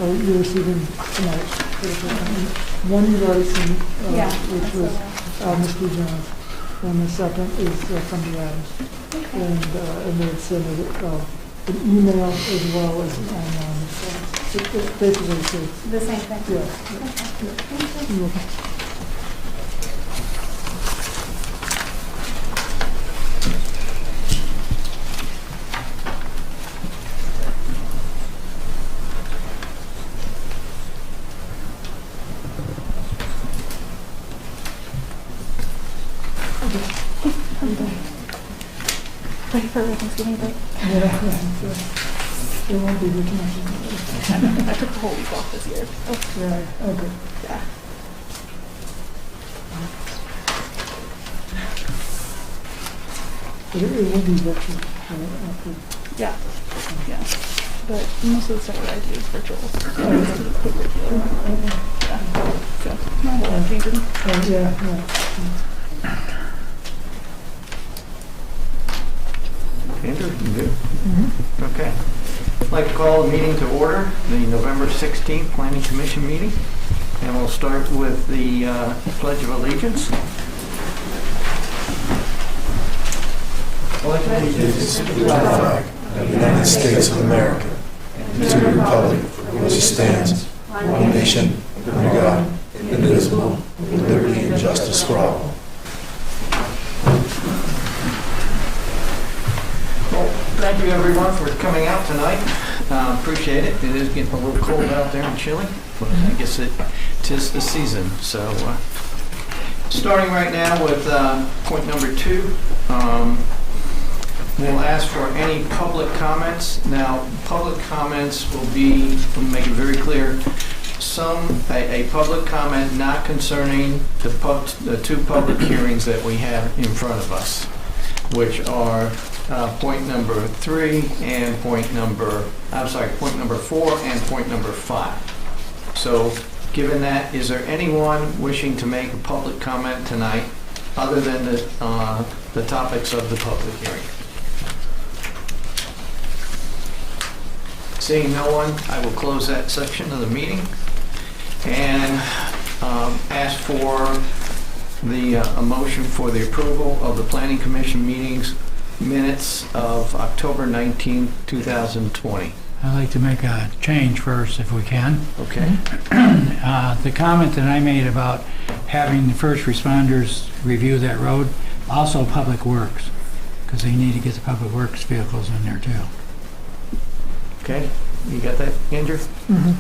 you're receiving tonight. One you've already seen, which was Mr. Jones, and the second is from the Adams. Okay. And they submitted an email as well as an online. So it's basically The same thing? yeah. Okay. Thank you. You're welcome. Ready for Thanksgiving break? Yeah. It won't be good much. I took the whole week off this year. Oh, Yeah, okay. yeah. But it will be virtual. After. Yeah. Yeah. But most of the stuff that I do is virtual. Yeah. So, not a lot changing. Yeah. Andrew, you good? Okay. I'd like to call the meeting to order, the November 16th Planning Commission meeting. And we'll start with the Pledge of Allegiance. Pledge of Allegiance To the flag of the United States of America, and to the republic for which it stands, one nation, under God, indivisible, with liberty and justice for all. Well, thank you everyone for coming out tonight. Appreciate it. It is getting a little cold out there and chilly, but I guess tis the season. So starting right now with point number 2, we'll ask for any public comments. Now, public comments will be, we'll make it very clear, a public comment not concerning the 2 public hearings that we have in front of us, which are point number 3 and point number 4 and point number 5. So, given that, is there anyone wishing to make a public comment tonight other than the topics of the public hearing? Seeing no one, I will close that section of the meeting and ask for a motion for the approval of the Planning Commission meetings minutes of October 19, 2020. I'd like to make a change first, if we can. Okay. The comment that I made about having the first responders review that road, also Public Works, because they need to get the Public Works vehicles in there too. Okay, you got that, Andrew? Mm-hmm.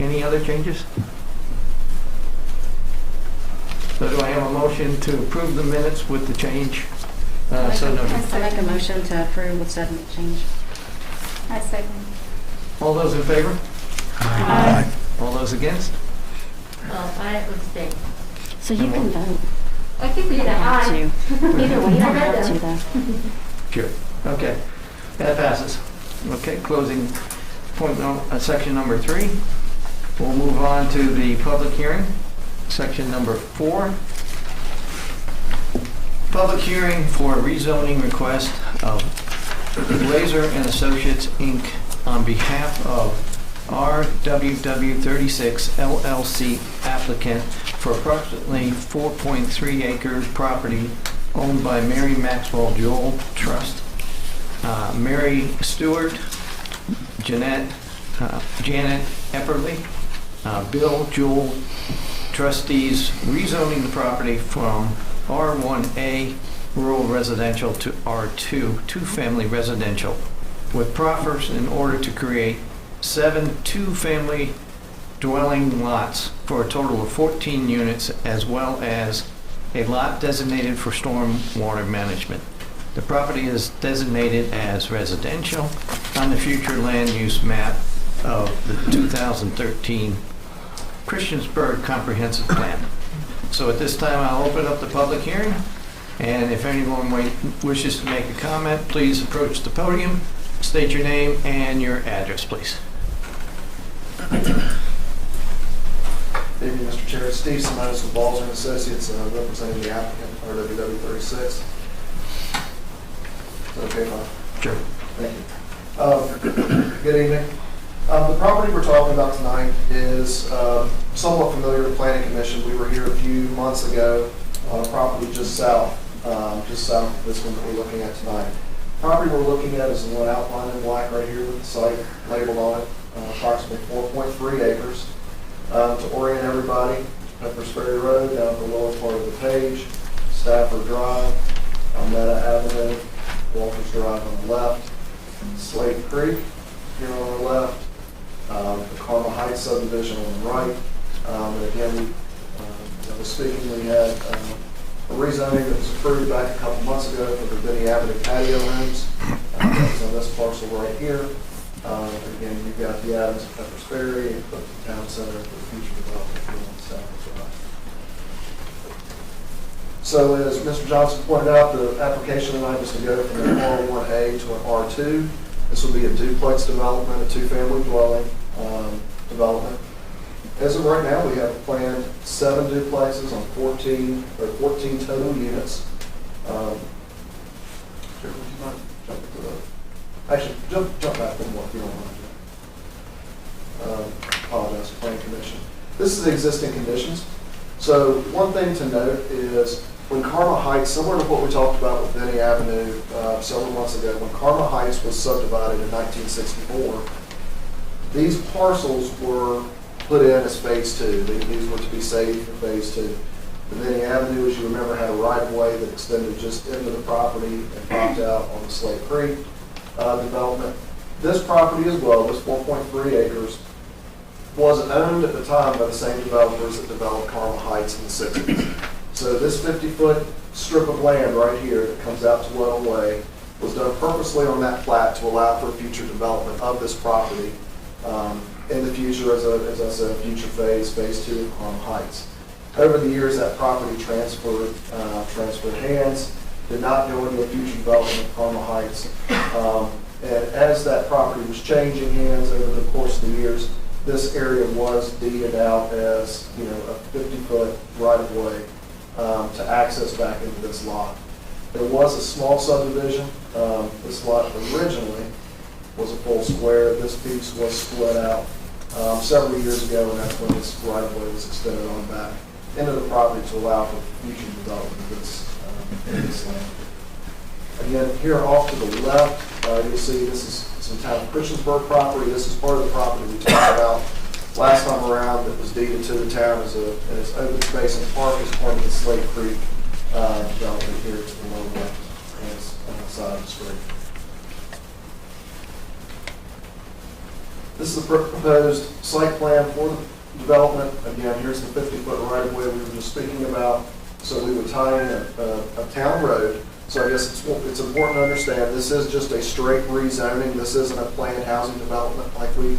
Any other changes? So do I have a motion to approve the minutes with the change? So noted. I make a motion to approve with said change. I second. All those in favor? Aye. All those against? Well, I abstain. So you can vote. I think we You did don't have to. aye. Either way, you don't have to though. Sure. Okay, that passes. Okay, closing section number 3. We'll move on to the public hearing, section number 4. Public hearing for rezoning request of Glazer and Associates, Inc. on behalf of RWW36 LLC applicant for approximately 4.3 acre property owned by Mary Maxwell Joel Trust, Mary Stewart, Janet Epperly, Bill Jewell, trustees, rezoning the property from R1A rural residential to R2 two-family residential with proffers in order to create 7 two-family dwelling lots for a total of 14 units, as well as a lot designated for storm water management. The property is designated as residential on the future land use map of the 2013 Christiansburg Comprehensive Plan. So at this time, I'll open up the public hearing, and if anyone wishes to make a comment, please approach the podium, state your name and your address, please. Thank you, Mr. Chair. Steve Simonis with Balzer and Associates, representing the applicant, RWW36. Is that okay, Bob? Sure. Thank you. Good evening. The property we're talking about tonight is somewhat familiar to the Planning Commission. We were here a few months ago on a property just south of this one that we're looking at tonight. The property we're looking at is the one outlined in black right here with the site labeled on it, approximately 4.3 acres. To orient everybody, Pepper Ferry Road down at the lower part of the page, Stafford Drive, Almeda Avenue, Walters Drive on the left, Slate Creek here on the left, the Karma Heights subdivision on the right. And again, I was speaking, we had a rezoning that was approved back a couple months ago for the Benny Avenue patio rooms. That's on this parcel right here. Again, you've got the Adams and Pepper's Ferry and Clifton Town Center for the future development here on Stafford Drive. So as Mr. Johnson pointed out, the application tonight is to go from an R1A to an R2. This will be a duplex development, a two-family dwelling development. As of right now, we have planned 7 duplexes on 14 total units. Would you mind jumping to the, actually, jump back one more if you don't mind. Apologize, Planning Commission. This is the existing conditions. So one thing to note is when Karma Heights, similar to what we talked about with Benny Avenue several months ago, when Karma Heights was subdivided in 1964, these parcels were put in as phase 2. These were to be saved for phase 2. The Benny Avenue, as you remember, had a right-of-way that extended just into the property and popped out on the Slate Creek development. This property as well, this 4.3 acres, was owned at the time by the same developers that developed Karma Heights in the 60s. So this 50-foot strip of land right here that comes out to Weddell Way was done purposely on that plat to allow for future development of this property in the future, as I said, future phase 2 of Karma Heights. Over the years, that property transferred hands, did not go into a future development of Karma Heights. And as that property was changing hands over the course of the years, this area was deeded out as, a 50-foot right-of-way to access back into this lot. There was a small subdivision. This lot originally was a full square. This piece was split out several years ago, and that's when this right-of-way was extended on back into the property to allow for future development of this land. Again, here off to the left, you'll see this is some town of Christiansburg property. This is part of the property we talked about last time around that was deeded to the town as open space and park as part of the Slate Creek development here to the lower left side of the street. This is the proposed site plan for the development. Again, here's the 50-foot right-of-way we were just speaking about. So we would tie in a town road. So I guess it's important to understand this is just a straight rezoning. This isn't a planned housing development like we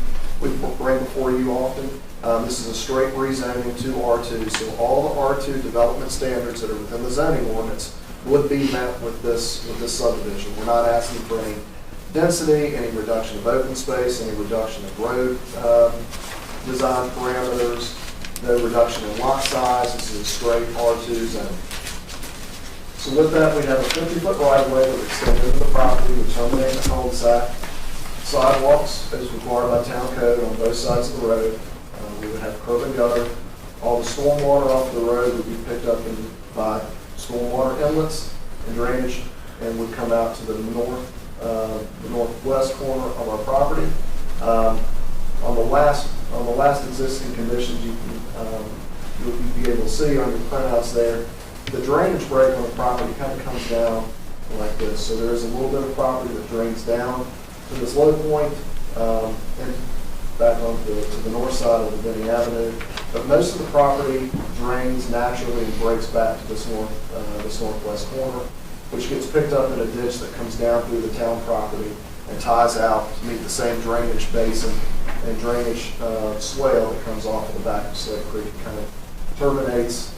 bring before you often. This is a straight rezoning to R2. So all the R2 development standards that are within the zoning ordinance would be met with this subdivision. We're not asking for any density, any reduction of open space, any reduction of road design parameters, no reduction in lot size. This is a straight R2 zone. So with that, we have a 50-foot right-of-way that would extend into the property, would terminate in the cul-de-sac. Sidewalks, as required by town code, on both sides of the road. We would have curb and gutter. All the stormwater off the road would be picked up by stormwater inlets and drainage, and would come out to the northwest corner of our property. On the last existing conditions, you'll be able to see on your printouts there, the drainage break on the property kind of comes down like this. So there is a little bit of property that drains down to this low point and back onto to the north side of the Benny Avenue. But most of the property drains naturally and breaks back to this northwest corner, which gets picked up in a ditch that comes down through the town property and ties out to meet the same drainage basin and drainage swale that comes off of the back of Slate Creek. It kind of terminates,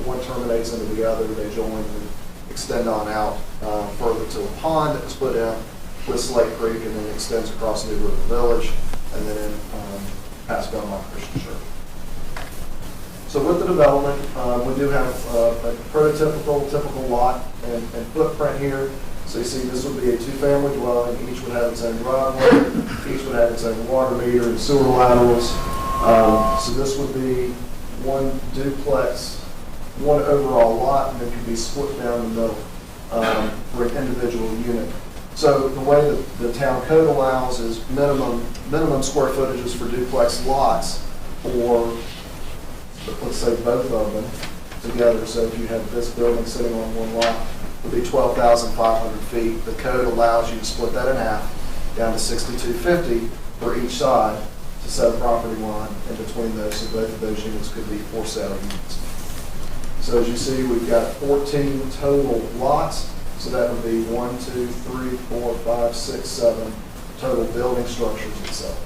one terminates into the other. They join and extend on out further to a pond that was put in with Slate Creek, and then extends across New River Village and then past Belmont Christian Church. So with the development, we do have a prototypical lot and footprint here. So you see, this would be a two-family dwelling, each would have its own driveway, each would have its own water meter and sewer laterals. So this would be one duplex, one overall lot, and then could be split down the middle for an individual unit. So the way that the town code allows is minimum square footages for duplex lots, or let's say both of them together. So if you have this building sitting on one lot, it would be 12,500 feet. The code allows you to split that in half, down to 6,250 for each side, to set a property line in between those, so both of those units could be for sale units. So as you see, we've got 14 total lots, so that would be 1, 2, 3, 4, 5, 6, 7 total building structures itself.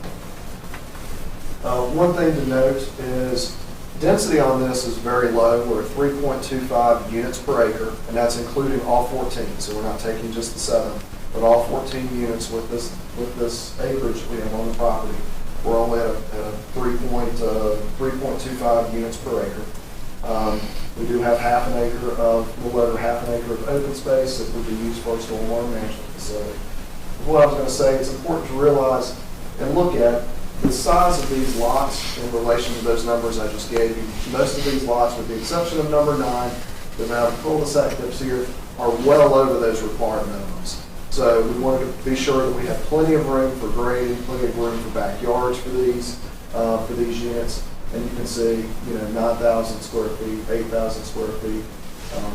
One thing to note is density on this is very low. We're at 3.25 units per acre, and that's including all 14, so we're not taking just the 7, but all 14 units with this acreage we have on the property. We're only at a 3.25 units per acre. We do have a little over half an acre of open space that would be used for a stormwater management facility. What I was going to say, it's important to realize and look at the size of these lots in relation to those numbers I just gave you. Most of these lots, with the exception of number 9, that have cul-de-sac dips here, are well over those required minimums. So we wanted to be sure that we have plenty of room for grading, plenty of room for backyards for these units. And you can see, 9,000 square feet, 8,000 square feet.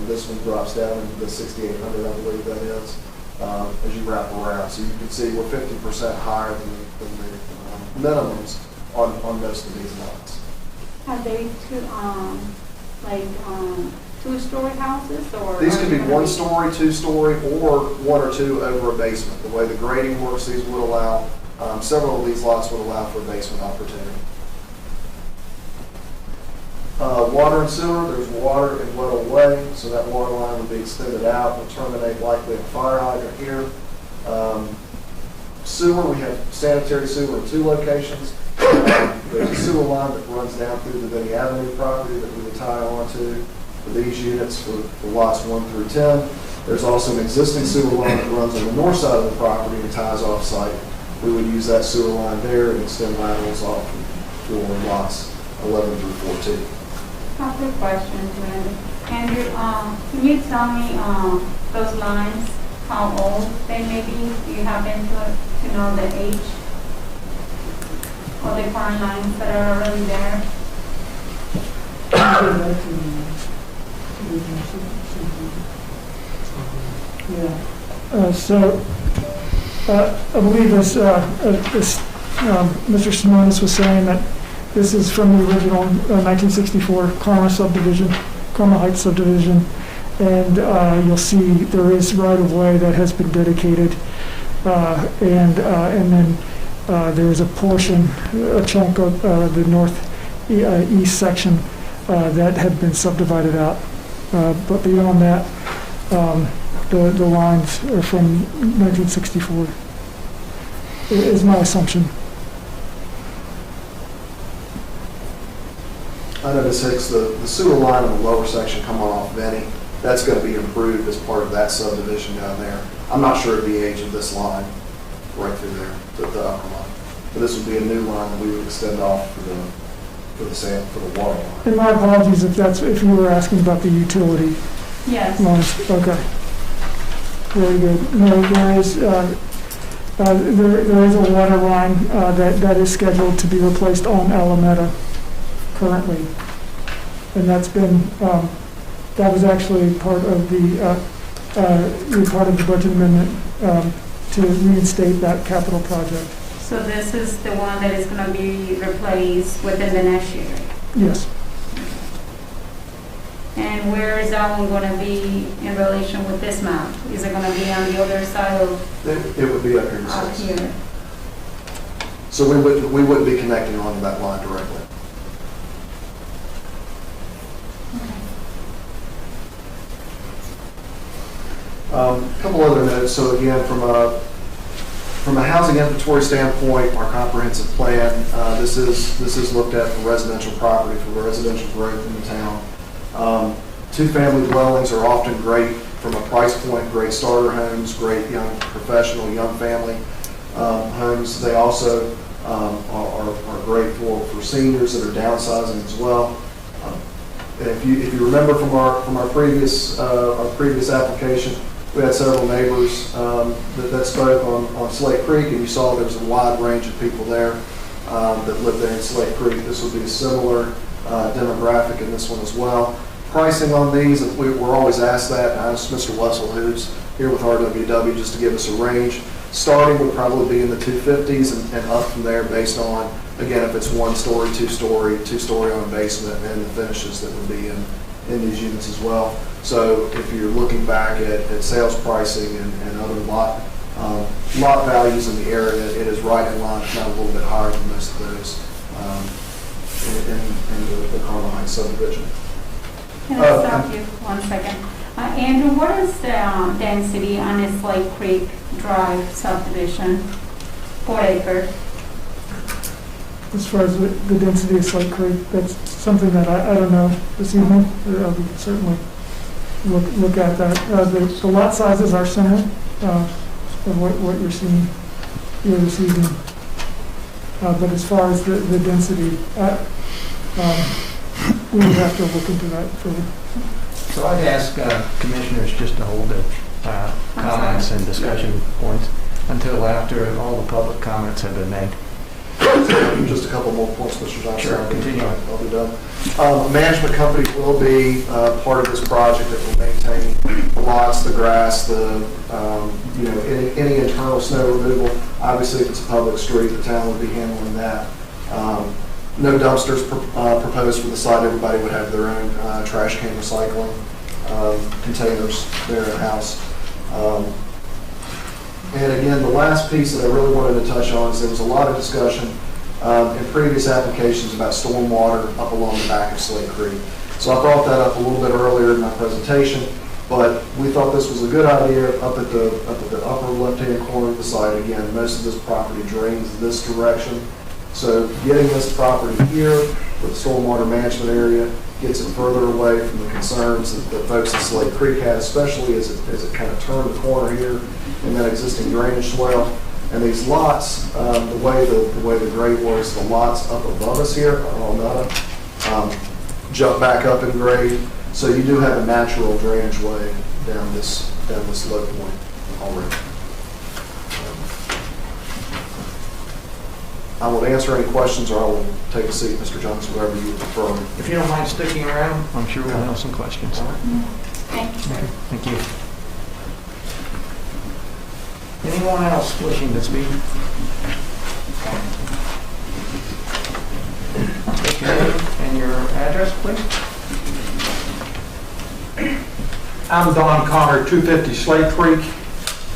This one drops down into the 6,800, I believe that is, as you wrap around. So you can see we're 50% higher than the minimums on most of these lots. Are they two-story houses, or? These could be 1-story, 2-story, or 1 or 2 over a basement. The way the grading works, these would allow, several of these lots would allow for a basement opportunity. Water and sewer, there's water in Weddell Way, so that water line would be extended out, will terminate likely a fire hydrant here. Sewer, we have sanitary sewer in 2 locations. There's a sewer line that runs down through the Vinnie Avenue property that we would tie onto for these units for lots 1 through 10. There's also an existing sewer line that runs on the north side of the property and ties off-site. We would use that sewer line there and extend laterals off for lots 11 through 14. Couple of questions, Randy. Andrew, can you tell me those lines, how old they may be? Do you happen to know the age of the current lines that are already there? I believe as Mr. Simonis was saying, that this is from the original 1964 Karma Heights subdivision, and you'll see there is right-of-way that has been dedicated, and then there is a portion, a chunk of the northeast section that had been subdivided out. But beyond that, the lines are from 1964, is my assumption. I know Ms. Hicks, the sewer line in the lower section coming off Vinnie, that's going to be improved as part of that subdivision down there. I'm not sure of the age of this line right through there, the upper line. But this would be a new line that we would extend off for the water line. And my apologies if you were asking about the utility Yes. lines. Okay. Very good. No, there is a water line that is scheduled to be replaced on Alameda currently, and that's been that was actually part of the budget amendment to reinstate that capital project. So this is the one that is going to be replaced within the next year? Yes. And where is that one going to be in relation with this map? Is it going to be on the other side of It would be up here. out here? So we wouldn't be connecting onto that line directly. A couple other notes. So again, from a housing inventory standpoint, our comprehensive plan, this is looked at for residential property, for residential growth in the town. Two-family dwellings are often great from a price point, great starter homes, great young professional, young family homes. They also are great for seniors that are downsizing as well. And if you remember from our previous application, we had several neighbors that spoke on Slate Creek, and you saw there was a wide range of people there that lived there in Slate Creek. This would be a similar demographic in this one as well. Pricing on these, we're always asked that, and I asked Mr. Wessel, who's here with RWW, just to give us a range. Starting would probably be in the 250s and up from there based on, again, if it's 1-story, 2-story on a basement, and the finishes that would be in these units as well. So if you're looking back at sales pricing and other lot values in the area, it is right in line, if not a little bit higher than most of those in the Carmel Heights subdivision. Can I stop you 1 second? Andrew, what is the density on this Slate Creek Drive subdivision, 4 acre? As far as the density of Slate Creek, that's something that I don't know this evening. We can certainly look at that. The lot sizes are similar of what you're seeing here this evening. But as far as the density, we would have to look into that further. So I'd ask commissioners just to hold their comments and discussion points until after all the public comments have been made. Just a couple more points, Mr. Johnson. Sure, continue. I'll be done. A management company will be part of this project that will maintain the lots, the grass, any internal snow removal. Obviously, if it's a public street, the town would be handling that. No dumpsters proposed for the site. Everybody would have their own trash can recycling containers there in-house. And again, the last piece that I really wanted to touch on is there was a lot of discussion in previous applications about stormwater up along the back of Slate Creek. So I brought that up a little bit earlier in my presentation, but we thought this was a good idea up at the upper left-hand corner of the site. Again, most of this property drains this direction. So getting this property here with the stormwater management area gets it further away from the concerns that folks at Slate Creek had, especially as it kind of turned the corner here in that existing drainage swale. And these lots, the way the grade works, the lots up above us here are all not jump back up in grade. So you do have a natural drainage way down this low point already. I will answer any questions, or I will take a seat, Mr. Johnson, wherever you prefer. If you don't mind sticking around, I'm sure we'll have some questions. Thank you. Thank you. Anyone else wishing to speak? State your name and your address, please. I'm Don Connor, 250 Slate Creek,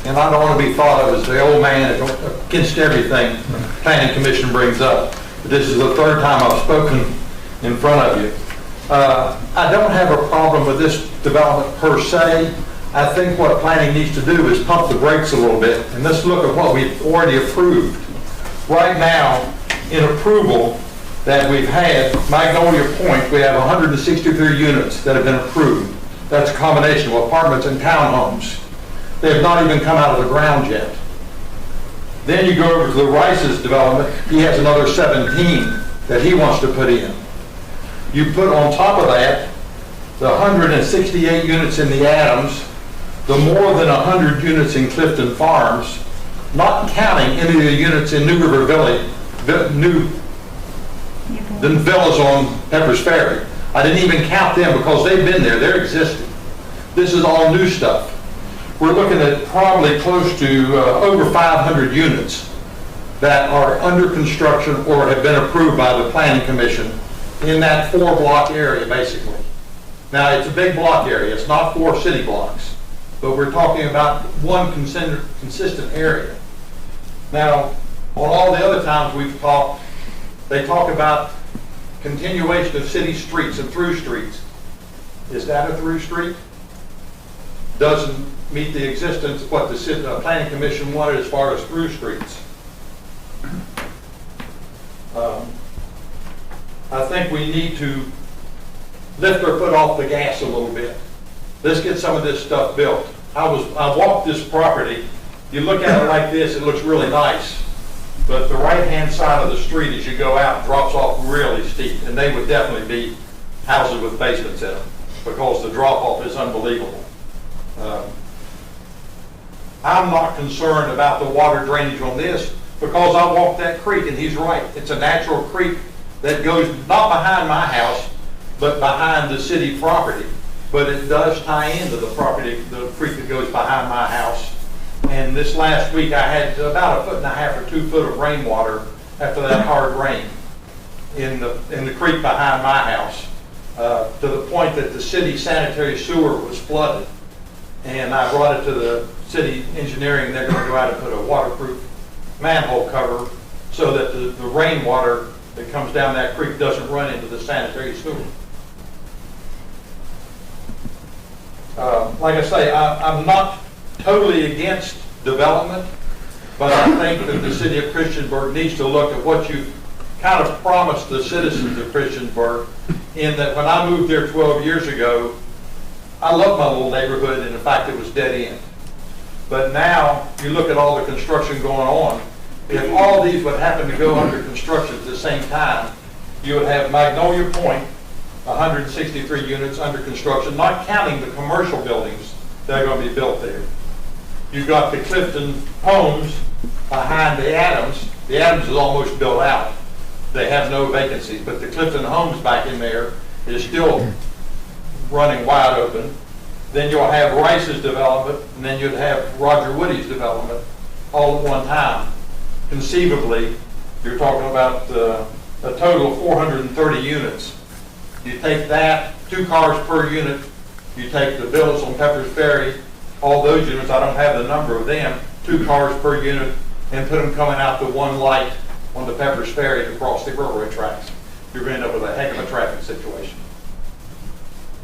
and I don't want to be thought of as the old man against everything the Planning Commission brings up. But this is the third time I've spoken in front of you. I don't have a problem with this development per se. I think what planning needs to do is pump the brakes a little bit, and let's look at what we've already approved. Right now, in approval that we've had, Magnolia Point, we have 163 units that have been approved. That's a combination of apartments and townhomes. They have not even come out of the ground yet. Then you go over to the Rice's development. He has another 17 that he wants to put in. You put on top of that the 168 units in the Adams, the more than 100 units in Clifton Farms, not counting any of the units in New River Village, the villas on Pepper's Ferry. I didn't even count them because they've been there, they're existing. This is all new stuff. We're looking at probably close to over 500 units that are under construction or have been approved by the Planning Commission in that 4-block area, basically. Now, it's a big block area. It's not 4 city blocks, but we're talking about one consistent area. Now, on all the other times we've talked, they talk about continuation of city streets and through streets. Is that a through street? Doesn't meet the existence of what the Planning Commission wanted as far as through streets. I think we need to lift our foot off the gas a little bit. let's get some of this stuff built. I walked this property, you look at it like this, it looks really nice, but the right-hand side of the street as you go out drops off really steep, and they would definitely be houses with basements in them, because the drop-off is unbelievable. I'm not concerned about the water drainage on this, because I walked that creek, and he's right. It's a natural creek that goes not behind my house, but behind the city property. But it does tie into the property, the creek that goes behind my house. And this last week, I had about 1.5 or 2 foot of rainwater after that hard rain in the creek behind my house, to the point that the city sanitary sewer was flooded. And I brought it to the city engineering, they're going to go out and put a waterproof manhole cover so that the rainwater that comes down that creek doesn't run into the sanitary sewer. Like I say, I'm not totally against development, but I think that the city of Christiansburg needs to look at what you kind of promised the citizens of Christiansburg, in that when I moved there 12 years ago, I love my little neighborhood, and in fact, it was dead end. But now, you look at all the construction going on, if all these would happen to go under construction at the same time, you would have Magnolia Point, 163 units under construction, not counting the commercial buildings that are going to be built there. You've got the Clifton Homes behind the Adams. The Adams is almost built out. They have no vacancies, but the Clifton Homes back in there is still running wide open. Then you'll have Rice's development, and then you'd have Roger Woody's development all at one time. Conceivably, you're talking about a total of 430 units. You take that, 2 cars per unit, you take the villas on Pepper's Ferry, all those units, I don't have the number of them, 2 cars per unit, and put them coming out to one light on the Pepper's Ferry to cross the railroad tracks. You're going to end up with a heck of a traffic situation.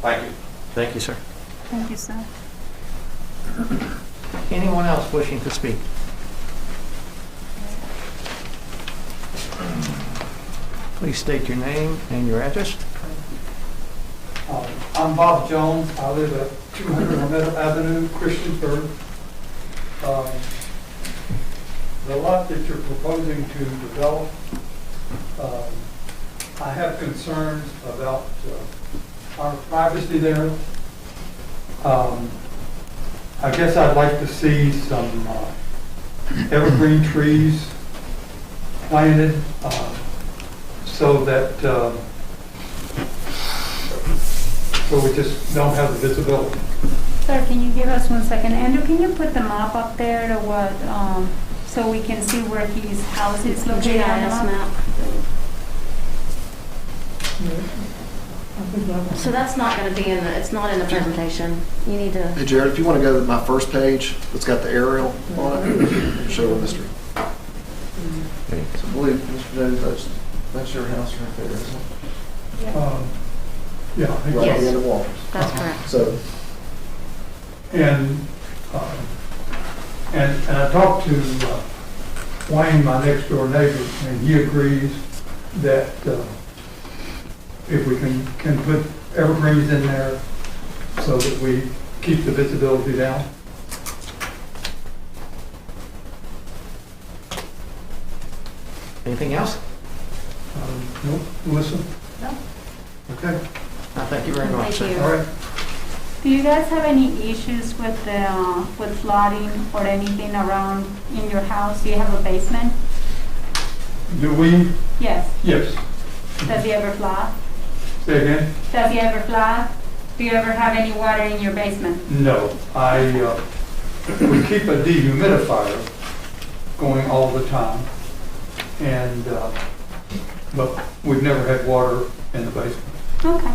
Thank you. Thank you, sir. Thank you, sir. Anyone else wishing to speak? Please state your name and your address. I'm Bob Jones. I live at 200 Meadow Avenue, Christiansburg. The lot that you're proposing to develop, I have concerns about our privacy there. I guess I'd like to see some evergreen trees planted so that so we just don't have the visibility. Sir, can you give us 1 second? Andrew, can you put the map up there to what, so we can see where his house is located on the GIS map? map. I think that one. So that's not going to be in the, it's not in the presentation. You need to, Hey Jared, if you want to go to my first page, it's got the aerial on it, show Mr. So I believe, Mr. Jones, that's your house right there, isn't it? Yeah. Right at the Yes. end of Walters. that's correct. So, And I talked to Wayne, my next door neighbor, and he agrees that if we can put evergreens in there so that we keep the visibility down. Anything else? No, Melissa? No. Okay, Thank you very much, Thank sir. you. all right. Do you guys have any issues with the, with flooding or anything around in your house? Do you have a basement? Do we? Yes. Yes. Does he ever flood? Say again? Does he ever flood? Do you ever have any water in your basement? No. We keep a dehumidifier going all the time, and, but we've never had water in the basement. Okay.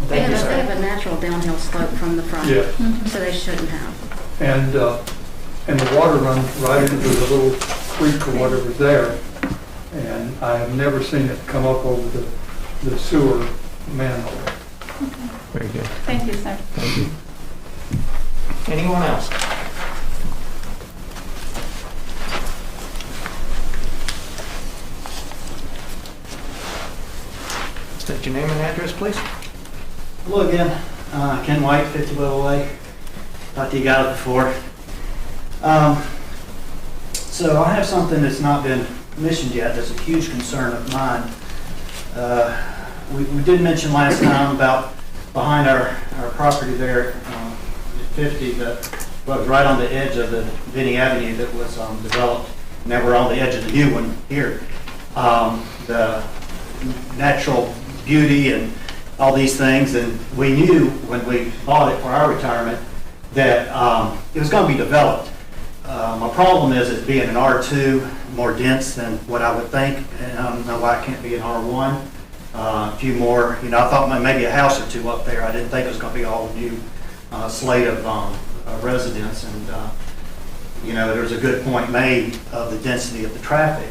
They Thank you, have, they sir. have a natural downhill slope from the front. Yeah. So they shouldn't have. And the water runs right into the little creek or whatever's there. And I have never seen it come up over the sewer manhole. Very good. Thank you, sir. Thank you. Anyone else? State your name and address, please. Hello again. Ken White, 50 Willow Way. Talked to you guys before. So I have something that's not been mentioned yet that's a huge concern of mine. We did mention last time about behind our property there, at 50, what was right on the edge of the Vinnie Avenue that was developed, and now we're on the edge of the new one here. The natural beauty and all these things, and we knew when we bought it for our retirement that it was going to be developed. My problem is it being an R2, more dense than what I would think, and I don't know why it can't be an R1. A few more, I thought maybe a house or two up there. I didn't think it was going to be all new slate of residents, and there was a good point made of the density of the traffic.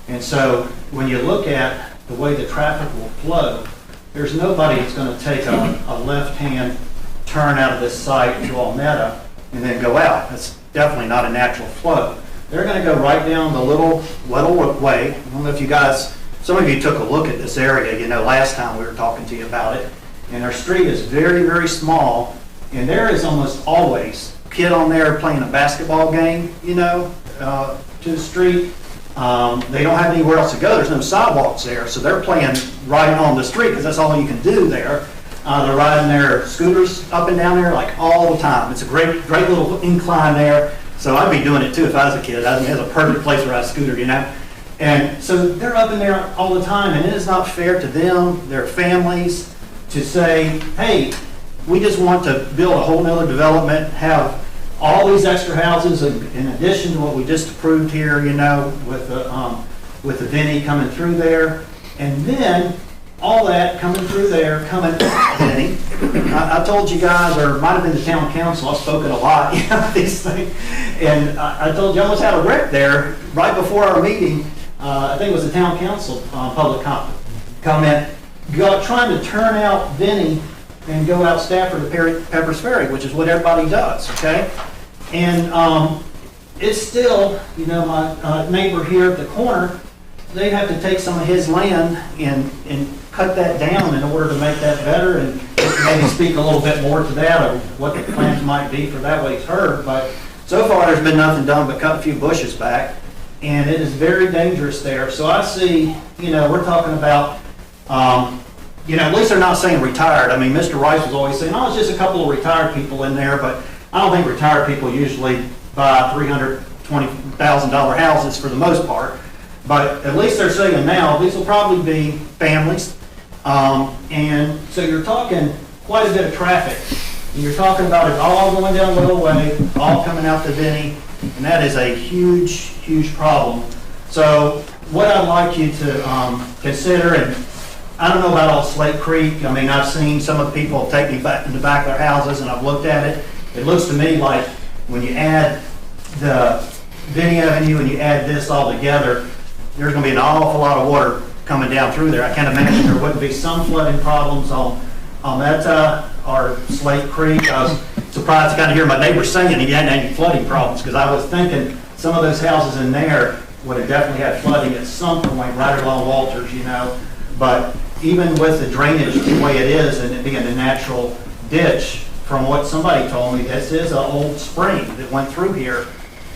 And so when you look at the way the traffic will flow, there's nobody that's going to take a left-hand turn out of this site to Almeda and then go out. That's definitely not a natural flow. They're going to go right down the little way. I don't know if you guys, some of you took a look at this area, last time we were talking to you about it. And our street is very, very small, and there is almost always a kid on there playing a basketball game, to the street. They don't have anywhere else to go. There's no sidewalks there, so they're playing right on the street because that's all you can do there. They're riding their scooters up and down there like all the time. It's a great little incline there. So I'd be doing it too if I was a kid. I mean, it's a perfect place to ride a scooter, And so they're up in there all the time, and it is not fair to them, their families, to say, hey, we just want to build a whole nother development, have all these extra houses in addition to what we just approved here, with the Vinnie coming through there. And then all that coming through there, Vinnie. I told you guys, or it might have been the town council, I've spoken a lot, these things. And I told you I almost had a wreck there right before our meeting. I think it was the town council public comment, trying to turn out Vinnie and go out Stafford to Pepper's Ferry, which is what everybody does, okay? And it's still, my neighbor here at the corner, they'd have to take some of his land and cut that down in order to make that better, and maybe speak a little bit more to that, or what the plans might be for that way it's heard. But so far, there's been nothing done but cut a few bushes back, and it is very dangerous there. So I see, we're talking about, at least they're not saying retired. I mean, Mr. Rice was always saying, oh, it's just a couple of retired people in there, but I don't think retired people usually buy $320,000 houses for the most part. But at least they're saying now, these will probably be families. And so you're talking quite a bit of traffic. And you're talking about it all going down Little Way, all coming out to Vinnie, and that is a huge, huge problem. So what I'd like you to consider, and I don't know about all Slate Creek. I mean, I've seen some of the people take me back in the back of their houses, and I've looked at it. It looks to me like when you add the Vinnie Avenue and you add this all together, there's going to be an awful lot of water coming down through there. I can't imagine there wouldn't be some flooding problems on Almeda or Slate Creek. I was surprised to kind of hear my neighbor saying he hadn't had any flooding problems, because I was thinking some of those houses in there would have definitely had flooding at some point right along Walters, But even with the drainage the way it is and it being a natural ditch, from what somebody told me, this is an old spring that went through here.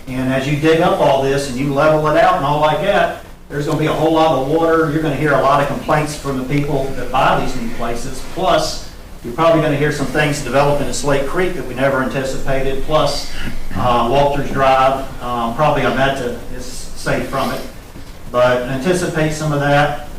And as you dig up all this and you level it out and all like that, there's going to be a whole lot of water. You're going to hear a lot of complaints from the people that buy these new places. Plus, you're probably going to hear some things developing in Slate Creek that we never anticipated. Plus, Walters Drive, probably Almeda is safe from it. But anticipate some of that.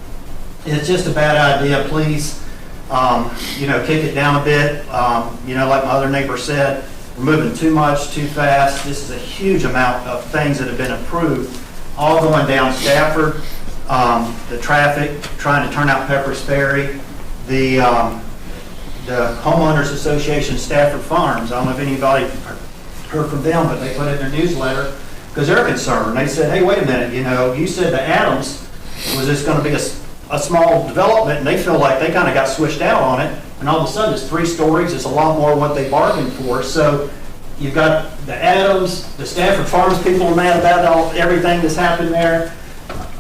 It's just a bad idea. Please, kick it down a bit. Like my other neighbor said, we're moving too much, too fast. This is a huge amount of things that have been approved, all going down Stafford. The traffic, trying to turn out Pepper's Ferry. The Homeowners Association Stafford Farms, I don't know if anybody heard from them, but they put it in their newsletter because they're concerned. They said, hey, wait a minute, you said the Adams was just going to be a small development, and they feel like they kind of got switched out on it, and all of a sudden it's 3 stories. It's a lot more what they bargained for. So you've got the Adams, the Stafford Farms people are mad about everything that's happened there.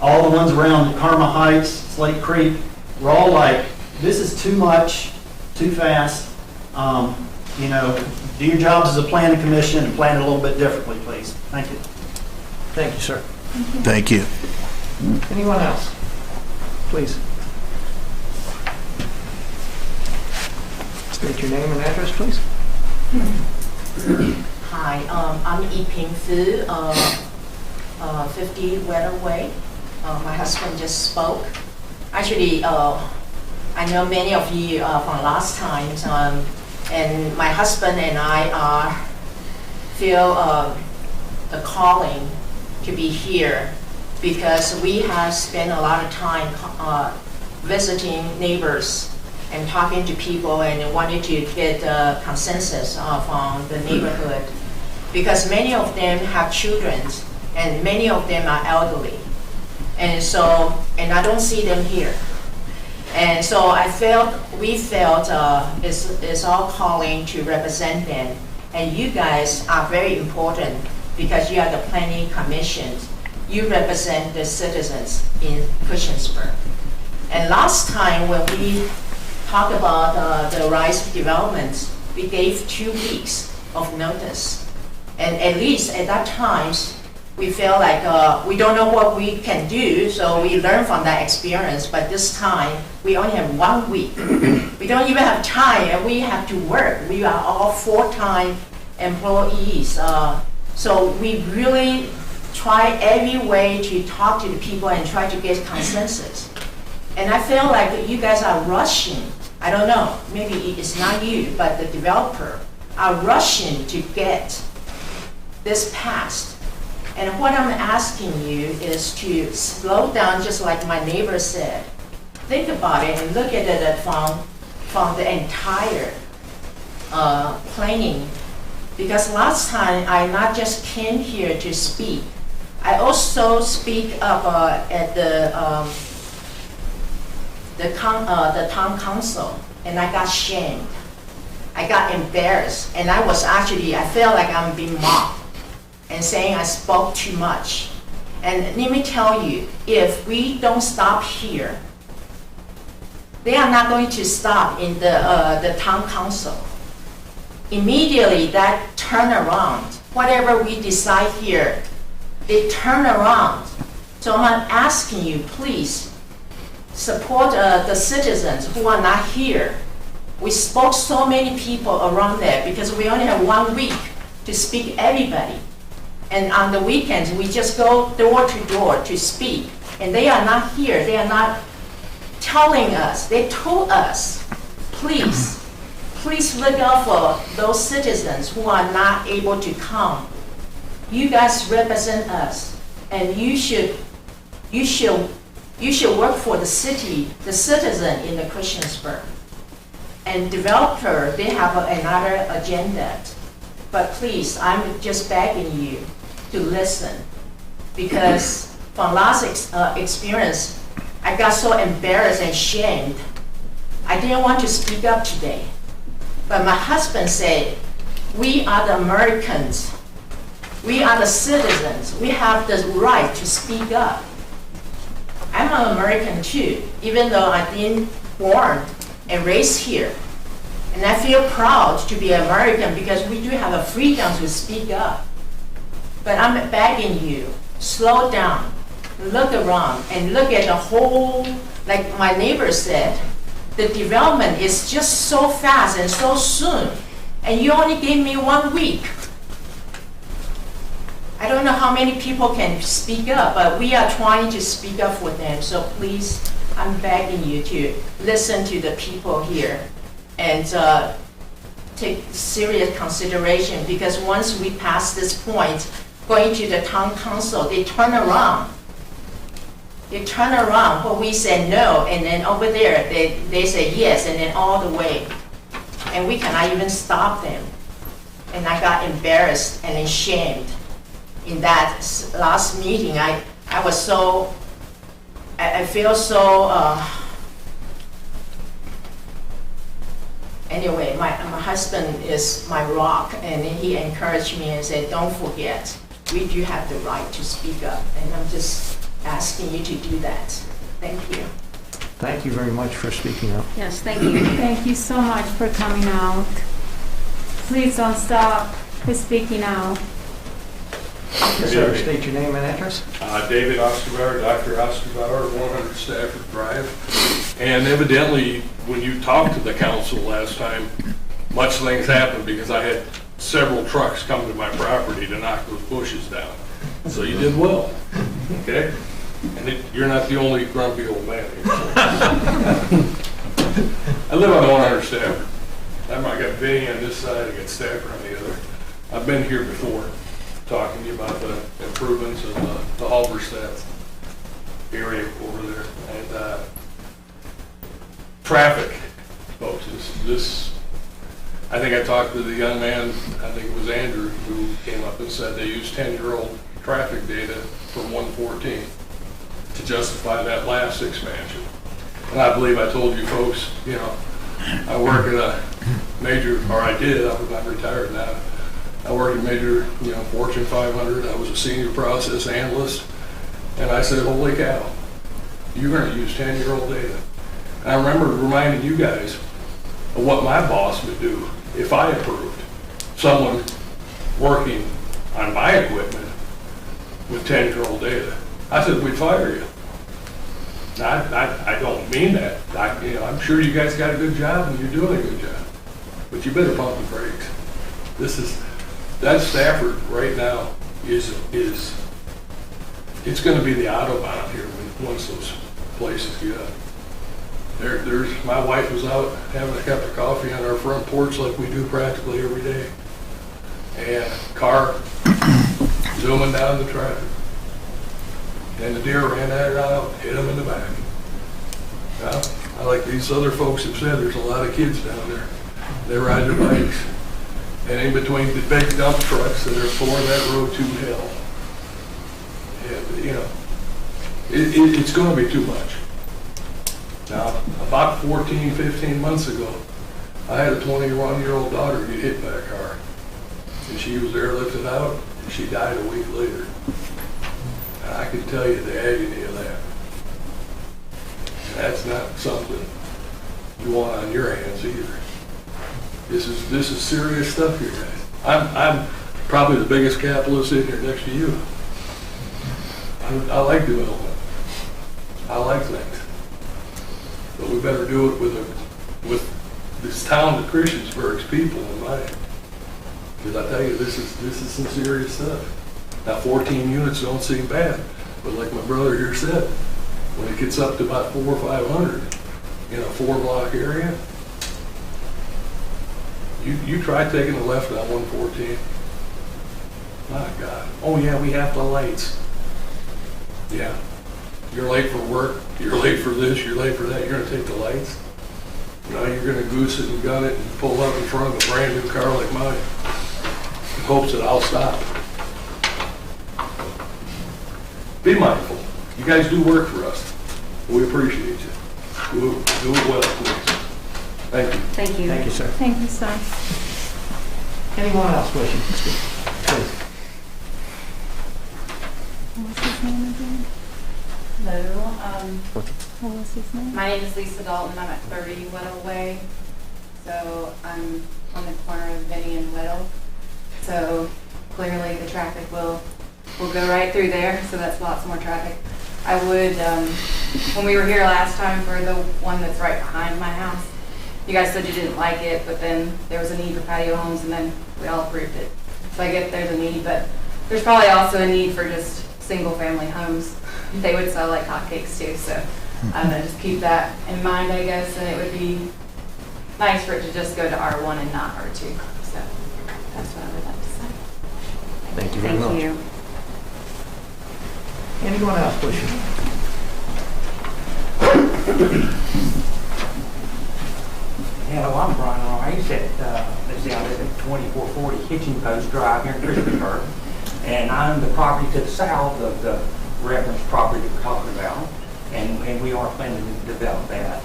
All the ones around Karma Heights, Slate Creek, we're all like, this is too much, too fast. you know, do your jobs as a planning commission and plan it a little bit differently, please. Thank you. Thank you, sir. Thank you. Anyone else? Please. State your name and address, please. Hi, I'm Yiping Fu, 50 Weather Way. My husband just spoke. Actually, I know many of you from last time, and my husband and I feel the calling to be here because we have spent a lot of time visiting neighbors and talking to people and wanted to get consensus from the neighborhood because many of them have children and many of them are elderly. And I don't see them here. And so we felt it's our calling to represent them. And you guys are very important because you are the planning commission. You represent the citizens in Christiansburg. And last time when we talked about the RISE development, we gave 2 weeks of notice. And at least at that time, we felt like we don't know what we can do, so we learned from that experience. But this time, we only have 1 week. We don't even have time, and we have to work. We are all full-time employees. So we really try every way to talk to the people and try to get consensus. And I feel like you guys are rushing. I don't know, maybe it's not you, but the developer are rushing to get this passed. And what I'm asking you is to slow down, just like my neighbor said. Think about it and look at it from the entire planning. Because last time I not just came here to speak, I also speak up at the town council, and I got shamed. I got embarrassed, and I felt like I'm being mocked and saying I spoke too much. And let me tell you, if we don't stop here, they are not going to stop in the town council. Immediately that turn around, whatever we decide here, they turn around. So I'm asking you, please, support the citizens who are not here. We spoke so many people around there because we only have 1 week to speak everybody. And on the weekends, we just go door to door to speak. And they are not here. They are not telling us. They told us, please look out for those citizens who are not able to come. You guys represent us, and you should work for the city, the citizen in the Christiansburg. And developer, they have another agenda. But please, I'm just begging you to listen, because from last experience, I got so embarrassed and shamed. I didn't want to speak up today. But my husband said, we are the Americans. We are the citizens. We have the right to speak up. I'm an American too, even though I didn't born and raised here. And I feel proud to be American because we do have a freedom to speak up. But I'm begging you, slow down, look around, and look at the whole, like my neighbor said, the development is just so fast and so soon. And you only gave me 1 week. I don't know how many people can speak up, but we are trying to speak up for them. So please, I'm begging you to listen to the people here and take serious consideration, because once we pass this point, going to the town council, they turn around. They turn around when we say no, and then over there, they say yes, and then all the way. And we cannot even stop them. And I got embarrassed and ashamed. In that last meeting, I was so, I feel so, anyway, my husband is my rock, and he encouraged me and said, don't forget, we do have the right to speak up, and I'm just asking you to do that. Thank you. Thank you very much for speaking up. Yes, thank you. Thank you so much for coming out. Please don't stop speaking now. Yes, sir. State your name and address. David Osterbauer, Dr. Osterbauer, 100 Stafford Drive. And evidently, when you talked to the council last time, much things happened because I had several trucks come to my property to knock those bushes down. So you did well, okay? And you're not the only grumpy old man here. I live on 100 Stafford. I got Vinny on this side, I got Stafford on the other. I've been here before, talking to you about the improvements in the Halberstadt area over there. And traffic, folks, I think I talked to the young man, I think it was Andrew, who came up and said they used 10-year-old traffic data from 114 to justify that last expansion. And I believe I told you folks, you know, I work at a major, or I did, I'm retired now. I worked at major, you know, Fortune 500. I was a senior process analyst. And I said, holy cow, you're going to use 10-year-old data. And I remember reminding you guys of what my boss would do if I approved someone working on my equipment with 10-year-old data. I said, we'd fire you. I don't mean that. I'm sure you guys got a good job and you're doing a good job, but you better pump the brakes. That Stafford right now is it's going to be the Autobahn here once those places get up. My wife was out having a cup of coffee on our front porch like we do practically every day, and car zooming down the traffic. And the deer ran at her out, hit him in the back. Now, I like these other folks have said, there's a lot of kids down there. They ride their bikes. And in between the big dump trucks that are pouring that road to hell. And, you know, it's going to be too much. Now, about 14, 15 months ago, I had a 21-year-old daughter get hit by a car. And she was airlifted out, and she died a week later. And I can tell you the agony of that. And that's not something you want on your hands either. This is serious stuff here, guys. I'm probably the biggest capitalist in here next to you. I like development. I like things. But we better do it with this town of Christiansburg's people in mind. Because I tell you, this is some serious stuff. Now, 14 units don't seem bad, but like my brother here said, when it gets up to about 400 or 500 in a 4-block area, you try taking a left on 114. My God. Oh yeah, we have the lights. Yeah. You're late for work, you're late for this, you're late for that, you're gonna take the lights? Now you're gonna goose it and gun it and pull up in front of a brand new car like mine in hopes that I'll stop. Be mindful. You guys do work for us. We appreciate you. Do it well, please. Thank you. Thank you. Thank you, sir. Thank you, sir. Anyone else wishing to speak? Please. What's his name again? Hello, What was his name? my name is Lisa Dalton, I'm at 30 Weddell Way. So I'm on the corner of Vinny and Weddell. So clearly the traffic will go right through there, so that's lots more traffic. I would, when we were here last time for the one that's right behind my house, you guys said you didn't like it, but then there was a need for patio homes and then we all approved it. So I get there's a need, but there's probably also a need for just single family homes. They would sell like hotcakes too, so I don't know, just keep that in mind, I guess, and it would be nice for it to just go to R1 and not R2. So that's what I would like to say. Thank you very much. Thank you. Anyone else wishing? Hello, I'm Brian Rice let's see, I live at 2440 Kitchen Post Drive here in Christiansburg. And I own the property to the south of the reference property that we're talking about. And we are planning to develop that.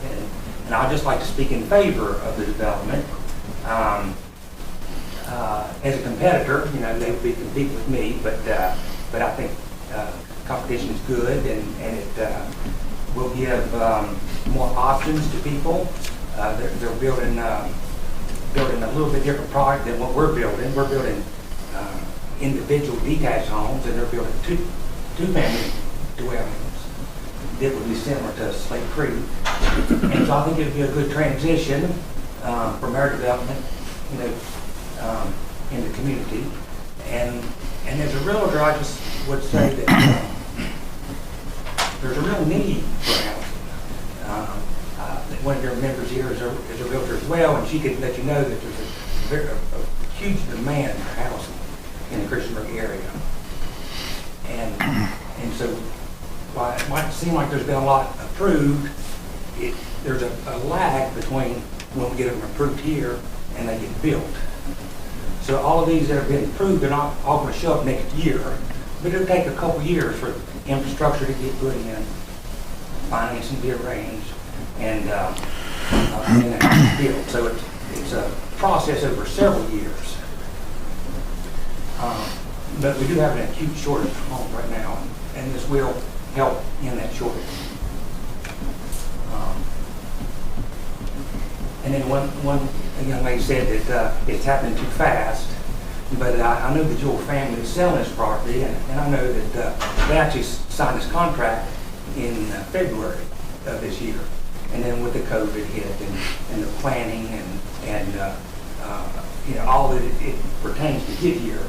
And I'd just like to speak in favor of the development. As a competitor, you know, they would be competing with me, but I think competition is good and it will give more options to people. They're building building a little bit different product than what we're building. We're building individual detached homes, and they're building two-family dwellings that would be similar to Slate Creek. And so I think it would be a good transition from our development, you know, in the community. And as a realtor, I just would say that there's a real need for housing. One of your members here is a realtor as well, and she could let you know that there's a huge demand for housing in the Christiansburg area. And so while it might seem like there's been a lot approved, there's a lag between when we get them approved here and they get built. So all of these that have been approved, they're not all going to show up next year, but it'll take a couple years for infrastructure to get put in, financing to be arranged, and then it's built. So it's a process over several years. But we do have an acute shortage of homes right now, and this will help in that shortage. And then one young lady said that it's happening too fast, but I know the Jewell family is selling this property, and I know that they actually signed this contract in February of this year. And then with the COVID hit and the planning and you know, all that it pertains to get here,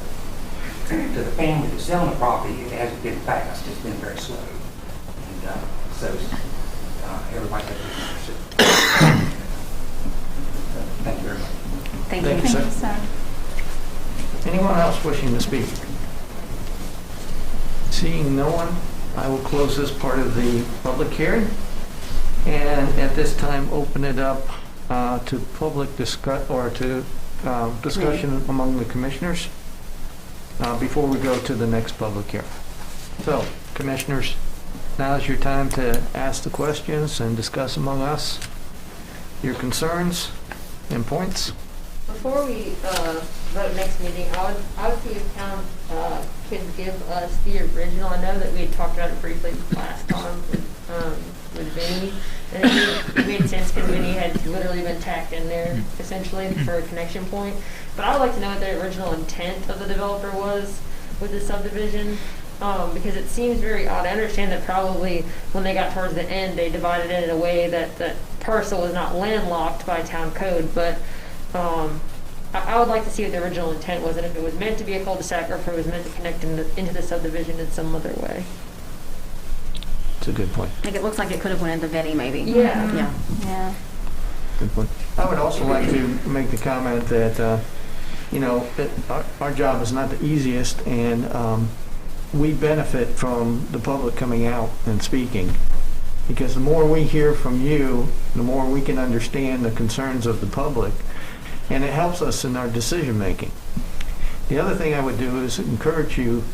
to the family that's selling the property, it hasn't been fast. It's been very slow. And so everybody has to be interested. Thank you very much. Thank Thank you. you, sir. Anyone else wishing to speak? Seeing no one, I will close this part of the public hearing. And at this time, open it up to public discussion among the commissioners before we go to the next public hearing. So, commissioners, now is your time to ask the questions and discuss among us your concerns and points. Before we vote next meeting, I would see if town could give us the original. I know that we had talked about it briefly last time with Vinny, and it made sense because Vinny had literally been tacked in there essentially for a connection point. But I would like to know what the original intent of the developer was with the subdivision, because it seems very odd. I understand that probably when they got towards the end, they divided it in a way that the parcel was not landlocked by town code, but I would like to see what the original intent was, and if it was meant to be a cul-de-sac or if it was meant to connect into the subdivision in some other way. It's a good point. I think it looks like it could have went into Vinny, maybe. Yeah. Yeah. Good point. I would also like to make the comment that, you know, our job is not the easiest, and we benefit from the public coming out and speaking, because the more we hear from you, the more we can understand the concerns of the public, and it helps us in our decision making. The other thing I would do is encourage you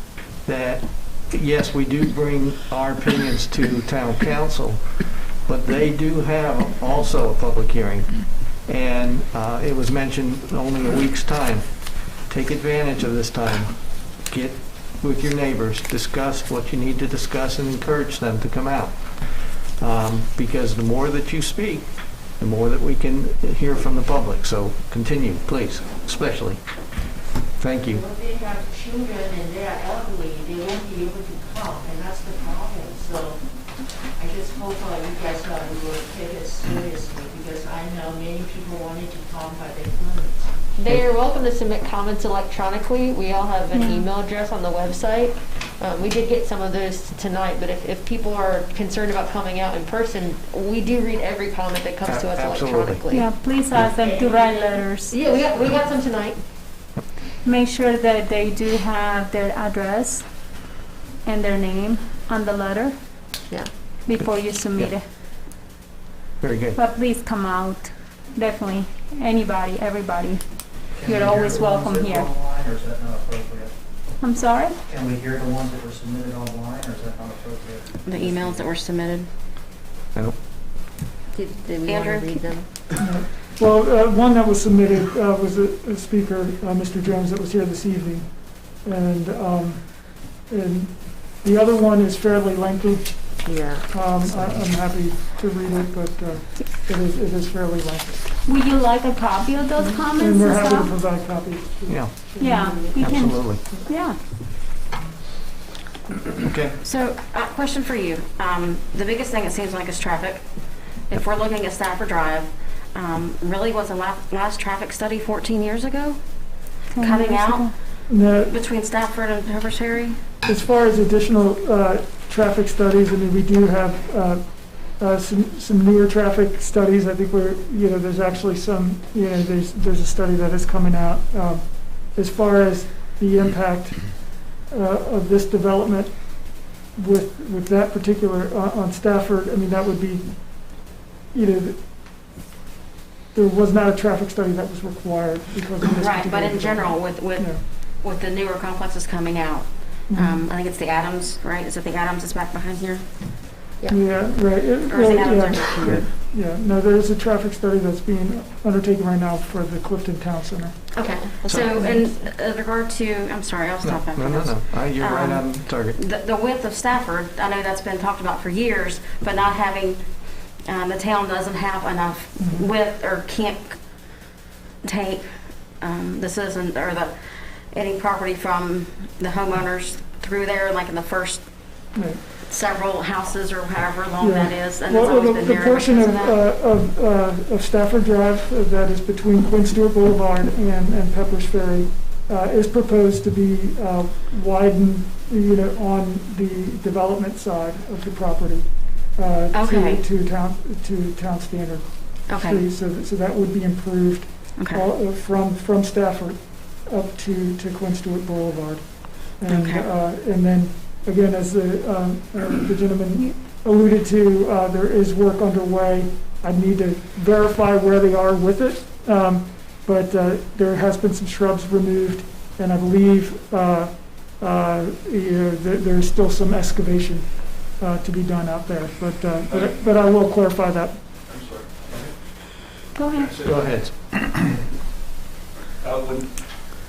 that, yes, we do bring our opinions to town council, but they do have also a public hearing, and it was mentioned only a week's time. Take advantage of this time. Get with your neighbors, discuss what you need to discuss, and encourage them to come out. Because the more that you speak, the more that we can hear from the public. So continue, please, especially. Thank you. When they have children and they are elderly, they won't be able to talk, and that's the problem. So I just hope you guys will take it seriously, because I know many people wanted to talk, but they couldn't. They are welcome to submit comments electronically. We all have an email address on the website. We did get some of those tonight, but if people are concerned about coming out in person, we do read every comment that comes to us electronically. Yeah, please ask them to write letters. Yeah, we got some tonight. Make sure that they do have their address and their name on the letter. Yeah. Before you submit it. Very good. But please come out. Definitely. Anybody, everybody. You're always welcome here. Online, or is that not appropriate? I'm sorry? Can we hear the ones that were submitted online, or is that not appropriate? The emails that were submitted. I don't. Did we want to Andrew? read them? Well, one that was submitted was a speaker, Mr. Jones, that was here this evening. And the other one is fairly lengthy. Yeah. I'm happy to read it, but it is fairly lengthy. Would you like a copy of those comments And and we're happy to stuff? provide copies. Yeah, Yeah, you can, absolutely. yeah. Okay. So, question for you. The biggest thing it seems like is traffic. If we're looking at Stafford Drive, really was the last traffic study 14 years ago? 10 Coming years out ago. Now, between Stafford and Pepper's Ferry? as far as additional traffic studies, I mean, we do have some newer traffic studies. I think there's actually some, there's a study that is coming out. As far as the impact of this development with that particular, on Stafford, I mean, that would be, there was not a traffic study that was required because of this Right, but particular in general, development. with the newer complexes coming out, Mhm. I think it's the Adams, right? Is it the Adams that's back behind here? Yeah, right. Or is the Adams over here? Yeah, no, there is a traffic study that's being undertaken right now for the Clifton Town Center. Okay, so in regard to, I'm sorry, I'll stop after this. No. You're right on target. The width of Stafford, I know that's been talked about for years, but not having, the town doesn't have enough width or can't take the citizen or any property from the homeowners through there, like in the first Right. several houses or however long Yeah. that is, and it's Well, always been the there. portion ever since that. of Stafford Drive that is between Quinn Stewart Boulevard and Pepper's Ferry is proposed to be widened, on the development side of the property. Okay. To town standard. Okay. So that would be improved from Stafford up to Quinn Stewart Boulevard. And, Okay. and then, again, as the gentleman alluded to, there is work underway. I need to verify where they are with it, but there has been some shrubs removed, and I believe there's still some excavation to be done out there, but I will clarify that. I'm sorry. Go ahead. Go ahead.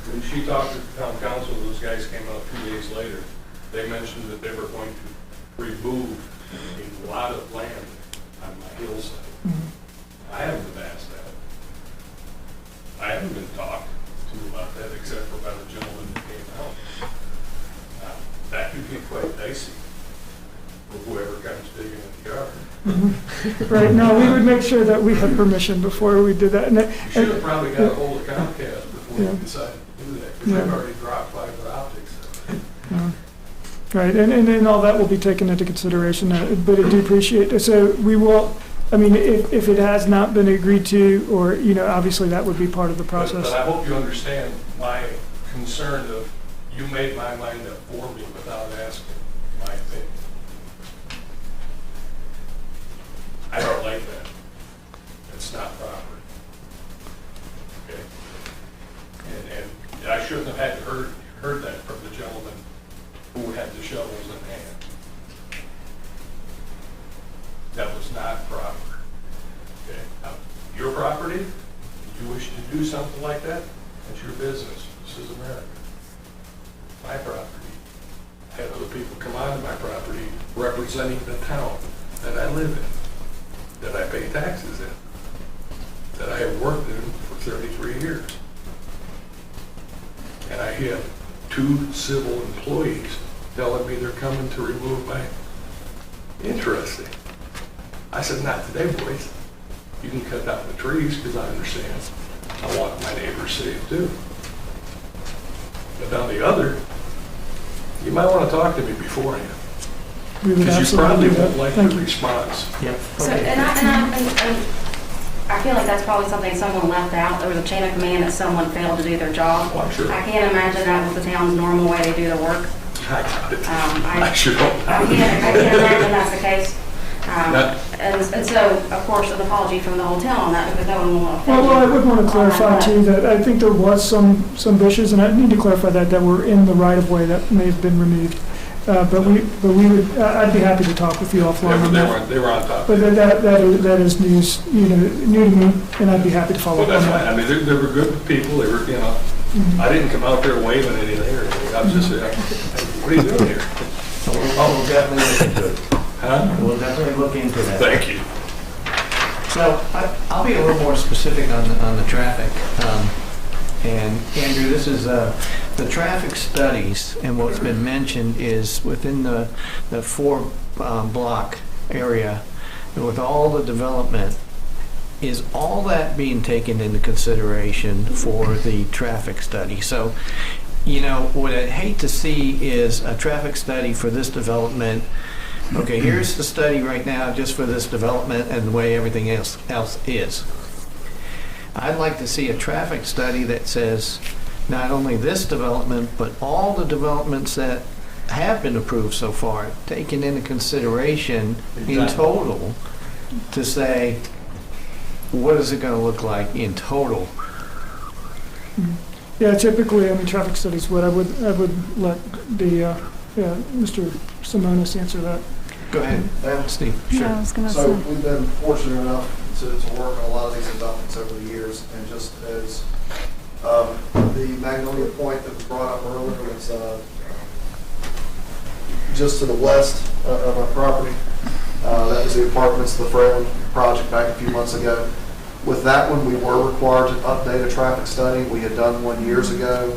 When she talked to the town council, those guys came out 2 days later. They mentioned that they were going to remove a lot of land on my hillside. I haven't been asked that. I haven't been talked to about that except for by the gentleman that came out. That could be quite dicey for whoever comes digging in the yard. Right, no, we would make sure that we had permission before we did that. You should have probably got a hold of Comcast before you Yeah. decided to do that, because they've already dropped fiber optics. Right, and all that will be taken into consideration, but I do appreciate it. So we will, I mean, if it has not been agreed to, or, obviously that would be part of the process. But I hope you understand my concern of, you made my mind up for me without asking my opinion. I don't like that. It's not proper. Okay? And I shouldn't have had heard that from the gentleman who had the shovels in hand. That was not proper. Okay? Now, your property, if you wish to do something like that, that's your business. This is America. My property. I had other people come onto my property representing the town that I live in, that I pay taxes in, that I have worked in for 33 years. And I had 2 civil employees telling me they're coming to remove my... Interesting. I said, not today, boys. You can cut down the trees, because I understand. I want my neighbors safe, too. But on the other, you might want to talk to me beforehand. We would Because you absolutely probably do that. won't like Thank the you. response. Yep. So, and I feel like that's probably something someone left out. There was a chain of command that someone failed to do their job. Oh, I'm sure. I can't imagine that was the town's normal way they do the work. I sure don't. I can't imagine that's the case. And so, of course, an apology from the whole town on that, because no one will offend you. Well, I would want to clarify too, that I think there was some bushes, and I need to clarify that were in the right of way that may have been removed. But we would, I'd be happy to talk with you offline on that. They were on top. But that is news, new to me, and I'd be happy to follow Well, up on that's fine. that. I mean, they were good people. They were, I didn't come out there waving anything or anything. I was just saying, what are you doing here? Oh, definitely good. Huh? We'll definitely look into that. Thank you. So I'll be a little more specific on the traffic. And Andrew, this is the traffic studies, and what's been mentioned is within the 4 block area, with all the development, is all that being taken into consideration for the traffic study? So, you know, what I'd hate to see is a traffic study for this development. Okay, here's the study right now just for this development and the way everything else is. I'd like to see a traffic study that says not only this development, but all the developments that have been approved so far, taken into consideration in total, to say, what is it going to look like in total? Yeah, typically, I mean, traffic studies, I would let the, Mr. Simonis answer that. Go ahead, Steve. Sure. So we've been fortunate enough to work on a lot of these developments over the years, and just as the Magnolia Point that was brought up earlier, it's just to the west of our property. That was the apartments, the Fralin project back a few months ago. With that one, we were required to update a traffic study. We had done one years ago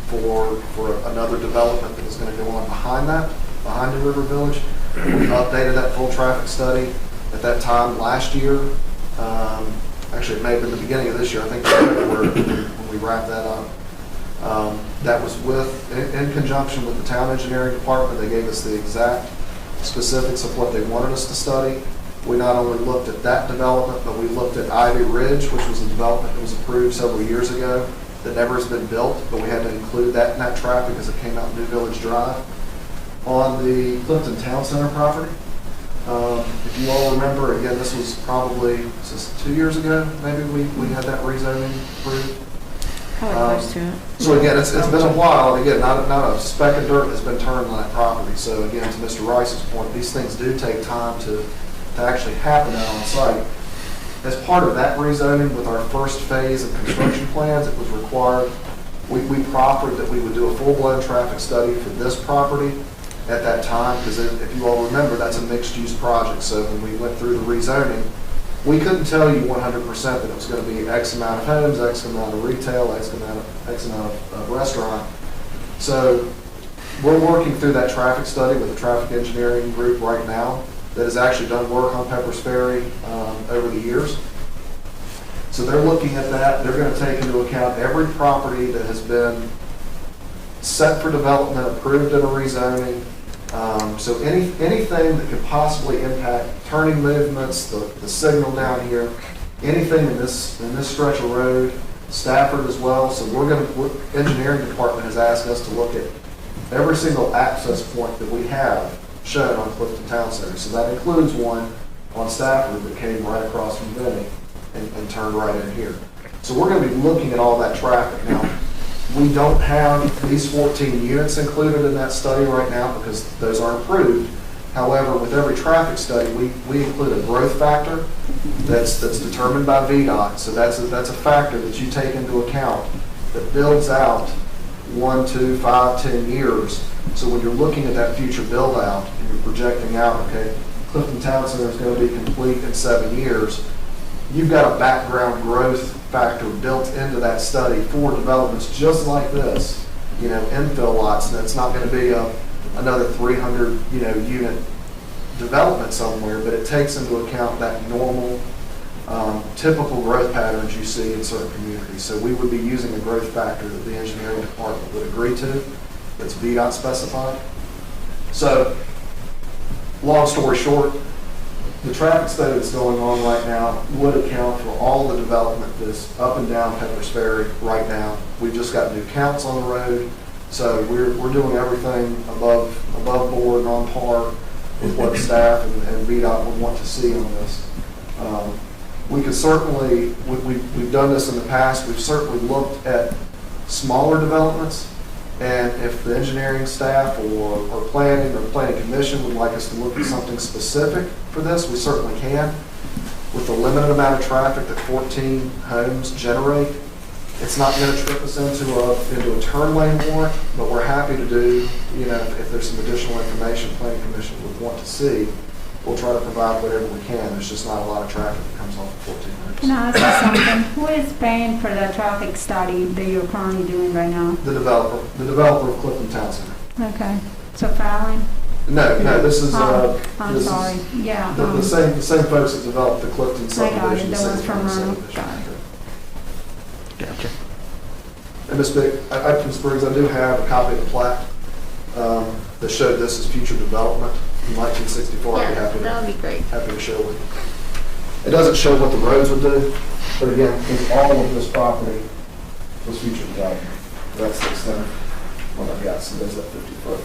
for another development that was going to go on behind the River Village. We updated that full traffic study at that time last year. Actually, it may have been the beginning of this year. I think when we wrapped that up. That was in conjunction with the town engineering department. They gave us the exact specifics of what they wanted us to study. We not only looked at that development, but we looked at Ivy Ridge, which was a development that was approved several years ago that never has been built, but we had to include that in that traffic as it came out New Village Drive. On the Clifton Town Center property, if you all remember, again, this was probably 2 years ago, maybe we had that rezoning approved. Probably close to it. So again, it's been a while, and again, not a speck of dirt has been turned on that property. So again, to Mr. Rice's point, these things do take time to actually happen out on site. As part of that rezoning, with our first phase of construction plans, it was required, we proffered that we would do a full-blown traffic study for this property at that time, because if you all remember, that's a mixed-use project. So when we went through the rezoning, we couldn't tell you 100% that it was going to be X amount of homes, X amount of retail, X amount of restaurant. So we're working through that traffic study with the traffic engineering group right now that has actually done work on Pepper's Ferry over the years. So they're looking at that. They're going to take into account every property that has been set for development, approved in a rezoning. So anything that could possibly impact turning movements, the signal down here, anything in this stretch of road, Stafford as well. So engineering department has asked us to look at every single access point that we have shown on Clifton Town Center. So that includes one on Stafford that came right across from Vinny and turned right in here. So we're going to be looking at all that traffic now. We don't have these 14 units included in that study right now because those aren't approved. However, with every traffic study, we include a growth factor that's determined by VDOT. So that's a factor that you take into account that builds out 1, 2, 5, 10 years. So when you're looking at that future build out and you're projecting out, okay, Clifton Town Center is going to be complete in 7 years, you've got a background growth factor built into that study for developments just like this, infill lots. And it's not going to be another 300, unit development somewhere, but it takes into account that normal, typical growth patterns you see in certain communities. So we would be using a growth factor that the engineering department would agree to, that's VDOT specified. So, long story short, the traffic study that's going on right now would account for all the development that's up and down Pepper's Ferry right now. We've just got new counts on the road, so we're doing everything above board and on par with what staff and VDOT would want to see on this. We could certainly, we've done this in the past, we've certainly looked at smaller developments, and if the engineering staff or planning commission would like us to look at something specific for this, we certainly can. With the limited amount of traffic that 14 homes generate, It's not gonna trip us into a turn lane warrant, but we're happy to do, if there's some additional information planning commission would want to see, we'll try to provide whatever we can. There's just not a lot of traffic that comes off of 14 Can roads. I ask you something? Who is paying for the traffic study that you're currently doing right now? The developer of Clifton Town Center. Okay, so Fallon? No, this is, I'm this is sorry, yeah. the same folks that developed the Clifton I got it, subdivision. that was from Same Ronald, subdivision. got it. Gotcha. And Ms. Spriggs, I do have a copy of the plat that showed this as future development in 1964. I'd be happy That would be great. to show with you. It doesn't show what the roads would do, but again, because all of this property was future development. That's the extent of what I've got, so there's that 50 foot.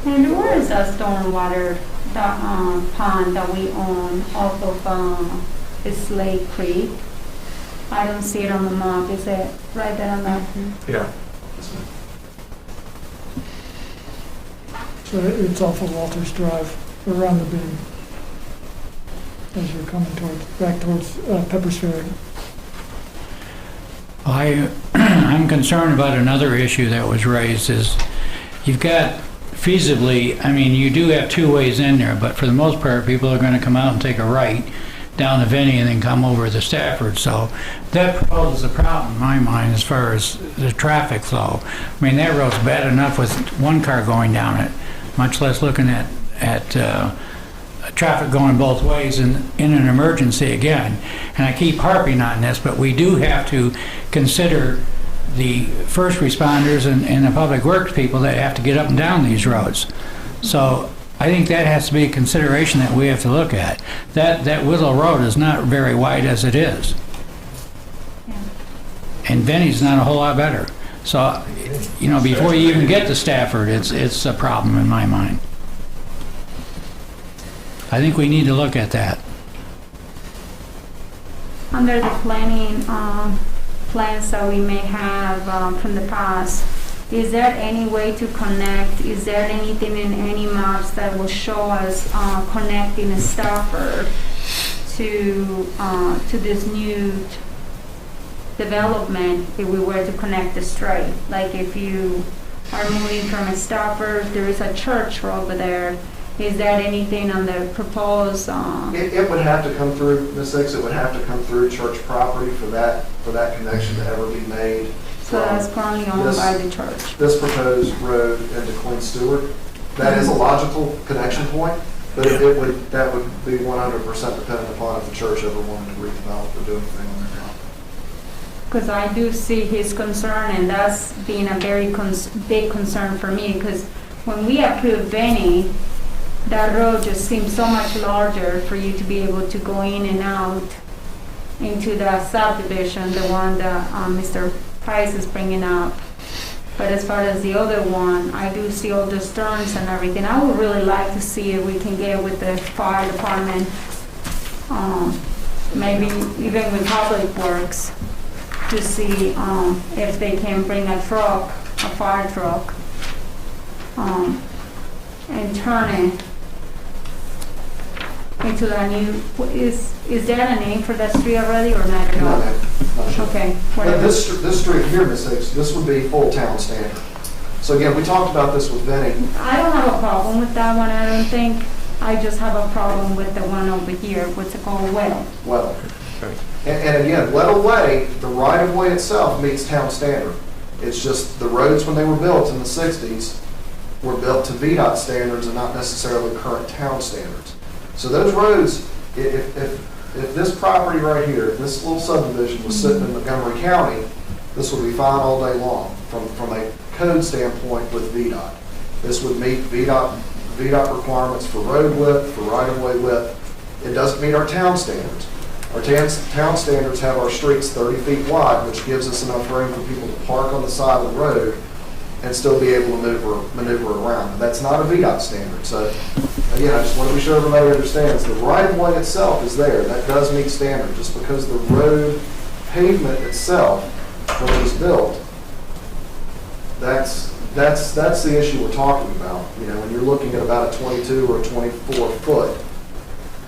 And where is that stormwater, the pond that we own off of Slate Creek? I don't see it on the map. Is it right there on the? Yeah. So it's off of Walters Drive, around the bend, as you're coming back towards Pepper's Ferry. I'm concerned about another issue that was raised is you've got feasibly, I mean, you do have two ways in there, but for the most part, people are going to come out and take a right down the Vinnie and then come over to Stafford. So that poses a problem in my mind as far as the traffic flow. I mean, that road's bad enough with one car going down it, much less looking at traffic going both ways in an emergency again. And I keep harping on this, but we do have to consider the first responders and the public works people that have to get up and down these roads. So I think that has to be a consideration that we have to look at. That Willow Road is not very wide as it is. And Vinnie's not a whole lot better. So, before you even get to Stafford, it's a problem in my mind. I think we need to look at that. Under the planning plans that we may have from the past, is there any way to connect? Is there anything in any maps that will show us connecting Stafford to this new development if we were to connect the straight? Like if you are moving from Stafford, there is a church over there. Is there anything on the proposed? It would have to come through, Ms. Hicks, it would have to come through church property for that connection to ever be made. So that's currently owned by the church. This proposed road into Queen Stewart, that is a logical connection point, but that would be 100% dependent upon if the church ever wanted to redevelop or do anything on their property. Because I do see his concern, and that's been a very big concern for me, because when we approved Benny, that road just seems so much larger for you to be able to go in and out into the subdivision, the one that Mr. Price is bringing up. But as far as the other one, I do see all the turns and everything. I would really like to see if we can get with the fire department, maybe even with Public Works, to see if they can bring a fire truck, and turn it into the new, is there a name for that street already or not at all? Not sure. Okay. But whatever. this street here, Ms. Hicks, this would be full town standard. So again, we talked about this with Vinnie. I don't have a problem with that one, I don't think. I just have a problem with the one over here, what's it called, Weddle. Weddle. And again, Weddle Way, the right-of-way itself meets town standard. It's just the roads, when they were built in the 60s, were built to VDOT standards and not necessarily current town standards. So those roads, if this property right here, this little subdivision was sitting in Montgomery County, this would be fine all day long from a code standpoint with VDOT. This would meet VDOT requirements for road width, for right-of-way width. It doesn't meet our town standards. Our town standards have our streets 30 feet wide, which gives us enough room for people to park on the side of the road and still be able to maneuver around. That's not a VDOT standard. So again, I just want to be sure everybody understands the right-of-way itself is there. That does meet standard. Just because the road pavement itself, when it was built, that's the issue we're talking about. When you're looking at about a 22 or a 24 foot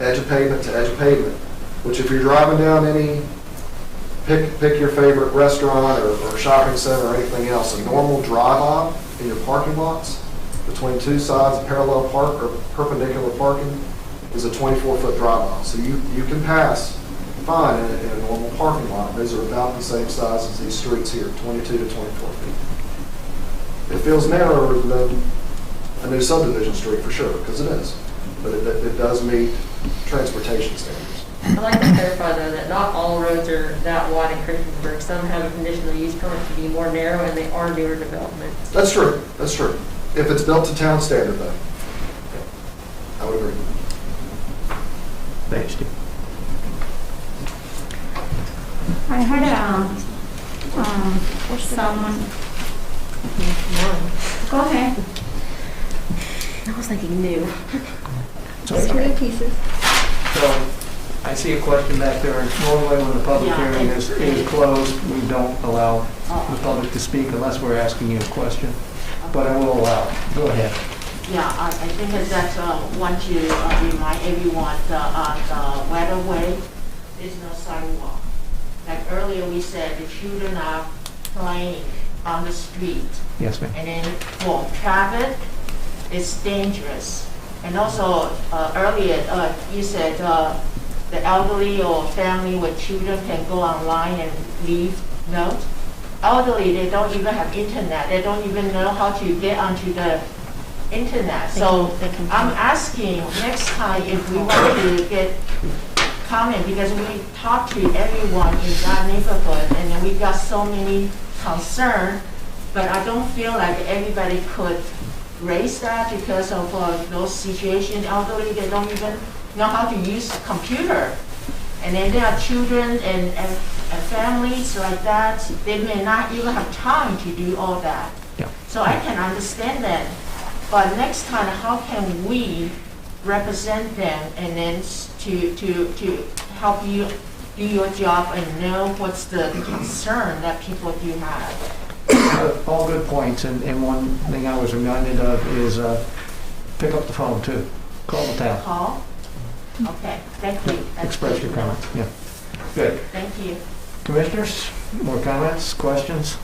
edge of pavement to edge of pavement, which if you're driving down any pick your favorite restaurant or shopping center or anything else. A normal drive aisle in your parking lots between two sides of parallel park or perpendicular parking is a 24-foot drive aisle. So you can pass fine in a normal parking lot. Those are about the same size as these streets here, 22 to 24 feet. It feels narrower than a new subdivision street for sure, because it is. But it does meet transportation standards. I'd like to clarify though that not all roads are that wide in Christiansburg. Some have a conditional use permit to be more narrow and they are newer developments. That's true, that's true. If it's built to town standard though, I would agree. Thanks, Steve. I heard someone. Go ahead. I was thinking new. Three pieces. So, I see a question back there, and normally when the public hearing is closed, we don't allow the public to speak unless we're asking you a question, but I will allow it. Go ahead. Yeah, I think that want to remind everyone on the Weatherway, there's no sidewalk. Like earlier we said, the children are playing on the street. Yes, ma'am. And then for traffic, it's dangerous. And also earlier you said the elderly or family with children can go online and leave notes. Elderly, they don't even have internet. They don't even know how to get onto the internet. So I'm asking next time if we want to get comment, because we talked to everyone in that neighborhood and then we got so many concerns, but I don't feel like everybody could raise that because of those situations. Elderly, they don't even know how to use a computer. And then there are children and families like that. They may not even have time to do all that. Yeah. So I can understand that. But next time, how can we represent them and then to help you do your job and know what's the concern that people do have? All good points, and one thing I was reminded of is pick up the phone too. Call the town. Call? Okay, thank you. That's Express good your to know. comments. Yeah. Good. Thank you. Commissioners, more comments, questions?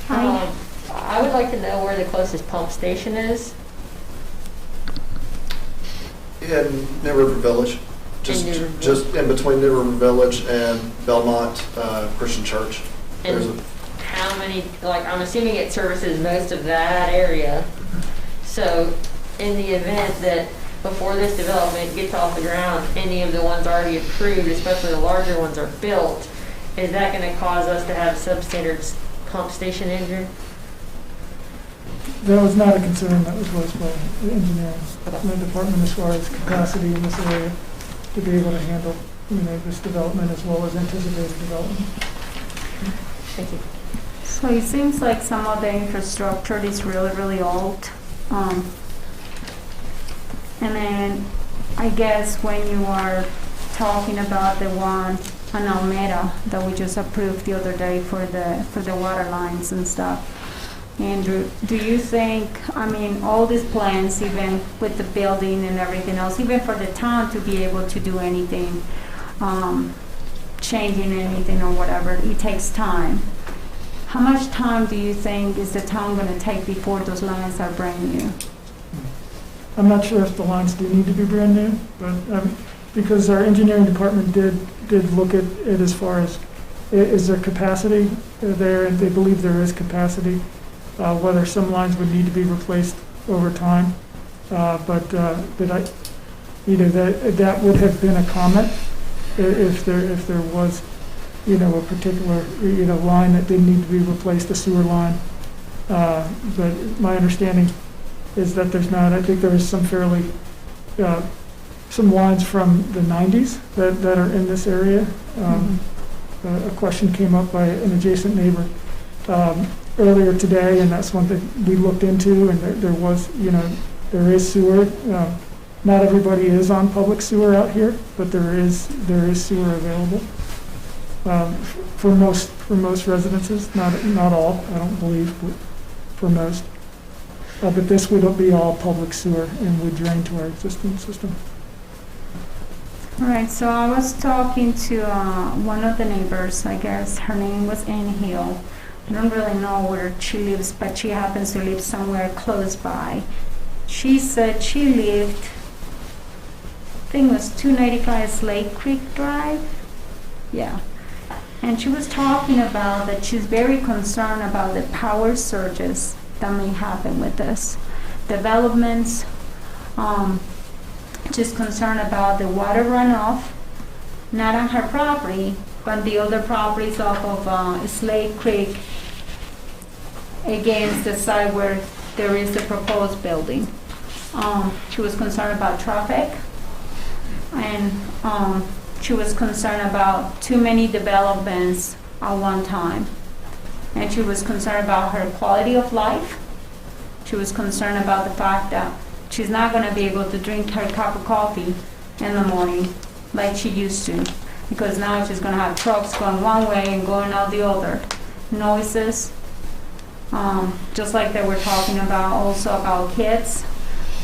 I would like to know where the closest pump station is. In New River Village, just in between New River Village and Belmont Christian Church. There's And how many, like, I'm assuming it services most of that area. So in the event that before this development gets off the ground, any of the ones already approved, especially the larger ones, are built, is that going to cause us to have substandard pump station engine? That was not a concern that was voiced by the engineering department as far as capacity in this area to be able to handle, this development as well as anticipated development. Thank you. So it seems like some of the infrastructure is really, really old. And then I guess when you are talking about the one on Alameda that we just approved the other day for the water lines and stuff, Andrew, do you think, all these plans, even with the building and everything else, even for the town to be able to do anything, changing anything or whatever, it takes time. How much time do you think is the town going to take before those lines are brand new? I'm not sure if the lines do need to be brand new, but because our engineering department did look at it as far as, is there capacity there, and they believe there is capacity, whether some lines would need to be replaced over time. But that would have been a comment if there was, a particular, line that didn't need to be replaced, a sewer line. But my understanding is that there's not. I think there is some fairly, some lines from the 90s that are in this area. A question came up by an adjacent neighbor earlier today, and that's one thing we looked into, and there was, there is sewer. Not everybody is on public sewer out here, but there is sewer available for most residences. Not all, I don't believe, but for most. But this would be all public sewer and would drain to our existing system. All right, so I was talking to one of the neighbors, I guess her name was Ann Hill. I don't really know where she lives, but she happens to live somewhere close by. She said she lived, I think it was 295 Slate Creek Drive. Yeah. And she was talking about that she's very concerned about the power surges that may happen with this. Developments, just concerned about the water runoff, not on her property, but the other properties off of Slate Creek against the side where there is the proposed building. She was concerned about traffic, and she was concerned about too many developments at one time. And she was concerned about her quality of life. She was concerned about the fact that she's not going to be able to drink her cup of coffee in the morning like she used to, because now she's going to have trucks going one way and going out the other. Noises, just like they were talking about also about kids.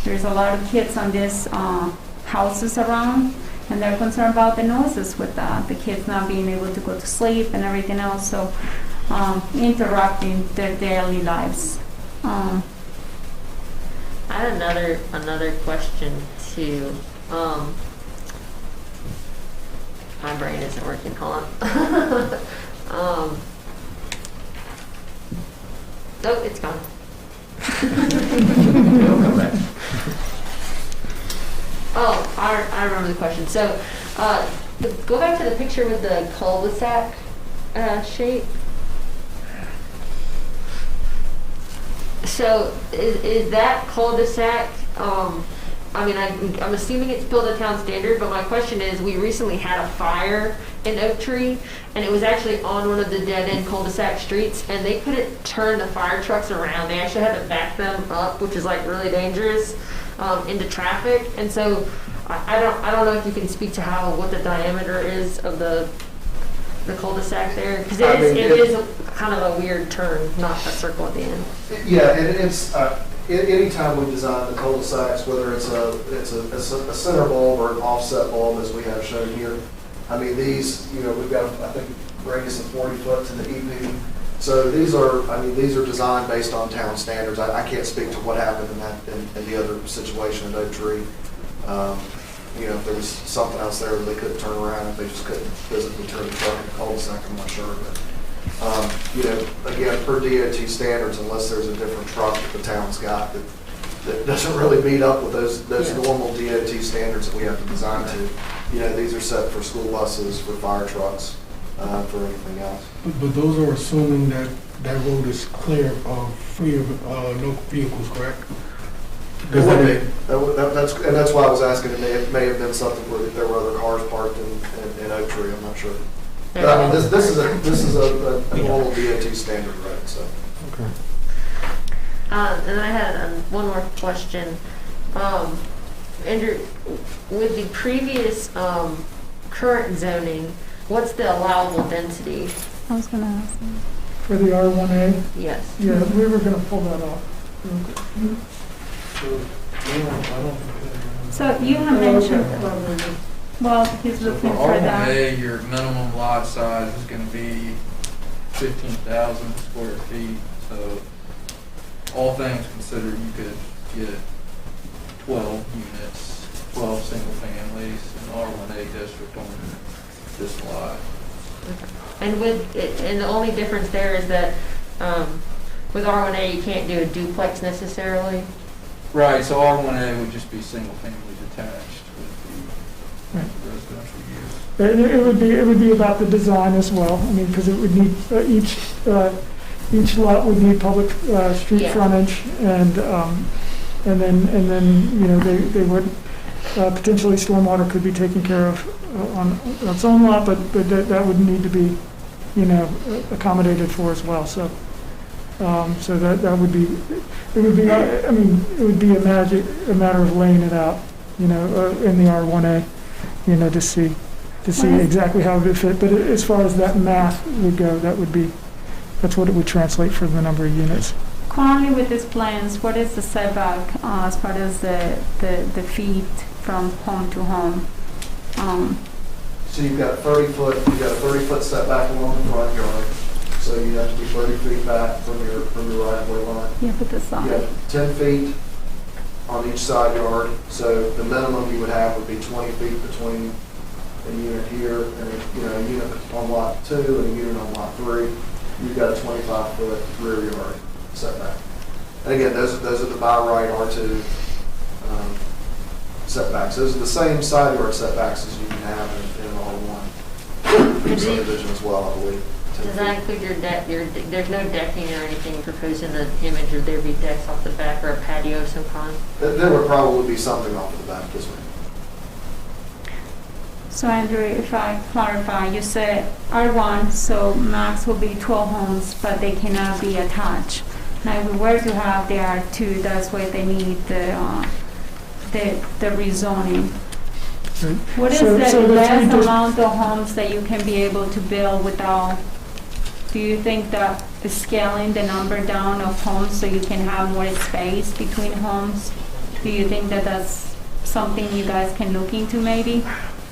There's a lot of kids on these houses around, and they're concerned about the noises with that, the kids not being able to go to sleep and everything else, so interrupting their daily lives. I had another question too. My brain isn't working. Hold on. Nope, it's gone. Oh, I remember the question. So, go back to the picture with the cul-de-sac shape. So, is that cul-de-sac, I mean, I'm assuming it's built to town standard, but my question is, we recently had a fire in Oak Tree, and it was actually on one of the dead-end cul-de-sac streets, and they couldn't turn the fire trucks around. They actually had to back them up, which is like really dangerous, into traffic. And so, I don't know if you can speak to what the diameter is of the cul-de-sac there, because it is kind of a weird turn, not a circle at the end. Yeah, it's anytime we design the cul-de-sacs, whether it's a center bulb or an offset bulb, as we have shown here. I mean, these, we've got, I think, radius of 40 foot to the EP. So these are designed based on town standards. I can't speak to what happened in the other situation in Oak Tree. If there was something else there that they couldn't turn around, if they just couldn't physically turn the truck in the cul-de-sac, I'm not sure. But, again, per DOT standards, unless there's a different truck that the town's got that doesn't really meet up with those normal DOT standards that we have to design to, these are set for school buses, for fire trucks, for anything else. But those are assuming that road is clear of free of no vehicles, correct? It would be. That's why I was asking. It may have been something where there were other cars parked in Oak Tree. I'm not sure. But I mean, this is a normal DOT standard road. So. Okay. And then I had one more question. Andrew, with the previous current zoning, what's the allowable density? I was going to ask them. For the R1A? Yes. Yeah, we were going to pull that off. So you have mentioned, well, he's So looking for for that. R1A, your minimum lot size is going to be 15,000 square feet. So all things considered, you could get 12 units, 12 single families in the R1A district on this lot. And and the only difference there is that with R1A, you can't do a duplex necessarily. Right, so R1A would just be single family detached with the residential use. It would be about the design as well. I mean, because it would need each lot would need public street frontage, and then they would potentially stormwater could be taken care of on its own lot, but that would need to be accommodated for as well. So that would be it would be a matter of laying it out, in the R1A, to see exactly how it would fit. But as far as that math would go, that's what it would translate for the number of units. Currently with these plans, what is the setback as far as the feet from home to home? So you've got a 30-foot setback along the front yard, so you have to be 30 feet back from your right-of-way line. Yeah, but the You side. have 10 feet on each side yard, so the minimum you would have would be 20 feet between a unit here and, a unit on lot 2 and a unit on lot 3. You've got a 25-foot rear yard setback. And again, those are the by right R2 setbacks. Those are the same side yard setbacks as you can have in an R1 subdivision as well, I believe. 10 Does that include your deck, there's no decking or anything proposed in the image, or there be decks off the back or a patio of some kind? There would probably be something off of the back, yes, ma'am. So Andrew, if I clarify, you said R1, so max will be 12 homes, but they cannot be attached. Now, if we were to have the R2, that's where they need the rezoning. Right. What is So the the less three amount of homes that you can be able to build without, do you think that scaling the number down of homes so you can have more space between homes, do you think that that's something you guys can look into maybe?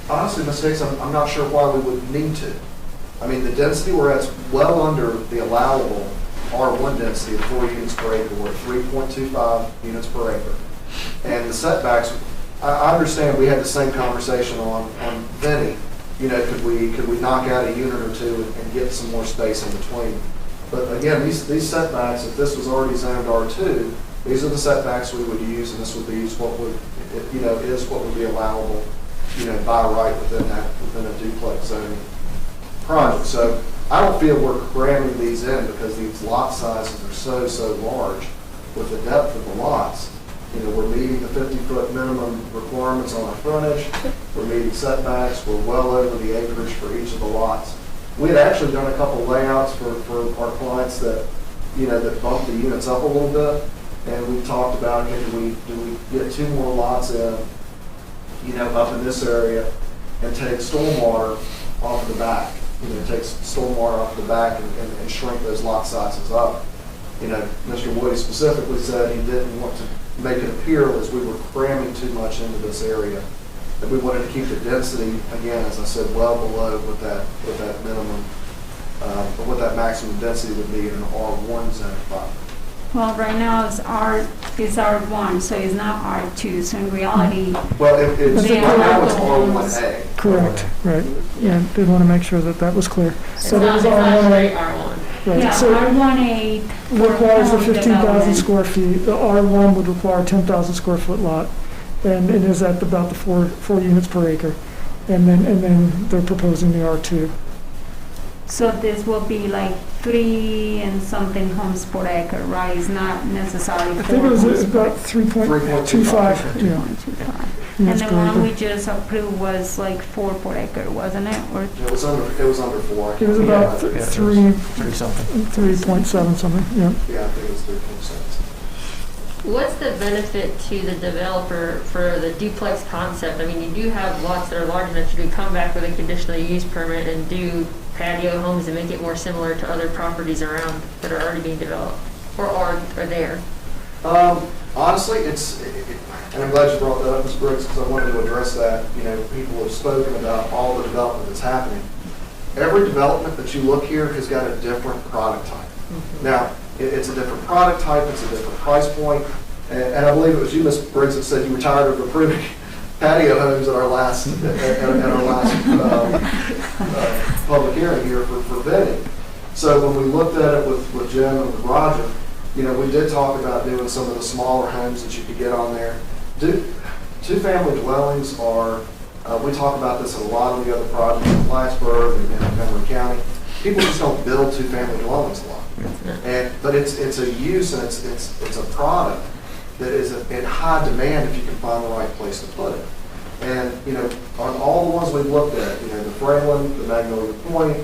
Honestly, Ms. Hicks, I'm not sure why we would need to. I mean, the density we're at is well under the allowable R1 density of 4 units per acre. We're at 3.25 units per acre. And the setbacks, I understand we had the same conversation on Vinny. Could we knock out a unit or two and get some more space in between? But again, these setbacks, if this was already zoned R2, these are the setbacks we would use, and this would be what would be allowable, by right within a duplex zoning project. So I don't feel we're cramming these in because these lot sizes are so large with the depth of the lots. We're meeting the 50-foot minimum requirements on our frontage. We're meeting setbacks. We're well over the acreage for each of the lots. We had actually done a couple layouts for our clients that bumped the units up a little bit, and we talked about, do we get 2 more lots in, up in this area, and take stormwater off the back. Take stormwater off the back and shrink those lot sizes up. Mr. Woody specifically said he didn't want to make it appear as we were cramming too much into this area. That we wanted to keep the density, again, as I said, well below what that minimum, or what that maximum density would be in an R1 zone property. Well, right now it's R1, so it's not R2, so in reality. Well, it's Yeah. right now it's R1A. Correct, right. Yeah, did want to make sure that was clear. It's So not there's straight R1A. R1. Right, Yeah, so R1A. requires the home 15,000 development. square feet. The R1 would require 10,000 square foot lot, and it is at about the 4 units per acre. And then they're proposing the R2. So this will be like 3 and something homes per acre, right? It's not necessarily I 4 think it was homes per about 3.25. Yeah. 3.25. Yeah, And it's the very one we good. just approved was like 4 per acre, wasn't it? Or It was under 4. It was about Yeah, 3 something. 3.7 something. Yeah. Yeah, I think it was 3.7. What's the benefit to the developer for the duplex concept? I mean, you do have lots that are large enough to come back with a conditional use permit and do patio homes and make it more similar to other properties around that are already being developed or are there. Honestly, and I'm glad you brought that up, Ms. Briggs, because I wanted to address that. People have spoken about all the development that's happening. Every development that you look here has got a different product type. Now, it's a different product type, it's a different price point, and I believe it was you, Ms. Briggs, that said you were tired of approving patio homes at our last public hearing here for bidding. So when we looked at it with Jim and with Roger, we did talk about doing some of the smaller homes that you could get on there. 2-family dwellings are, we talk about this in a lot of the other projects in Plattsburgh and in Montgomery County. People just don't build 2-family dwellings a lot. But it's a use and it's a product that is in high demand if you can find the right place to put it. And, on all the ones we've looked at, the Franklin, the Magnolia Point,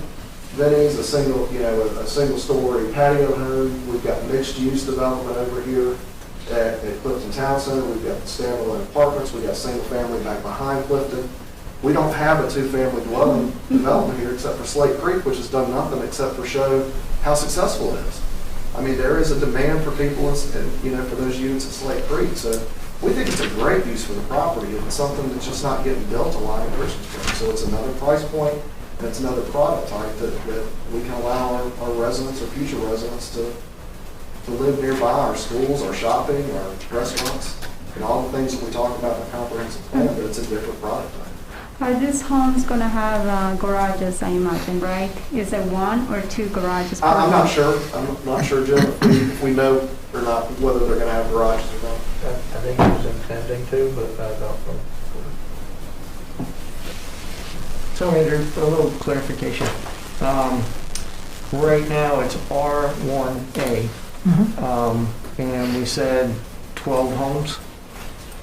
Vinny's, a single story patio home. We've got mixed use development over here at Clifton Town Center. We've got the standalone apartments. We've got single family back behind Clifton. We don't have a 2-family dwelling development here except for Slate Creek, which has done nothing except for show how successful it is. I mean, there is a demand for people, and for those units at Slate Creek. So We think it's a great use for the property. It's something that's just not getting built a lot in Christiansburg. So it's another price point, and it's another product type that we can allow our residents or future residents to live nearby our schools, our shopping, our restaurants, and all the things that we talk about in the comprehensive plan, but it's a different product type. Are these homes gonna have garages, I imagine, right? Is it 1 or 2 garages? per I'm not home? sure. I'm not sure, Jim, if we know or not whether they're going to have garages or not. I think he was intending to, but I don't know. So Andrew, for a little clarification, right now it's R1A, and we said 12 homes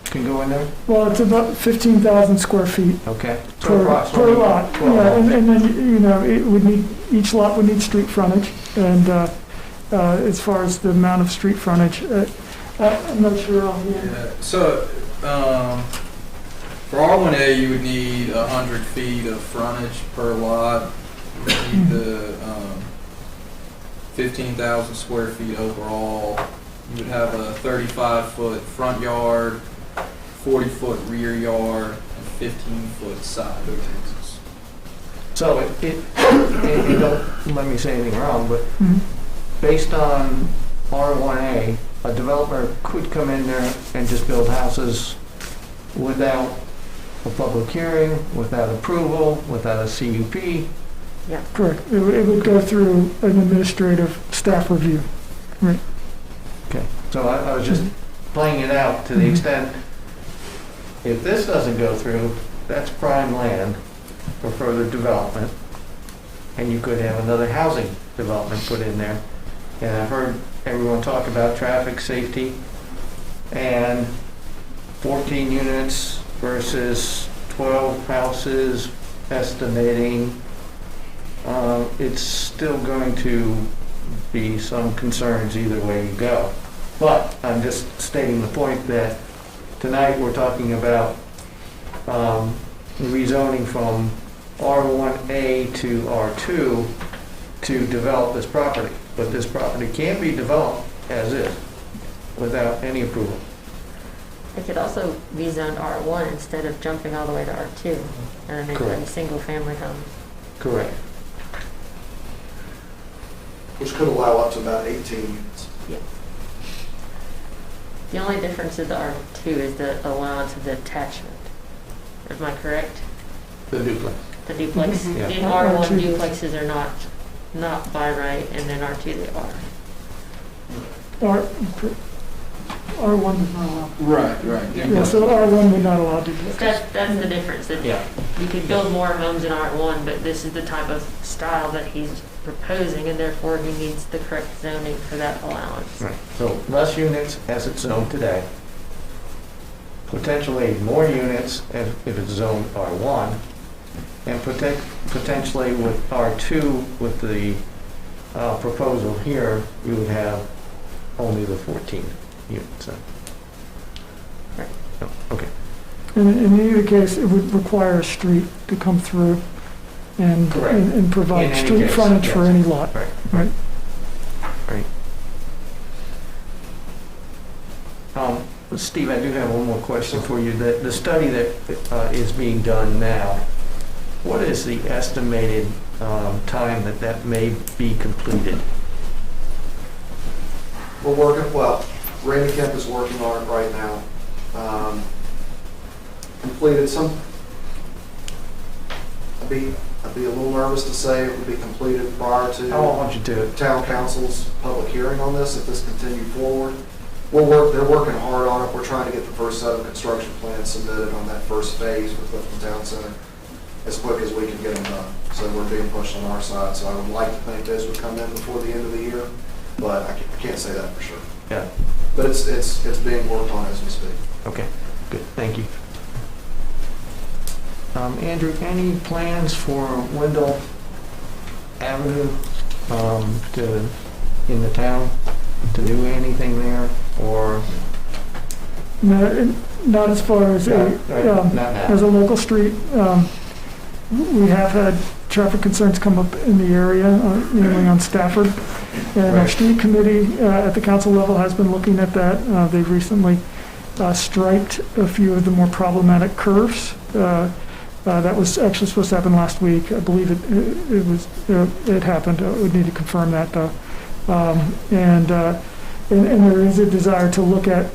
can go in there? Well, it's about 15,000 square feet Okay. So per approximately lot. 12 Yeah, homes. and then, you know, it would need, each lot would need street frontage, and as far as the amount of street frontage, I'm not sure offhand. Yeah, so, for R1A, you would need 100 feet of frontage per lot. You would need the 15,000 square feet overall. You would have a 35-foot front yard, 40-foot rear yard, and 15-foot side yards. So and don't let me say anything wrong, but based on R1A, a developer could come in there and just build houses without a public hearing, without approval, without a CUP. Correct. It would go through an administrative staff review. Right. Okay. So I was just playing it out to the extent, if this doesn't go through, that's prime land for further development, and you could have another housing development put in there. And I've heard everyone talk about traffic safety and 14 units versus 12 houses estimating. It's still going to be some concerns either way you go. But I'm just stating the point that tonight we're talking about rezoning from R1A to R2 to develop this property. But this property can be developed as is, without any approval. It could also be zoned R1 instead of jumping all the way to R2 and then making Correct. a single-family home. Correct. Which could allow up to about 18 units. The only difference with the R2 is the allowance of the attachment. Am I correct? The duplex. The duplex. Yeah. In R1, duplexes are not by right, and then R2 they are. R1 is not allowed. Right. Yeah, so R1 would not allow duplex. That's the difference. That you could build more homes in R1, but this is the type of style that he's proposing, and therefore he needs the correct zoning for that allowance. Right. So less units as it's zoned today. Potentially more units if it's zoned R1. And potentially with R2, with the proposal here, you would have only the 14 units. Right. Oh, okay. In either case, it would require a street to come through and Correct. and provide In any street case, frontage for yes. any lot. Right. Right. Steve, I do have one more question for you. The study that is being done now, what is the estimated time that may be completed? We're working, well, Randy Kemp is working on it right now. Completed some, I'd be a little nervous to say it would be completed prior to How long want you to? town council's public hearing on this, if this continued forward. They're working hard on it. We're trying to get the first set of construction plans submitted on that first phase with Clifton Town Center as quick as we can get them done. So we're being pushed on our side. So I would like to think those would come in before the end of the year, but I can't say that for sure. Yeah. But it's being worked on as we speak. Okay, good, thank you. Andrew, any plans for Wendell Avenue in the town to do anything there, or? No, not as far as Not now. as a local street. We have had traffic concerns come up in the area, mainly on Stafford. And our Right. street committee at the council level has been looking at that. They've recently striped a few of the more problematic curves. That was actually supposed to happen last week. I believe it happened. I would need to confirm that though. And there is a desire to look at,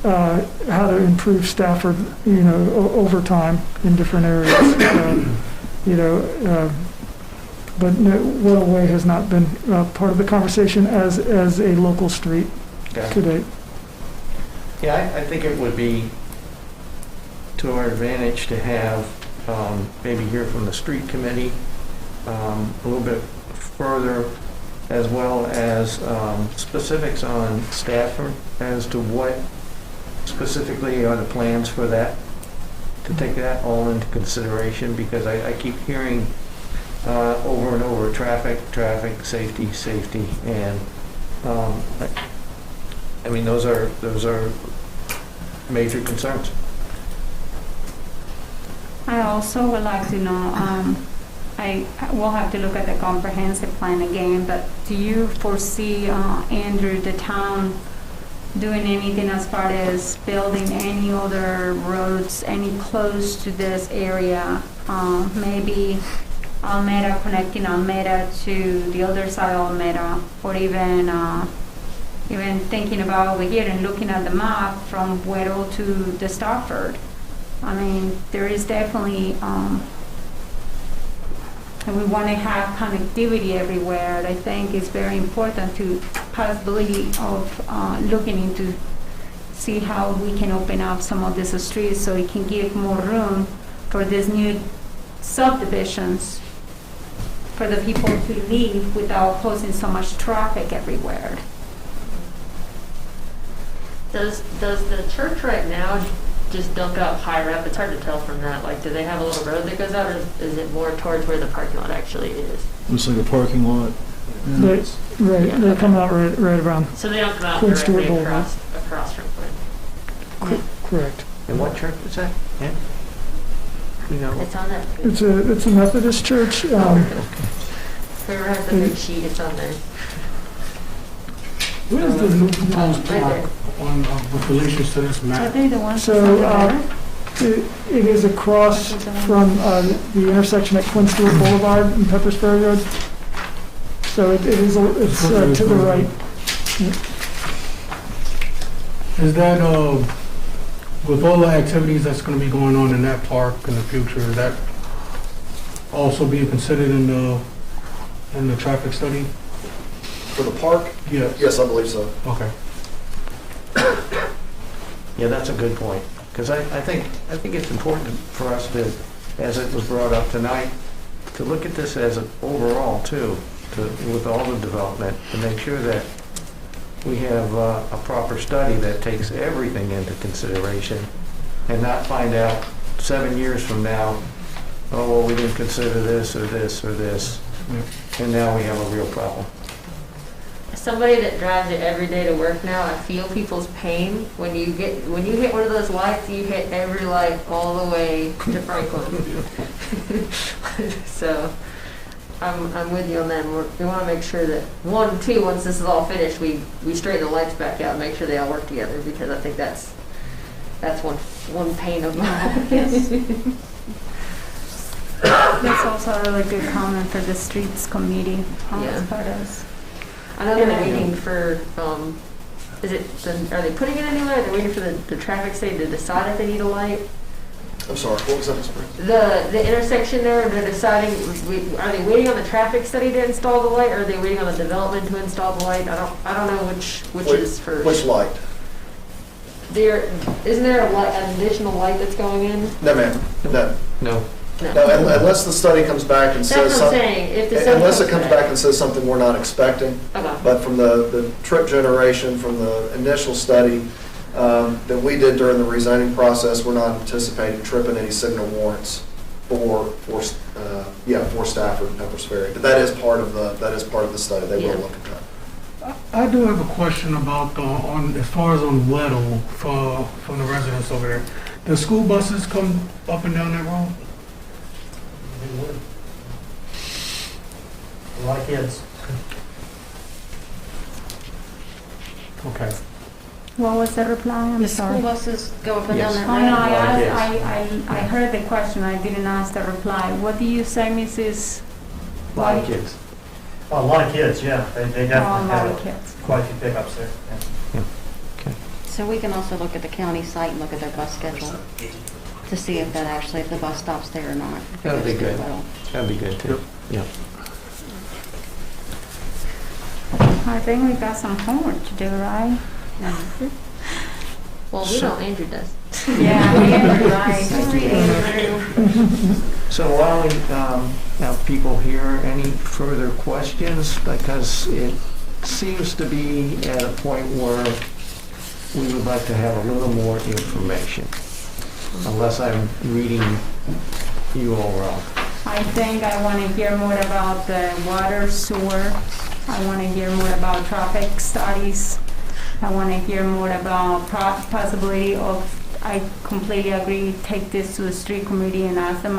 how to improve Stafford, over time in different areas. But no, Weddell Way has not been part of the conversation as a local street to date. Yeah, I think it would be to our advantage to have, maybe hear from the street committee a little bit further, as well as specifics on Stafford as to what specifically are the plans for that, to take that all into consideration, because I keep hearing over and over, traffic, safety, and I mean, those are major concerns. I also would like to know, I will have to look at the comprehensive plan again, but do you foresee, Andrew, the town doing anything as far as building any other roads any close to this area? Maybe Almeda, connecting Almeda to the other side of Almeda, or even thinking about over here and looking at the map from Weddell to the Stafford. I mean, there is definitely, and we want to have connectivity everywhere. I think it's very important to possibility of looking into see how we can open up some of these streets so it can give more room for these new subdivisions for the people to live without causing so much traffic everywhere. Does the church right now just dump out higher up? It's hard to tell from that. Like, do they have a little road that goes out, or is it more towards where the parking lot actually is? It's like a parking lot. They come out right around. So they don't come out Queen directly Stewart Boulevard. across from Quinn. Correct. And what church is that? Yeah. It's on that. It's a Methodist church. Whoever has the big sheet, it's on there. What is the new proposed Right park on, with relations to this Are map? they the ones So, that have the it is across from the intersection at Quinn Stewart Boulevard and Peppers Ferry Road. So it's to the right. Is that, with all the activities that's gonna be going on in that park in the future, is that also being considered in the traffic study? For the park? Yes. Yes, I believe so. Okay. Yeah, that's a good point, because I think it's important for us to, as it was brought up tonight, to look at this as an overall too, with all the development, to make sure that we have a proper study that takes everything into consideration, and not find out 7 years from now, oh, well, we didn't consider this or this or this, and now we have a real problem. As somebody that drives it every day to work now, I feel people's pain when you hit one of those lights. You hit every light all the way to Franklin. So I'm with you on that. We want to make sure that once this is all finished, we straighten the lights back out and make sure they all work together, because I think that's one pain of mine. Yes. That's also a really good comment for the streets committee. Yeah. As part of. I know they're waiting for, are they putting it anywhere? They're waiting for the traffic study to decide if they need a light? I'm sorry, what was that, Ms. Briggs? The intersection there, they're deciding, are they waiting on the traffic study to install the light, or are they waiting on the development to install the light? I don't know which is first. Which light? Isn't there an additional light that's going in? No, ma'am, no. No. No, unless the study comes back and says That's what I'm something. saying, if the study Unless it comes comes back and says something we're not expecting. Okay. But from the trip generation, from the initial study that we did during the rezoning process, we're not anticipating tripping any signal warrants for Stafford and Peppers Ferry. But that is part of the study. They will look at that. I do have a question about as far as on Weddell from the residents over there. The school buses come up and down that road? A lot of kids. Okay. What was the reply? I'm The school sorry. buses go up and down Yes. that Oh, road. no, I Yes. asked, I heard the question, I didn't ask the reply. What do you say, Mrs.? A lot of White? kids. A lot of kids, yeah, they Oh, a definitely lot of have kids. quite a few pickups there. yeah. So we can also look at the county site and look at their bus schedule to see if that actually, if the bus stops there or not. if it That'd be goes to good. Whittle. That'd be good too. Yeah. I think we got some homework to do, right? Well, we don't, Andrew does. Yeah, Andrew, right. Sorry, Andrew. So while we have people here, any further questions? Because it seems to be at a point where we would like to have a little more information, unless I'm reading you all wrong. I think I want to hear more about the water, sewer. I want to hear more about traffic studies. I want to hear more about possibility of, I completely agree, take this to the street committee and ask them,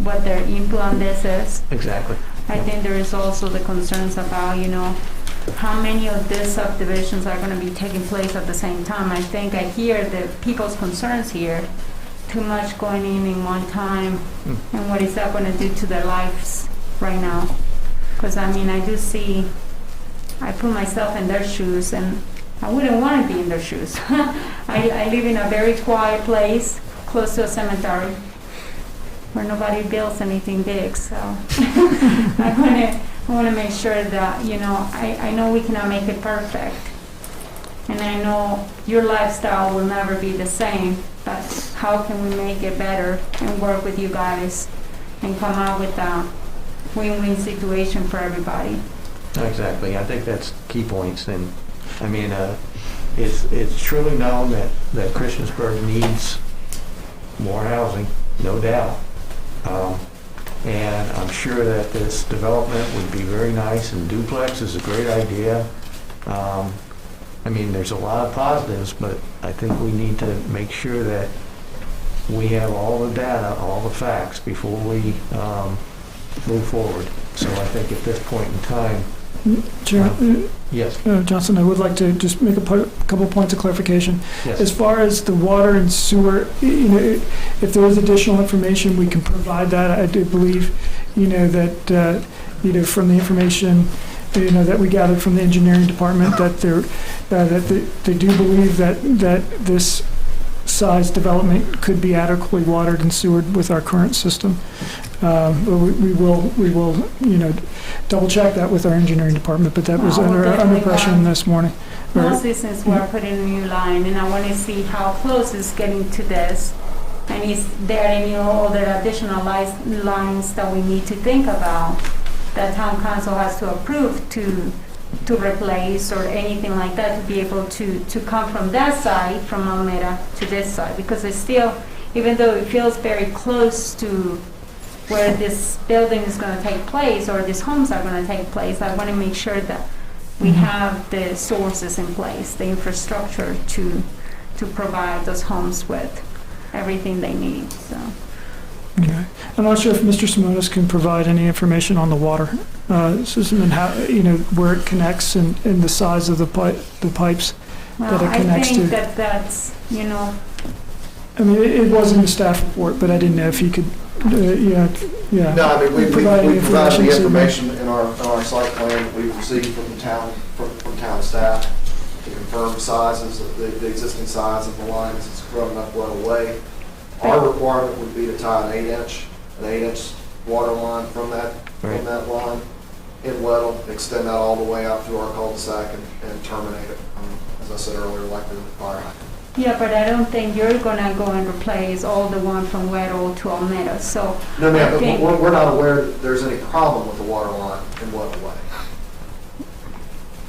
what their input on this is. Exactly. I think there is also the concerns about, how many of these subdivisions are going to be taking place at the same time. I think I hear the people's concerns here, too much going in one time, and what is that going to do to their lives right now? Because, I do see, I put myself in their shoes, and I wouldn't want to be in their shoes. I live in a very quiet place, close to a cemetery, where nobody builds anything big, so I want to make sure that, I know we cannot make it perfect. And I know your lifestyle will never be the same, but how can we make it better and work with you guys and come out with a win-win situation for everybody? Exactly. I think that's key points. And it's truly known that Christiansburg needs more housing, no doubt. And I'm sure that this development would be very nice, and duplex is a great idea. There's a lot of positives, but I think we need to make sure that we have all the data, all the facts before we move forward. So I think at this point in time, Chair, yes, Johnson, I would like to just make a couple points of clarification. yes, As far as the water and sewer, if there is additional information, we can provide that. I do believe, that, from the information, that we gathered from the engineering department, that they do believe that this size development could be adequately watered and sewered with our current system. But we will, double check that with our engineering department, but that was Well, under definitely impression this morning. Mostly since we're putting a new line, and I want to see how close it's getting to this. And is there any other additional lines that we need to think about that town council has to approve to replace or anything like that, to be able to come from that side, from Alameda, to this side? Because it's still, even though it feels very close to where this building is going to take place, or these homes are going to take place, I want to make sure that we have the sources in place, the infrastructure to provide those homes with everything they need, so. Okay. I'm not sure if Mr. Simonis can provide any information on the water system and how, where it connects and the size of the pipes Well, that it I connects think to. that's, It was in the staff report, but I didn't know if he could, yeah. No, we Provide any provided the information, information in our site plan that we received from the town, from town staff to confirm sizes, the existing size of the lines that's running up well away. Our requirement would be to tie an 8-inch water line from that line in Weddle, extend that all the way out through our cul-de-sac and terminate it, as I said earlier, like the fire hydrant. Yeah, but I don't think you're gonna go and replace all the one from Weddle to Almeda, so. No, ma'am, I think- but we're not aware that there's any problem with the water line in Weddle Way.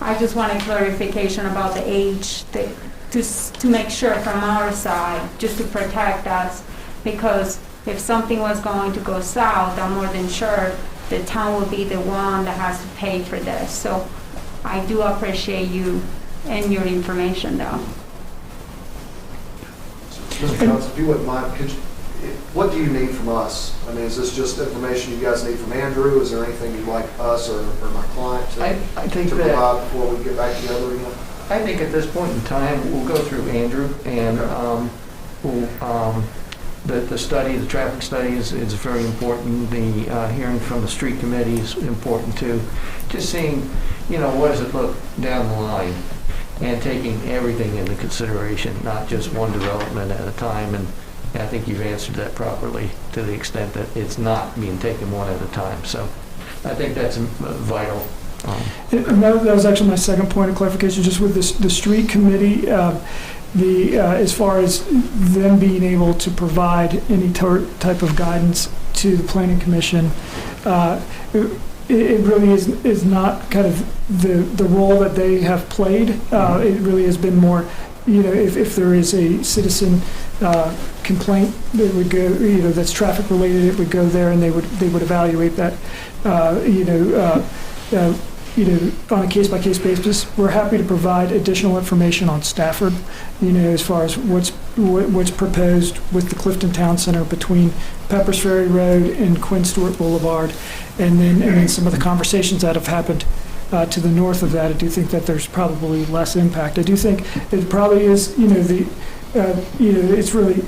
I just want a clarification about the age, to make sure from our side, just to protect us, because if something was going to go south, I'm more than sure the town will be the one that has to pay for this. So I do appreciate you and your information, though. Mr. Johnson, if you wouldn't mind, what do you need from us? Is this just information you guys need from Andrew? Is there anything you'd like us or my client I think to that provide before we get back together again? I think at this point in time, we'll go through Andrew and the study, the traffic study is very important. The hearing from the street committee is important too. Just seeing, what does it look down the line and taking everything into consideration, not just one development at a time. And I think you've answered that properly to the extent that it's not being taken one at a time. So I think that's vital. And that was actually my second point of clarification, just with the street committee, as far as them being able to provide any type of guidance to the planning commission, it really is not kind of the role that they have played. It really has been more, if there is a citizen complaint that would go, that's traffic related, it would go there and they would evaluate that, on a case-by-case basis. We're happy to provide additional information on Stafford, as far as what's proposed with the Clifton Town Center between Peppers Ferry Road and Quinn Stewart Boulevard, and then some of the conversations that have happened to the north of that. I do think that there's probably less impact. I do think it probably is, it's really,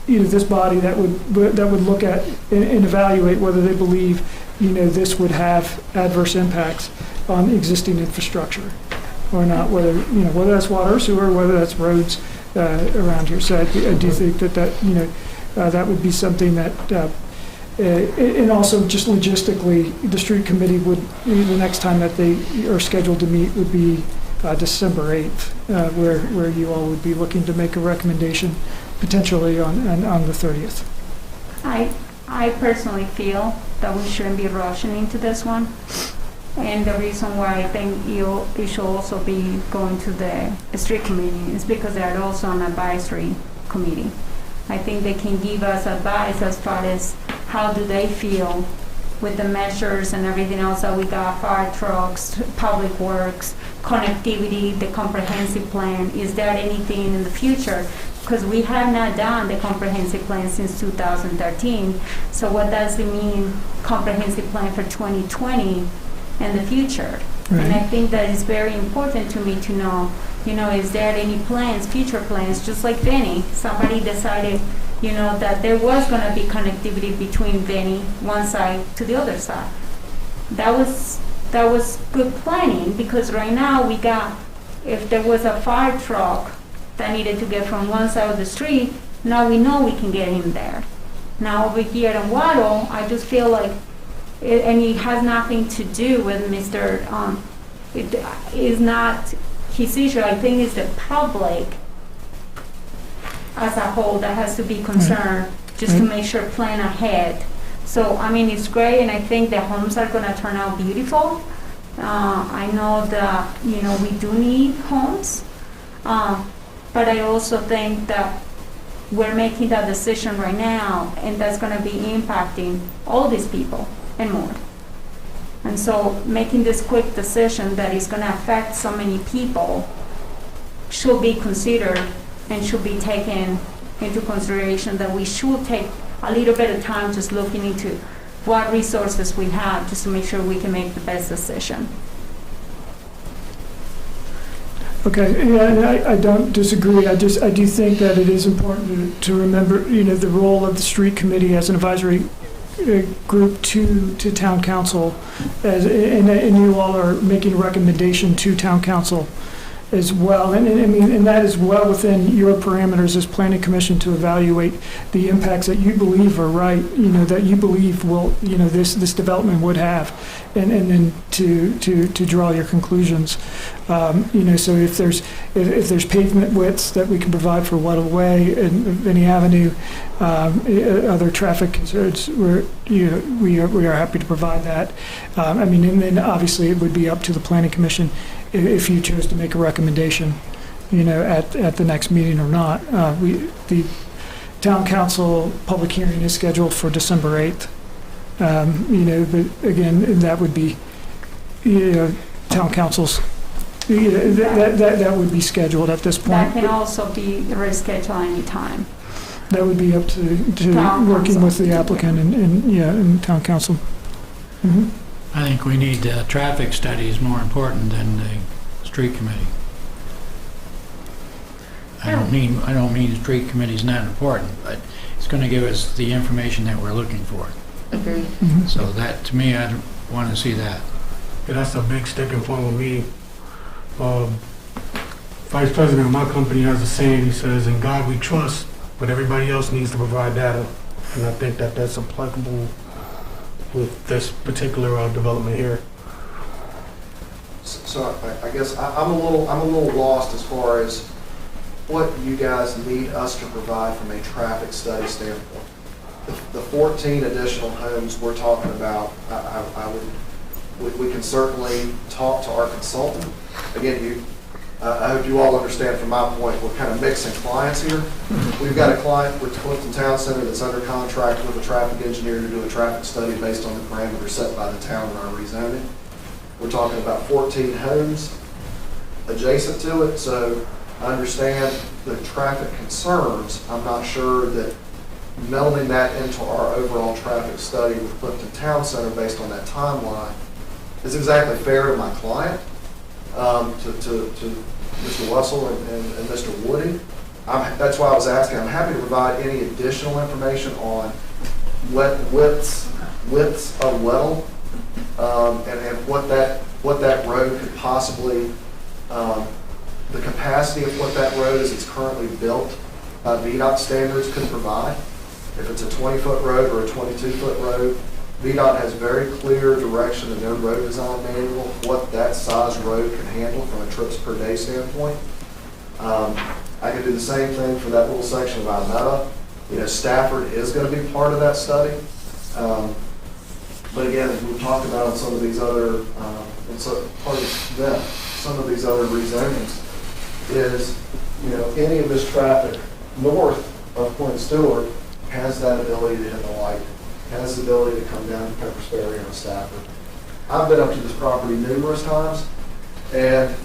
this body that would look at and evaluate whether they believe this would have adverse impacts on existing infrastructure or not, whether that's water or sewer, whether that's roads around here. So I do think that that would be something that, and also just logistically, the street committee would, the next time that they are scheduled to meet would be December 8th, where you all would be looking to make a recommendation potentially on the 30th. I personally feel that we shouldn't be rushing into this one. And the reason why I think it should also be going to the street committee is because they're also an advisory committee. I think they can give us advice as far as how do they feel with the measures and everything else that we got, fire trucks, public works, connectivity, the comprehensive plan. Is there anything in the future? Because we have not done the comprehensive plan since 2013. So what does it mean, comprehensive plan for 2020 and the future? Right. And I think that is very important to me to know, is there any plans, future plans, just like Vinny, somebody decided, that there was going to be connectivity between Vinny, one side to the other side. That was good planning, because right now we got, if there was a fire truck that needed to get from one side of the street, now we know we can get him there. Now over here in Waddle, I just feel like, and it has nothing to do with Mr. It is not his issue. I think it's the public as a whole that has to be concerned, just to make sure plan ahead. So, it's great, and I think the homes are going to turn out beautiful. I know that, we do need homes. But I also think that we're making that decision right now, and that's going to be impacting all these people and more. And so making this quick decision that is going to affect so many people should be considered and should be taken into consideration, that we should take a little bit of time just looking into what resources we have just to make sure we can make the best decision. Okay, yeah, I don't disagree. I do think that it is important to remember, the role of the street committee as an advisory group to town council, and you all are making a recommendation to town council as well. And that is well within your parameters as planning commission to evaluate the impacts that you believe are right, that you believe will, this development would have, and then to draw your conclusions. So if there's pavement widths that we can provide for Weddell Way and Vinny Avenue, other traffic concerns, we are happy to provide that. And then obviously it would be up to the planning commission if you chose to make a recommendation, at the next meeting or not. The town council public hearing is scheduled for December 8th. But again, that would be, town council's, that would be scheduled at this point. That can also be rescheduled any time. That would be up to working with the applicant and town council. Mm-hmm. I think we need traffic studies more important than the street committee. I don't mean the street committee's not important, but it's gonna give us the information that we're looking for. Agreed. So that, to me, I want to see that. Yeah, that's a big sticking point with me. Vice president of my company has a saying, he says, "In God we trust, but everybody else needs to provide data." And I think that that's applicable with this particular development here. So I guess I'm a little lost as far as what you guys need us to provide from a traffic study standpoint. The 14 additional homes we're talking about, we can certainly talk to our consultant. Again, I hope you all understand from my point, we're kind of mixing clients here. We've got a client with Clifton Town Center that's under contract with a traffic engineer to do a traffic study based on the parameters set by the town in our rezoning. We're talking about 14 homes adjacent to it, so I understand the traffic concerns. I'm not sure that melding that into our overall traffic study with Clifton Town Center based on that timeline is exactly fair to my client, to Mr. Wessel and Mr. Woody. That's why I was asking. I'm happy to provide any additional information on widths of Weddle, and what that road could possibly, the capacity of what that road as it's currently built, VDOT standards could provide. If it's a 20-foot road or a 22-foot road, VDOT has very clear direction in their road design manual what that size road can handle from a trips per day standpoint. I could do the same thing for that little section of Alameda. Stafford is going to be part of that study. But again, as we've talked about in some of these other, some of these other rezonings, is, any of this traffic north of Point Stewart has that ability to hit the light, has the ability to come down to Pepper's Ferry or Stafford. I've been up to this property numerous times, and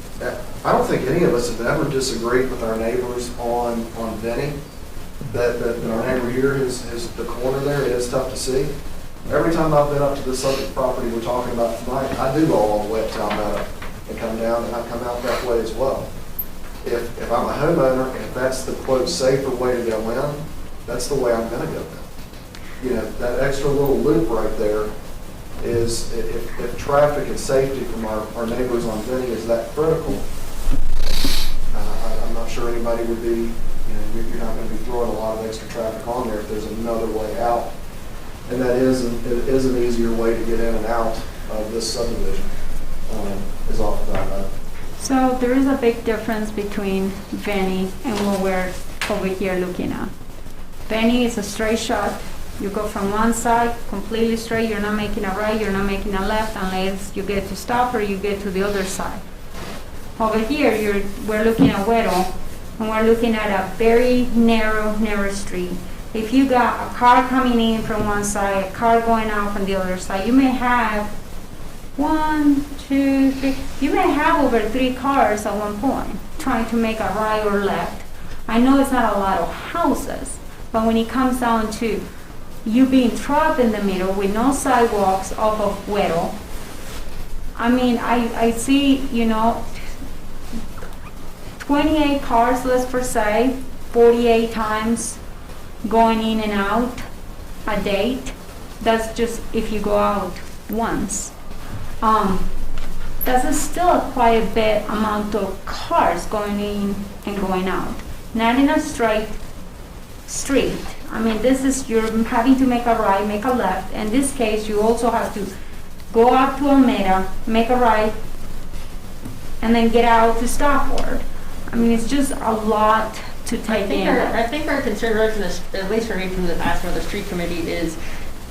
I don't think any of us have ever disagreed with our neighbors on Vinny. That our neighbor here is the corner there. It is tough to see. Every time I've been up to this subject property we're talking about tonight, I do go all the way up Town Meadow and come down, and I come out that way as well. If I'm a homeowner, and if that's the quote safer way to go in, that's the way I'm going to go in. That extra little loop right there is, if traffic and safety from our neighbors on Vinny is that critical, I'm not sure anybody would be, you're not going to be throwing a lot of extra traffic on there if there's another way out. And that is an easier way to get in and out of this subdivision, is off the bat. So there is a big difference between Vinny and what we're over here looking at. Vinny is a straight shot. You go from one side completely straight. You're not making a right, you're not making a left unless you get to stop or you get to the other side. Over here, we're looking at Weddle, and we're looking at a very narrow street. If you got a car coming in from one side, a car going out from the other side, you may have 1, 2, 3, you may have over 3 cars at one point trying to make a right or left. I know it's not a lot of houses, but when it comes down to you being trapped in the middle with no sidewalks off of Weddle, I mean, I see, 28 cars, let's per se, 48 times going in and out a date. That's just if you go out once. That's still quite a bit amount of cars going in and going out. Not in a straight street. I mean, you're having to make a right, make a left. In this case, you also have to go up to Alameda, make a right, and then get out to Stafford. I mean, it's just a lot to take in. I think our concern, at least for me from the past for the street committee, is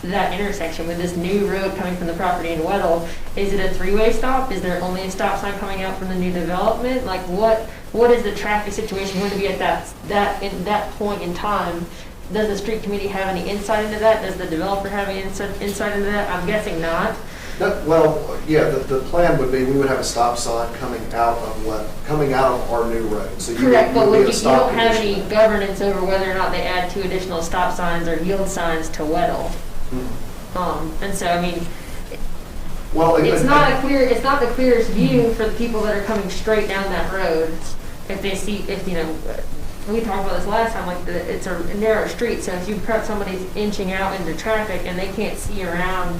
that intersection with this new road coming from the property in Weddle. Is it a 3-way stop? Is there only a stop sign coming out from the new development? Like, what is the traffic situation going to be at that point in time? Does the street committee have any insight into that? Does the developer have any insight into that? I'm guessing not. The plan would be we would have a stop sign coming out of our new road. So correct, but you don't have any governance over whether or not they add 2 additional stop signs or yield signs to Weddle. And so, I mean, Well, It's not the clearest view for the people that are coming straight down that road. If they see, we talked about this last time, like it's a narrow street, so if you prep somebody's inching out into traffic and they can't see around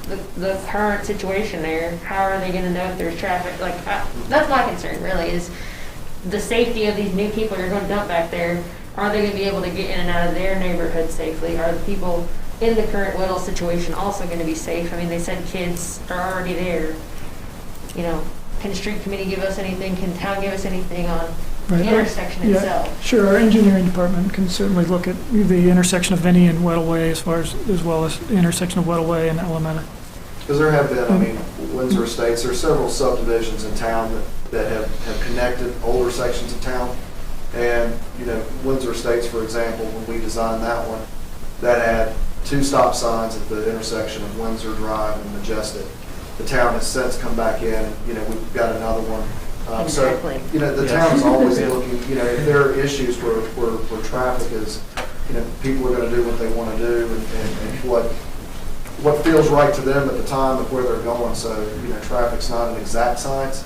the current situation there, how are they gonna know if there's traffic? Like, that's my concern really, is the safety of these new people you're gonna dump back there. Are they gonna be able to get in and out of their neighborhood safely? Are the people in the current Weddle situation also gonna be safe? I mean, they said kids are already there. Can the street committee give us anything? Can town give us anything on the Right. intersection Yeah, itself? Sure, our engineering department can certainly look at the intersection of Vinnie and Weddle Way as well as the intersection of Weddle Way and Alameda. Because there have been, Windsor Estates, there's several subdivisions in town that have connected older sections of town. And, Windsor Estates, for example, when we designed that one, that had 2 stop signs at the intersection of Windsor Drive and Majestic. The town has since come back in, and, we've got another one. Exactly. So, the town's always looking, if there are issues where traffic is, people are gonna do what they wanna do and what feels right to them at the time of where they're going. So, traffic's not an exact science.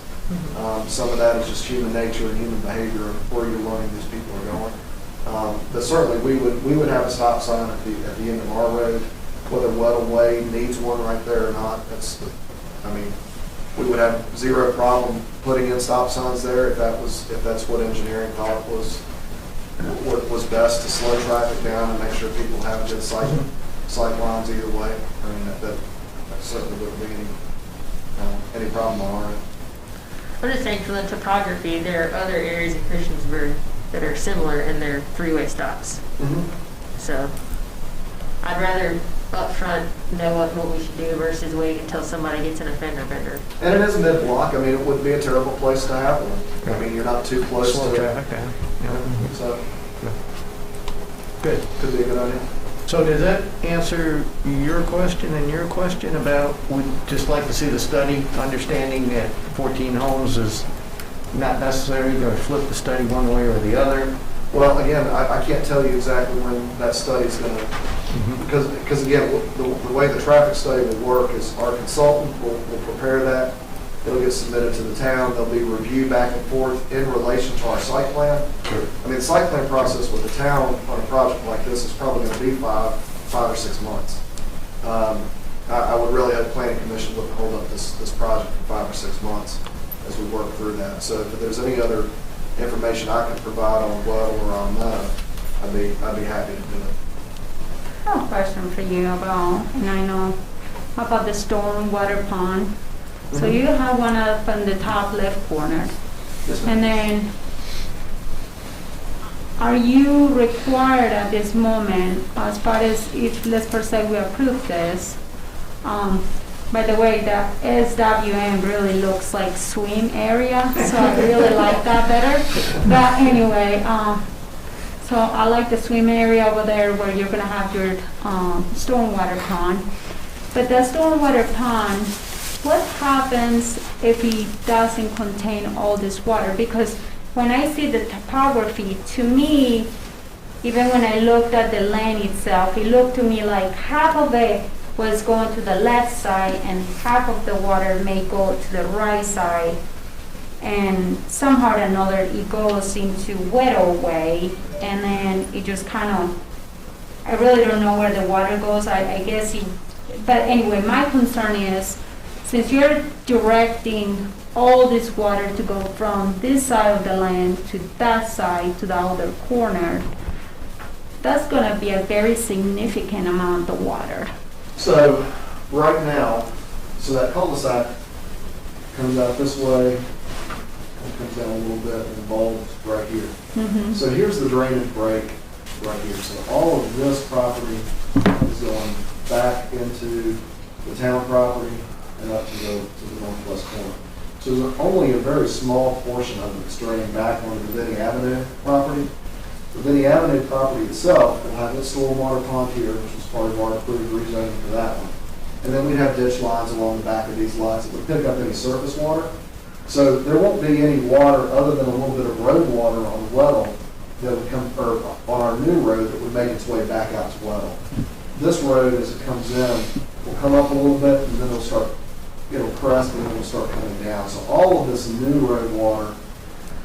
Some of that is just human nature and human behavior of where you're learning these people are going. But certainly, we would have a stop sign at the end of our road, whether Weddle Way needs one right there or not. We would have zero problem putting in stop signs there if that's what engineering thought was best to slow traffic down and make sure people have good sight lines either way. That certainly wouldn't be any problem on our end. I'm just saying, for the topography, there are other areas of Christiansburg that are similar in their freeway stops. So I'd rather upfront know what we should do versus wait until somebody gets an offender bender. And it is mid-block. It wouldn't be a terrible place to have one. You're not too close to traffic. So, Good. could be a good idea. So does that answer your question and your question about, we'd just like to see the study, understanding that 14 homes is not necessary, going to flip the study one way or the other? Well, again, I can't tell you exactly when that study's going to, because again, the way the traffic study will work is our consultant will prepare that. It'll get submitted to the town. There'll be review back and forth in relation to our site plan. Sure. The site plan process with the town on a project like this is probably going to be five or 6 months. I would really have the planning commission look to hold up this project for 5 or 6 months as we work through that. So if there's any other information I can provide on Weddle or on that, I'd be happy to do it. I have a question for you about, and I know about the storm water pond. So you have one up on the top left corner. Yes, ma'am. And then, are you required at this moment, as far as if, let's per se, we approve this, by the way, the SWM really looks like swim area, so I really like that better. But anyway, so I like the swim area over there where you're gonna have your stormwater pond. But the stormwater pond, what happens if it doesn't contain all this water? Because when I see the topography, to me, even when I looked at the land itself, it looked to me like half of it was going to the left side and half of the water may go to the right side. And somehow or another, it goes into Weddle Way, and then it just kind of, I really don't know where the water goes. I guess but anyway, my concern is, since you're directing all this water to go from this side of the land to that side, to the other corner, that's going to be a very significant amount of water. So right now, that cul-de-sac comes out this way, and comes down a little bit and bulbs right here. So here's the drainage break right here. So all of this property is going back into the town property and up to the northwest corner. So there's only a very small portion of it that's draining back onto the Vinnie Avenue property. The Vinnie Avenue property itself will have its stormwater pond here, which is part of our approved rezoning for that one. And then we'd have ditch lines along the back of these lots that would pick up any surface water. So there won't be any water other than a little bit of road water on Weddle that would come, or on our new road that would make its way back out to Weddle. This road, as it comes in, will come up a little bit and then it'll start it'll crest and it'll start coming down. So all of this new road water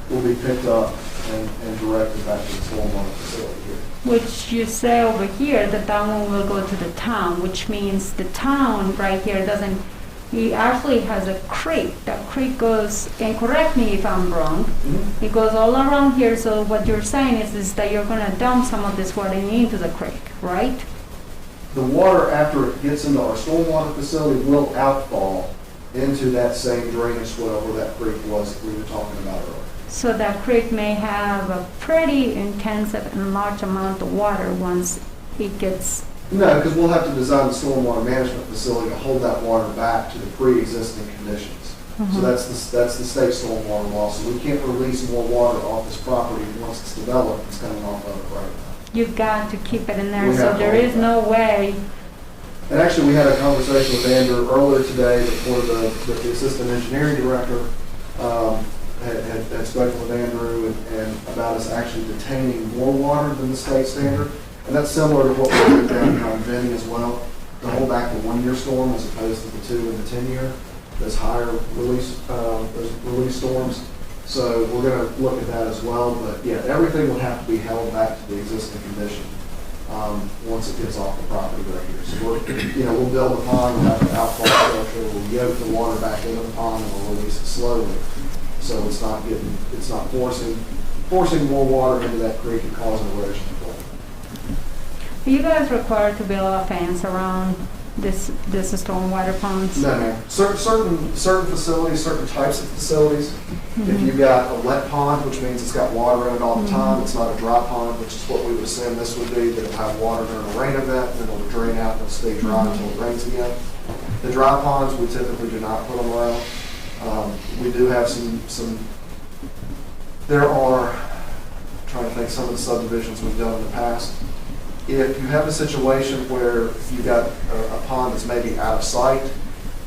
will be picked up and directed back to the stormwater facility here. Which you say over here that that one will go to the town, which means the town right here doesn't, he actually has a creek. That creek goes, and correct me if I'm wrong, it goes all around here. So what you're saying is that you're gonna dump some of this water into the creek, right? The water, after it gets into our stormwater facility, will outfall into that same drainage swell where that creek was that we were talking about earlier. So that creek may have a pretty intensive and large amount of water once it gets. No, because we'll have to design the stormwater management facility to hold that water back to the pre-existing conditions. So that's the state stormwater law. So we can't release more water off this property once it's developed. It's coming off of it right now. You've got to keep it in there, We so have to there hold is it no way. And actually, we had a conversation with Andrew earlier today before the assistant engineering director had spoken with Andrew and about us actually detaining more water than the state standard. And that's similar to what we're doing down here on Vinny as well, to hold back the 1-year storm as opposed to the 2 and the 10-year, those higher release storms. So we're going to look at that as well. But yeah, everything would have to be held back to the existing condition once it gets off the property right here. So we'll build a pond, we'll have an outfall structure, we'll yoke the water back into the pond, and we'll release it slowly. So it's not forcing more water into that creek and causing erosion. Are you guys required to build a fence around this stormwater ponds? No, ma'am. Certain facilities, certain types of facilities, if you've got a wet pond, which means it's got water in it all the time, it's not a dry pond, which is what we would assume this would be, that it'll have water during a rain event, then it'll drain out and it'll stay dry until it rains again. The dry ponds, we typically do not put them around. We do have there are, I'm trying to think some of the subdivisions we've done in the past. If you have a situation where you've got a pond that's maybe out of sight,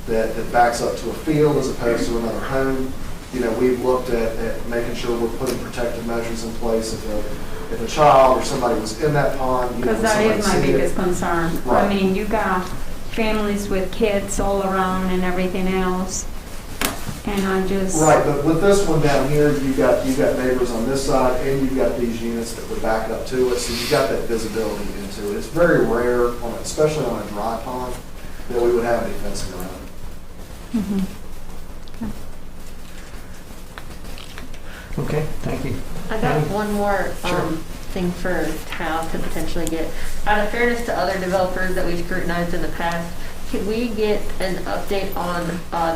that backs up to a field as opposed to another home, we've looked at making sure we're putting protective measures in place. If a child or somebody was in that pond, Because that is my biggest concern. Right. I mean, you got families with kids all around and everything else, and I'm just. Right, but with this one down here, you've got neighbors on this side, and you've got these units that would back up to it, so you've got that visibility into it. It's very rare, especially on a dry pond, that we would have any fencing around it. Okay, thank you. I got one more thing for Tal to potentially get. Out of fairness to other developers that we've scrutinized in the past, could we get an update on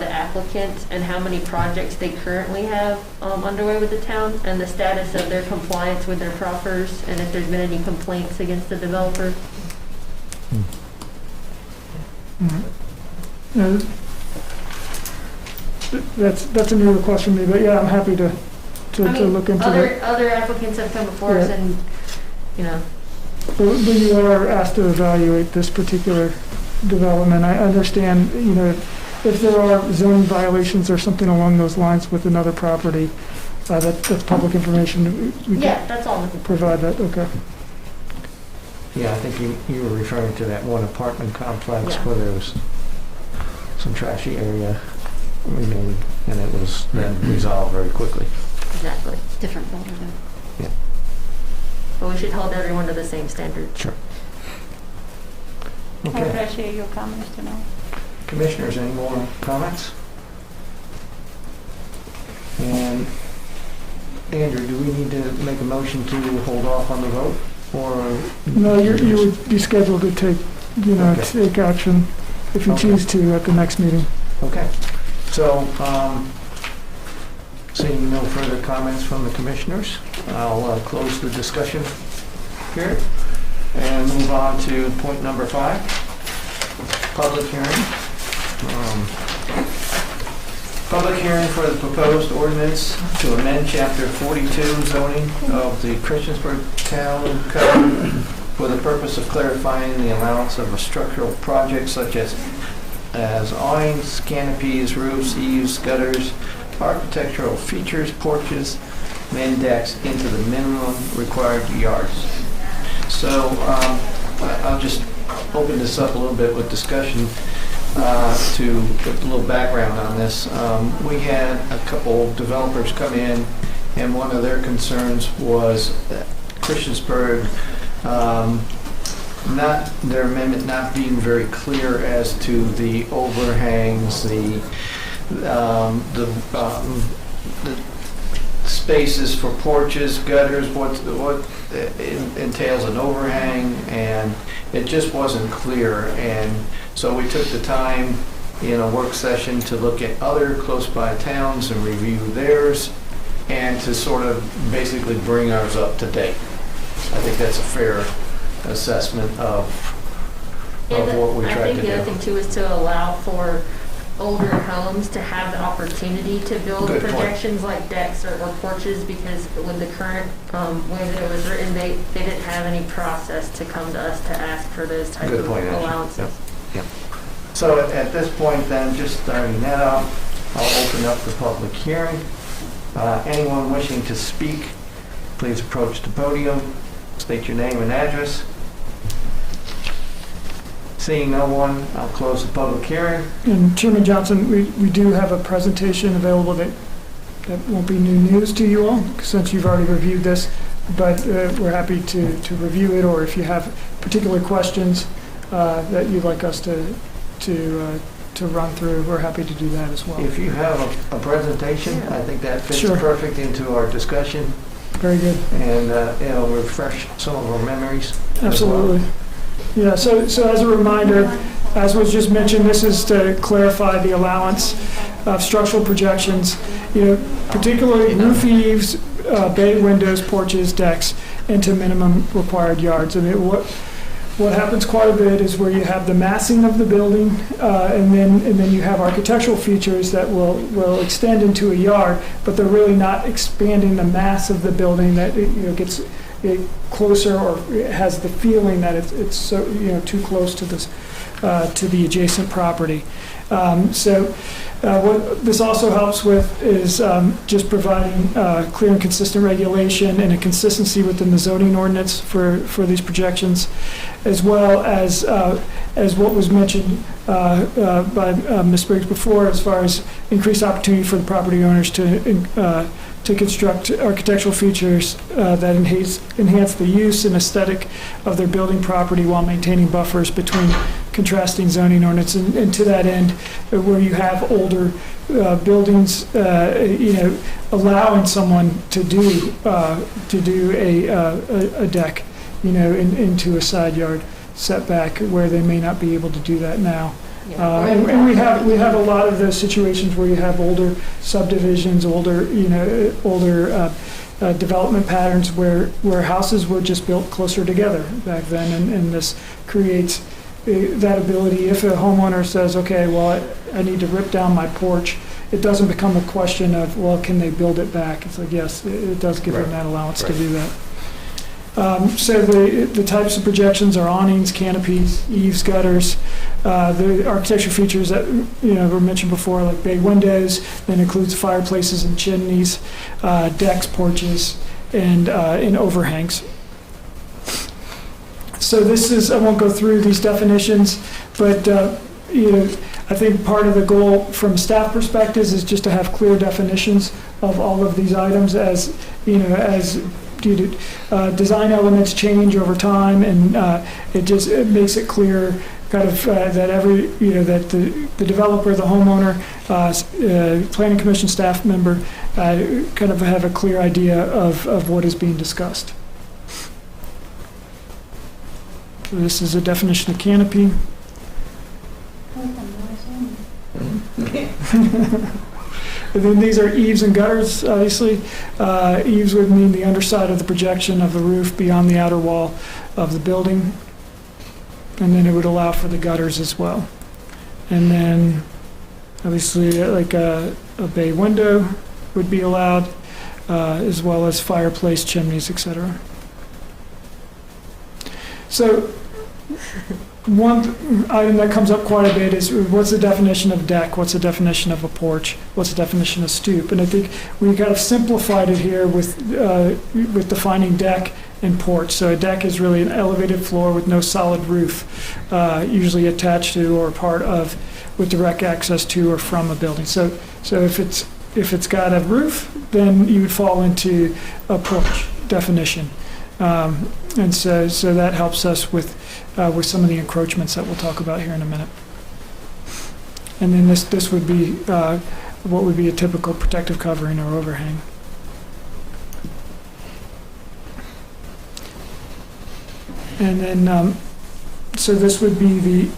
the applicants and how many projects they currently have underway with the town and the status of their compliance with their proffers and if there's been any complaints against the developer? That's a new request from me, but yeah, I'm happy to look into it. Other applicants have come before us and, But you are asked to evaluate this particular development. I understand, if there are zoning violations or something along those lines with another property, that's public information. We can that's all. provide that, okay. Yeah, I think you were referring to that one apartment complex Yeah. where there was some trashy area remaining, and it was then resolved very quickly. Exactly. Different builder though. Yeah. But we should hold everyone to the same standard. Sure. I Okay. appreciate your comments to know. Commissioners, any more comments? And Andrew, do we need to make a motion to hold off on the vote, or? No, you would be scheduled to take, take action if you choose to at the next meeting. Okay. So, seeing no further comments from the commissioners, I'll close the discussion here and move on to point number 5, public hearing. Public hearing for the proposed ordinance to amend Chapter 42 zoning of the Christiansburg Town Code for the purpose of clarifying the allowance of a structural project such as awnings, canopies, roofs, eaves, gutters, architectural features, porches, main decks into the minimum required yards. So I'll just open this up a little bit with discussion. to put a little background on this. We had a couple developers come in, and one of their concerns was that Christiansburg, their amendment not being very clear as to the overhangs, the spaces for porches, gutters, what entails an overhang, and it just wasn't clear. And so we took the time in a work session to look at other close by towns and review theirs, and to sort of basically bring ours up to date. I think that's a fair assessment of what we tried to do. I think the other thing too is to allow for older homes to have the opportunity to build Good point. projections like decks or porches, because with the current way that it was written, they didn't have any process to come to us to ask for those type Good of point, actually. allowances. Yep. So at this point then, just starting that off, I'll open up the public hearing. Anyone wishing to speak, please approach the podium, state your name and address. Seeing no one, I'll close the public hearing. And Chairman Johnson, we do have a presentation available that won't be new news to you all, since you've already reviewed this, but we're happy to review it, or if you have particular questions that you'd like us to run through, we're happy to do that as well. If you have a presentation, I think that fits Sure. perfect into our discussion, Very good. and it'll refresh some of our memories. as well. Absolutely. Yeah, so as a reminder, as was just mentioned, this is to clarify the allowance of structural projections, particularly roof eaves, bay windows, porches, decks, into minimum required yards. And what happens quite a bit is where you have the massing of the building, and then you have architectural features that will extend into a yard, but they're really not expanding the mass of the building, that gets closer, or it has the feeling that it's so too close to this to the adjacent property. What this also helps with is just providing clear and consistent regulation and a consistency within the zoning ordinance for these projections, as well as what was mentioned by Ms. Briggs before, as far as increased opportunity for the property owners to construct architectural features that enhance the use and aesthetic of their building property while maintaining buffers between contrasting zoning ordinance. And to that end, where you have older buildings, allowing someone to do a deck, into a side yard setback where they may not be able to do that now. And we have a lot of those situations where you have older subdivisions, older development patterns where houses were just built closer together back then, and this creates that ability. If a homeowner says, okay, well, I need to rip down my porch, it doesn't become a question of, well, can they build it back? It's like, yes, it does give them that allowance to do that. So the types of projections are awnings, canopies, eaves, gutters. The architecture features that were mentioned before, like bay windows, then includes fireplaces and chimneys, decks, porches, and overhangs. So this is, I won't go through these definitions, but I think part of the goal from staff perspectives is just to have clear definitions of all of these items, as design elements change over time, and it makes it clear kind of that that the developer, the homeowner, planning commission staff member kind of have a clear idea of what is being discussed. So this is a definition of canopy. And then these are eaves and gutters, obviously. Eaves would mean the underside of the projection of the roof beyond the outer wall of the building. And then it would allow for the gutters as well. And then, obviously, like a bay window would be allowed, as well as fireplace, chimneys, etc. So, one item that comes up quite a bit is, what's the definition of deck? What's the definition of a porch? What's the definition of stoop? And I think we kind of simplified it here with defining deck and porch. So a deck is really an elevated floor with no solid roof, usually attached to or part of, with direct access to or from a building. So if it's got a roof, then you would fall into a porch definition. And so that helps us with some of the encroachments that we'll talk about here in a minute. And then this would be what would be a typical protective covering or overhang. And then, so this would be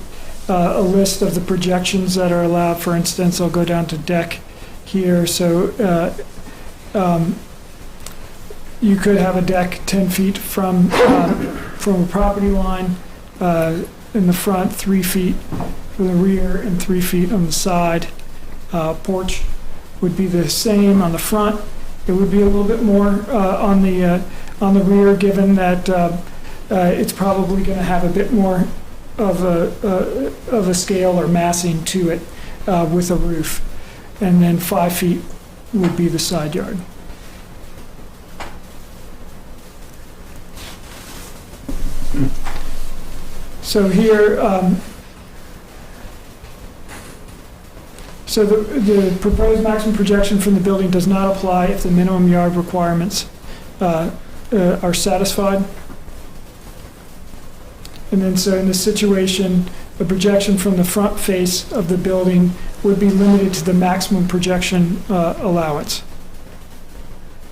a list of the projections that are allowed. For instance, I'll go down to deck here. So you could have a deck 10 feet from a property line in the front, 3 feet from the rear, and 3 feet on the side. Porch would be the same on the front. It would be a little bit more on the rear, given that it's probably going to have a bit more of a scale or massing to it with a roof. And then 5 feet would be the side yard. So here, so the proposed maximum projection from the building does not apply if the minimum yard requirements are satisfied. And then so in this situation, the projection from the front face of the building would be limited to the maximum projection allowance.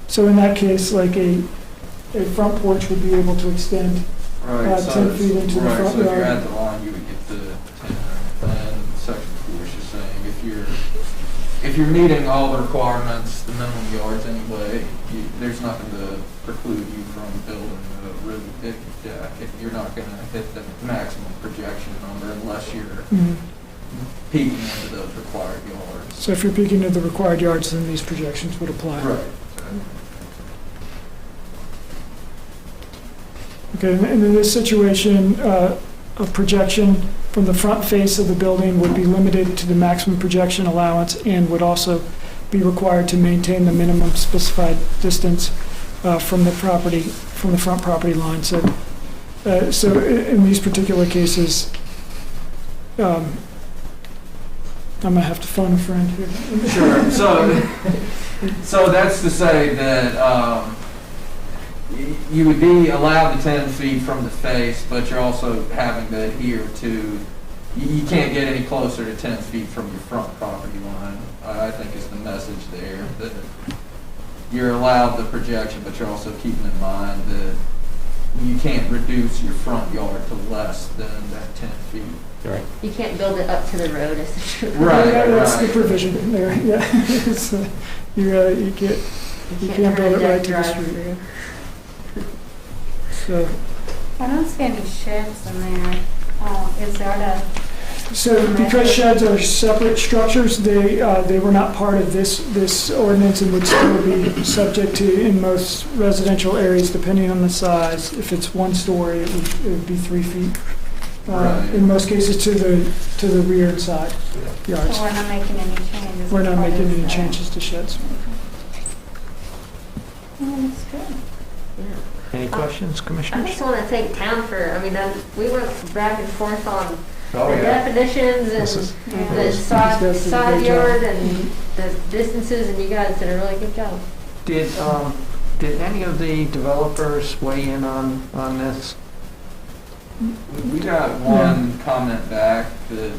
So in that case, like a front porch would be able to extend 10 feet into the front yard. So if you're at the line, you would get the 10, and section 4 is just saying, if you're meeting all the requirements, the minimum yards anyway, there's nothing to preclude you from building a really big deck. You're not going to hit the maximum projection number unless you're peeking into those required yards. So if you're peeking into the required yards, then these projections would apply. Right. Okay, and in this situation, a projection from the front face of the building would be limited to the maximum projection allowance and would also be required to maintain the minimum specified distance from the front property line. So in these particular cases, I'm gonna have to phone a friend here. Sure. So that's to say that you would be allowed the 10 feet from the face, but you're also having to adhere to, you can't get any closer to 10 feet from your front property line, I think is the message there. That you're allowed the projection, but you're also keeping in mind that you can't reduce your front yard to less than that 10 feet. Right. You can't build it up to the road, is the truth. Right, Yeah, that's right. the provision there, yeah. It's, you can't build it right to the street. So, I don't see any sheds in there. Is there so because sheds are separate structures, they were not part of this ordinance and would still be subject to, in most residential areas, depending on the size. If it's 1 story, it would be 3 feet. Right. In most cases, to the rear and side yards. So we're not making any changes? We're not as far making as any that? changes to sheds. Oh, that's good. Any questions, I Commissioners? just want to thank town for, I mean, we went back and forth on Oh, the yeah. definitions This is- and the These guys did a side great yard job. and the distances, and you guys did a really good job. Did any of the developers weigh in on this? We got one comment back that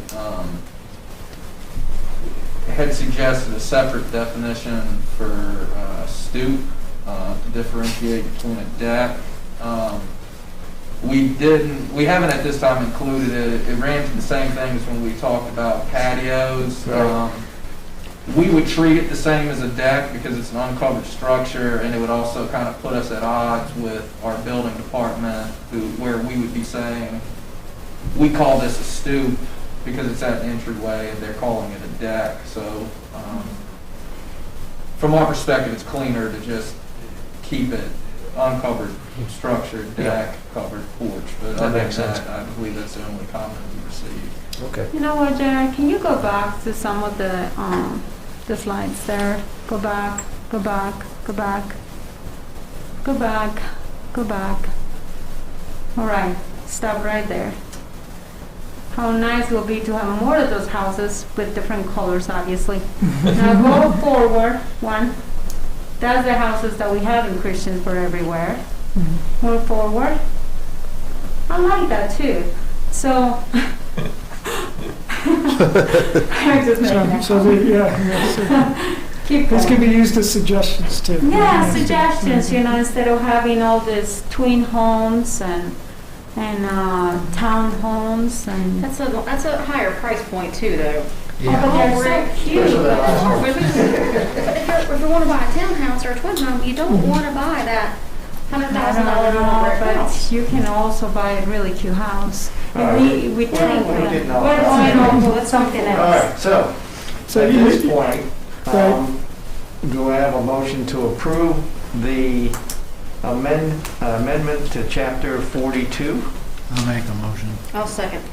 had suggested a separate definition for stoop to differentiate between a deck. We haven't at this time included it. It ran to the same thing as when we talked about patios. Right. We would treat it the same as a deck because it's an uncovered structure, and it would also kind of put us at odds with our building department, where we would be saying, we call this a stoop because it's at an entryway, and they're calling it a deck. So from our perspective, it's cleaner to just keep it uncovered structure, deck, covered porch. But That other makes than sense. that, I believe that's the only comment we received. Okay. You know what, Jared, can you go back to some of the slides there? Go back, go back, go back, go back, go back. All right, stop right there. How nice it will be to have more of those houses with different colors, obviously. Now go forward, one. That's the houses that we have in Christiansburg everywhere. Move forward. I like that too. So, I'm just making that So, comment. Keep This going. can be used as suggestions too. Yeah, suggestions, instead of having all these twin homes and townhomes and. That's a higher price point too, though. Oh, but they're so cute. But if you want to buy a townhouse or a twin home, you don't want to buy that $100,000 brick But house. you can also buy a really cute house. All And right. we We're getting off that. that's something All else. right, so, So at you- this point, do I have a motion to approve the amendment to chapter 42? I'll make a motion. I'll second.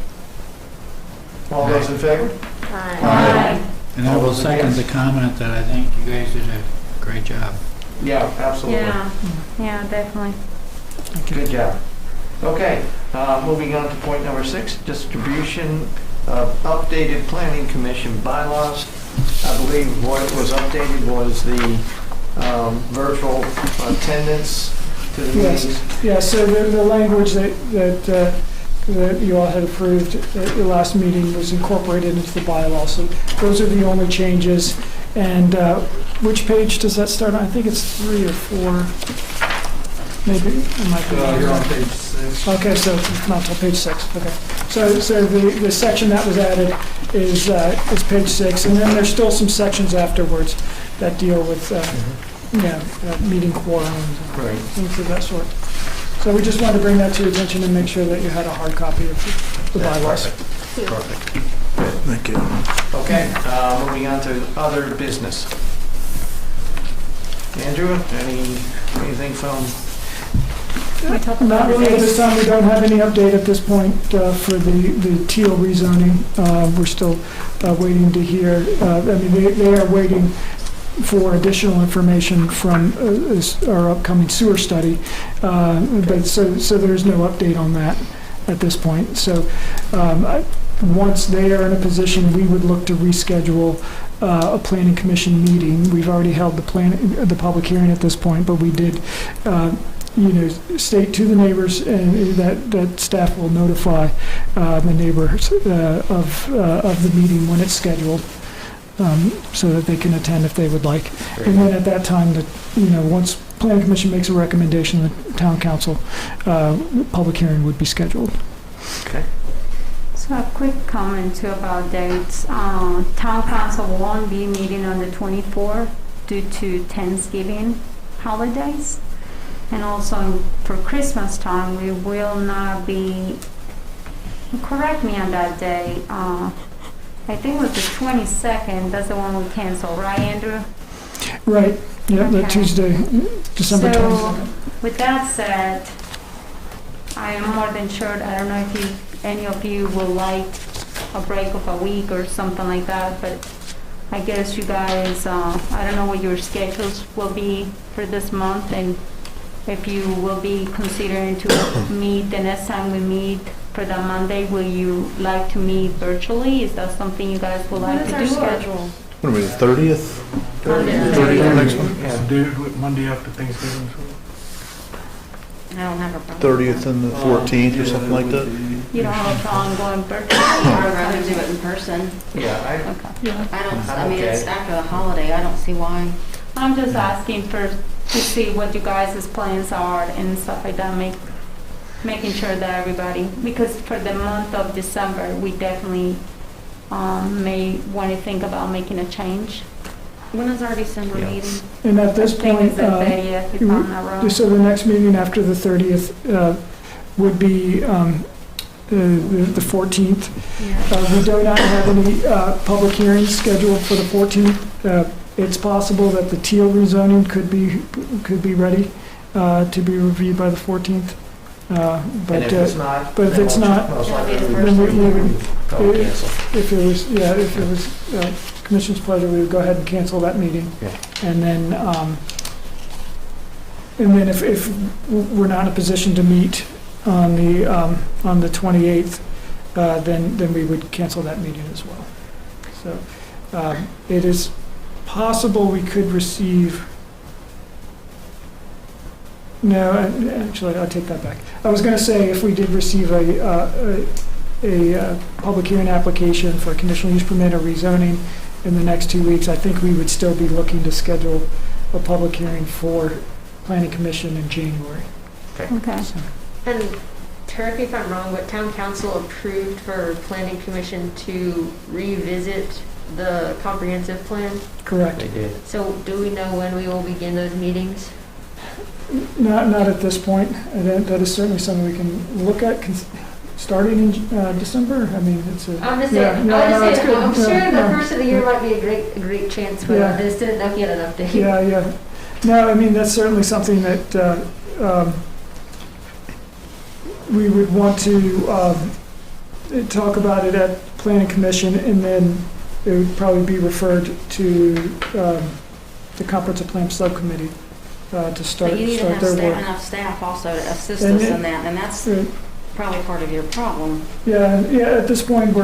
All those in favor? Aye. And I All will those second the against? comment that I think you guys did a great job. Yeah, absolutely. Yeah, definitely. Good job. Okay, moving on to point number 6, distribution of updated planning commission bylaws. I believe what was updated was the virtual attendance to the Yes. meetings. Yeah, so the language that you all had approved at your last meeting was incorporated into the bylaw. So those are the only changes. And which page does that start on? I think it's 3 or 4. Maybe, it might be. You're on page 6. Okay, so it's not till page 6, okay. So the section that was added is page 6, and then there's still some sections afterwards that deal with, meeting quorums Right. and things of that sort. So we just wanted to bring that to your attention and make sure that you had a hard copy of the bylaws. Perfect. Thank you. Okay, moving on to other business. Andrew, anything from? We talked Not about really at this this. time. We don't have any update at this point for the teal rezoning. We're still waiting to hear. They are waiting for additional information from our upcoming sewer study. But so there's no update on that at this point. So once they are in a position, we would look to reschedule a planning commission meeting. We've already held the public hearing at this point, but we did state to the neighbors and that staff will notify the neighbors of the meeting when it's scheduled, so that they can attend if they would like. And then at that time, once planning commission makes a recommendation, the town council, public hearing would be scheduled. Okay. So a quick comment too about dates. Town council won't be meeting on the 24th due to Thanksgiving holidays. And also for Christmas time, we will not be, correct me on that day, I think it was the 22nd, that's the one we canceled, right, Andrew? Right, yeah, that Okay. Tuesday, December So, 22nd. with that said, I am more than sure, I don't know if any of you will like a break of a week or something like that, but I guess you guys, I don't know what your schedules will be for this month, and if you will be considering to meet the next time we meet for that Monday, will you like to meet virtually? Is that something you guys would like to do? What is our schedule? What are we, the 30th? Monday. 30th next one? Yeah. Monday after Thanksgiving. I don't have a problem. 30th and the 14th or something like that? You don't have a problem going virtually? I'd rather do it in person. Yeah, Okay. I mean, it's after the holiday, I don't see why. I'm just asking to see what you guys' plans are and stuff like that, making sure that everybody, because for the month of December, we definitely may want to think about making a change. When is our December meeting? And at this I think point, it's the 30th, if I'm not wrong. so the next meeting after the 30th would be the 14th. Yeah. We do not have any public hearings scheduled for the 14th. It's possible that the teal rezoning could be ready to be reviewed by the 14th. and if it's not, but if it's not, most It'll be likely the we first would go cancel. if it was commission's pleasure, we would go ahead and cancel that meeting. Okay. And then And then if we're not in a position to meet on the 28th, then we would cancel that meeting as well. So it is possible we could receive, no, actually, I'll take that back. I was going to say if we did receive a public hearing application for a conditional use permit or rezoning in the next 2 weeks, I think we would still be looking to schedule a public hearing for Planning Commission in January. Okay. And correct me if I'm wrong, but town council approved for planning commission to revisit the comprehensive plan? Correct. They did. So do we know when we will begin those meetings? Not at this point. That is certainly something we can look at, starting in December. I mean, it's a... I'm just yeah, saying, no, no, it's good. I'm sure Yeah, the no. first of the year might be a great chance, but Yeah. I just didn't know if you had an update. Yeah. No, I mean, that's certainly something that we would want to talk about it at Planning Commission, and then it would probably be referred to the Comprehensive Plan Subcommittee to start But you need to their have work. enough staff also to assist And us it- in that, and that's probably part of your problem. Yeah, at this point,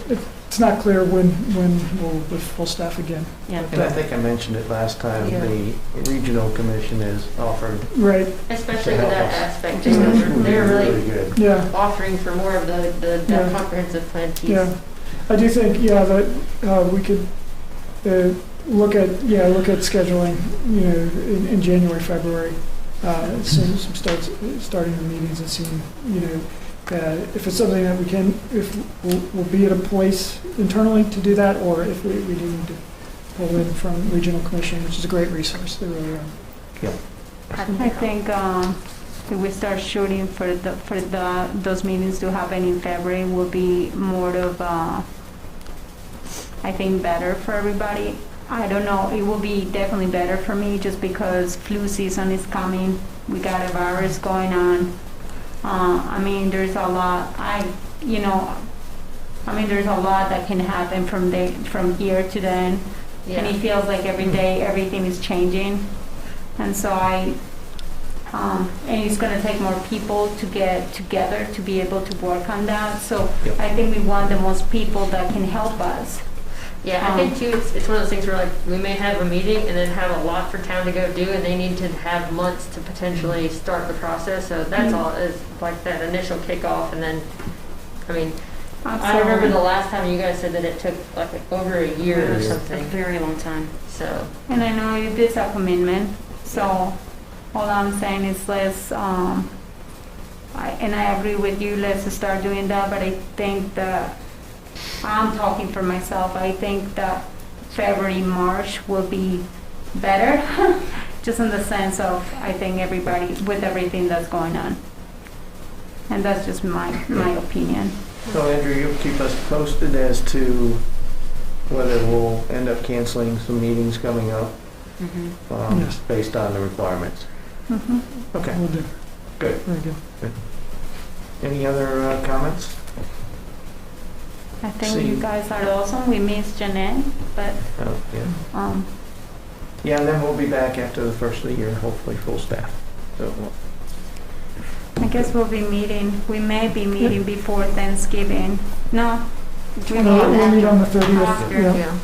it's not clear when we'll with full staff again. Yeah. And I think I mentioned it last time, Yeah. the regional commission is offered. Right. Especially To with help that us. aspect, just because they're really good. Yeah. offering for more of the Yeah. comprehensive plan piece. Yeah, I do think, that we could look at scheduling, in January, February, starting the meetings and seeing, if it's something that if we'll be at a place internally to do that, or if we do need to pull in from Regional Commission, which is a great resource. They really are. Yeah. I think if we start shooting for those meetings to happen in February will be more of I think better for everybody. I don't know, it will be definitely better for me just because flu season is coming. We got a virus going on. I mean, there's a lot. There's a lot that can happen from here to then, and it feels like every day everything is changing. And so and it's going to take more people to get together to be able to work on that. So I think we want the most people that can help us. Yeah, I think too, it's one of those things where like we may have a meeting and then have a lot for town to go do, and they need to have months to potentially start the process. So that's all is like that initial kickoff, and then, I mean, I remember the last time you guys said that it took like over a year or something. A very long time. So. And I know it is a commitment. So all I'm saying is let's. I agree with you. Let's start doing that. But I think that. I'm talking for myself. I think that February, March will be better, just in the sense of I think everybody with everything that's going on, and that's just my opinion. So Andrew, you'll keep us posted as to whether we'll end up canceling some meetings coming up Yes. based on the requirements. Okay. Will do. Good. Very good. Any other comments? I think you guys are awesome. We miss Jeanette, but Oh, yeah. Yeah, and then we'll be back after the first of the year, hopefully full staff. So, I guess we'll be meeting. We may be meeting before Thanksgiving. No, We'll meet on the 30th. after. Yeah.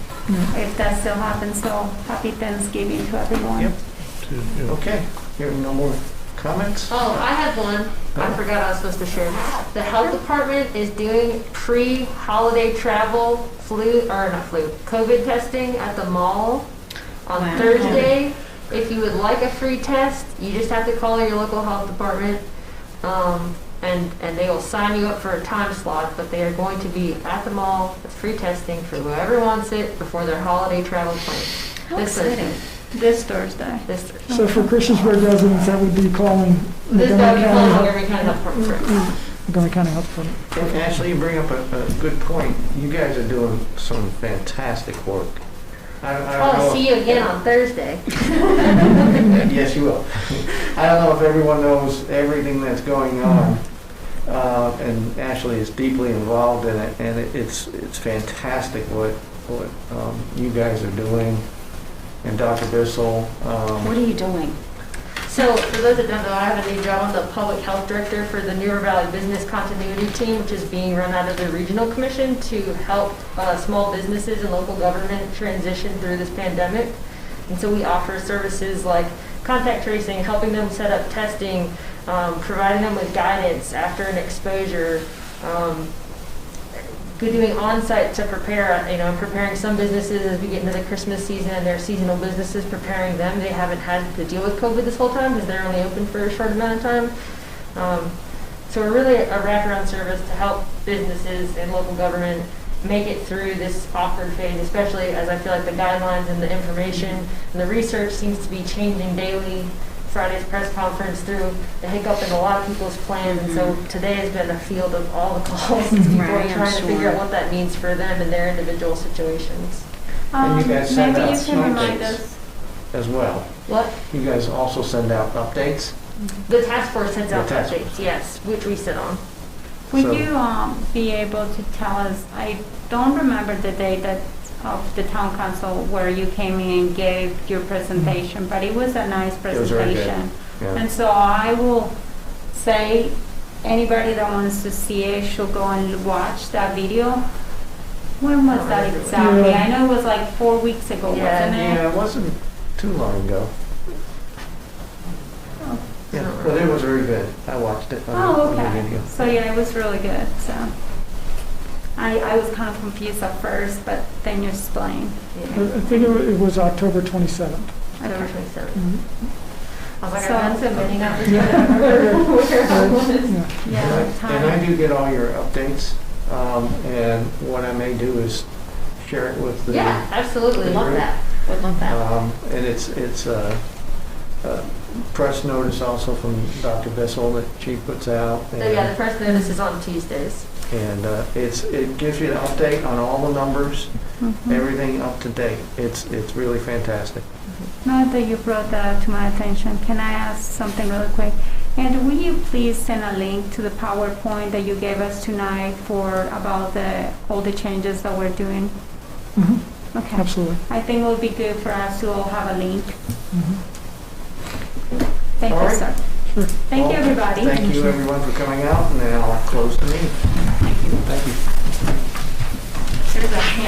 If that still happens, so happy Thanksgiving to everyone. Yep. Okay, hearing no more comments? Oh, I had one. I forgot I was supposed to share. The health department is doing pre-holiday travel COVID testing at the mall on Wow. Thursday. If you would like a free test, you just have to call your local health department, and they will sign you up for a time slot. But they are going to be at the mall with free testing for whoever wants it before their holiday travel plans. This Thursday. This Thursday. This Thursday. So for Christiansburg residents, that would be calling This Montgomery guy will be calling County Montgomery County Health Department. Montgomery County Health Department. And Ashley, you bring up a good point. You guys are doing some fantastic work. I don't know. Oh, see you again on Thursday. Yes, you will. I don't know if everyone knows everything that's going on, and Ashley is deeply involved in it, and it's fantastic what you guys are doing. And Dr. Bissell. What are you doing? So for those that don't know, I have a new job. I'm the public health director for the Newer Valley Business Continuity Team, which is being run out of the Regional Commission to help small businesses and local government transition through this pandemic. And so we offer services like contact tracing, helping them set up testing, providing them with guidance after an exposure, doing on-site to prepare, preparing some businesses as we get into the Christmas season and their seasonal businesses, preparing them. They haven't had to deal with COVID this whole time because they're only open for a short amount of time. So we're really a wraparound service to help businesses and local government make it through this awkward phase, especially as I feel like the guidelines and the information and the research seems to be changing daily. Friday's press conference threw a hiccup in a lot of people's plans, and so today has been a field of all the calls. People are trying to figure out what that means for them and their individual situations. And you guys send Maybe out you can remind updates us. as well. What? You guys also send out updates? The task force sends out The task updates, yes, which we sit on. Would So- you be able to tell us, I don't remember the date that of the town council where you came in and gave your presentation, but it was a nice It was very good. presentation. Yeah. And so I will say, anybody that wants to see it should go and watch that video. When was that exactly? Yeah. I know it was like 4 weeks ago, wasn't it? Yeah, it wasn't too long ago. Yeah, but it was very good. I watched it on Oh, on the okay. video. So yeah, it was really good, so. I was kind of confused at first, but then you explained. I think it was October 27th. October 27th. Mhm. I was like, So- I've done so many now. Yeah. Where I was. Yeah, And I do get all your updates, and what I may do is share it with the. Yeah, absolutely, love that. Would love that. And it's a press notice also from Dr. Bissell that she puts out. So yeah, the press notice is on Tuesdays. And it gives you an update on all the numbers, Mhm. everything up to date. It's really fantastic. Now that you brought that to my attention, can I ask something really quick? And will you please send a link to the PowerPoint that you gave us tonight about all the changes that we're doing? Mhm. Okay. Absolutely. I think it would be good for us to all have a link. Mhm. Thank All you, right. sir. Sure. Thank you, Well, everybody. Thank you, everyone, for coming out, and I'll close the meeting. Thank you. There's a hand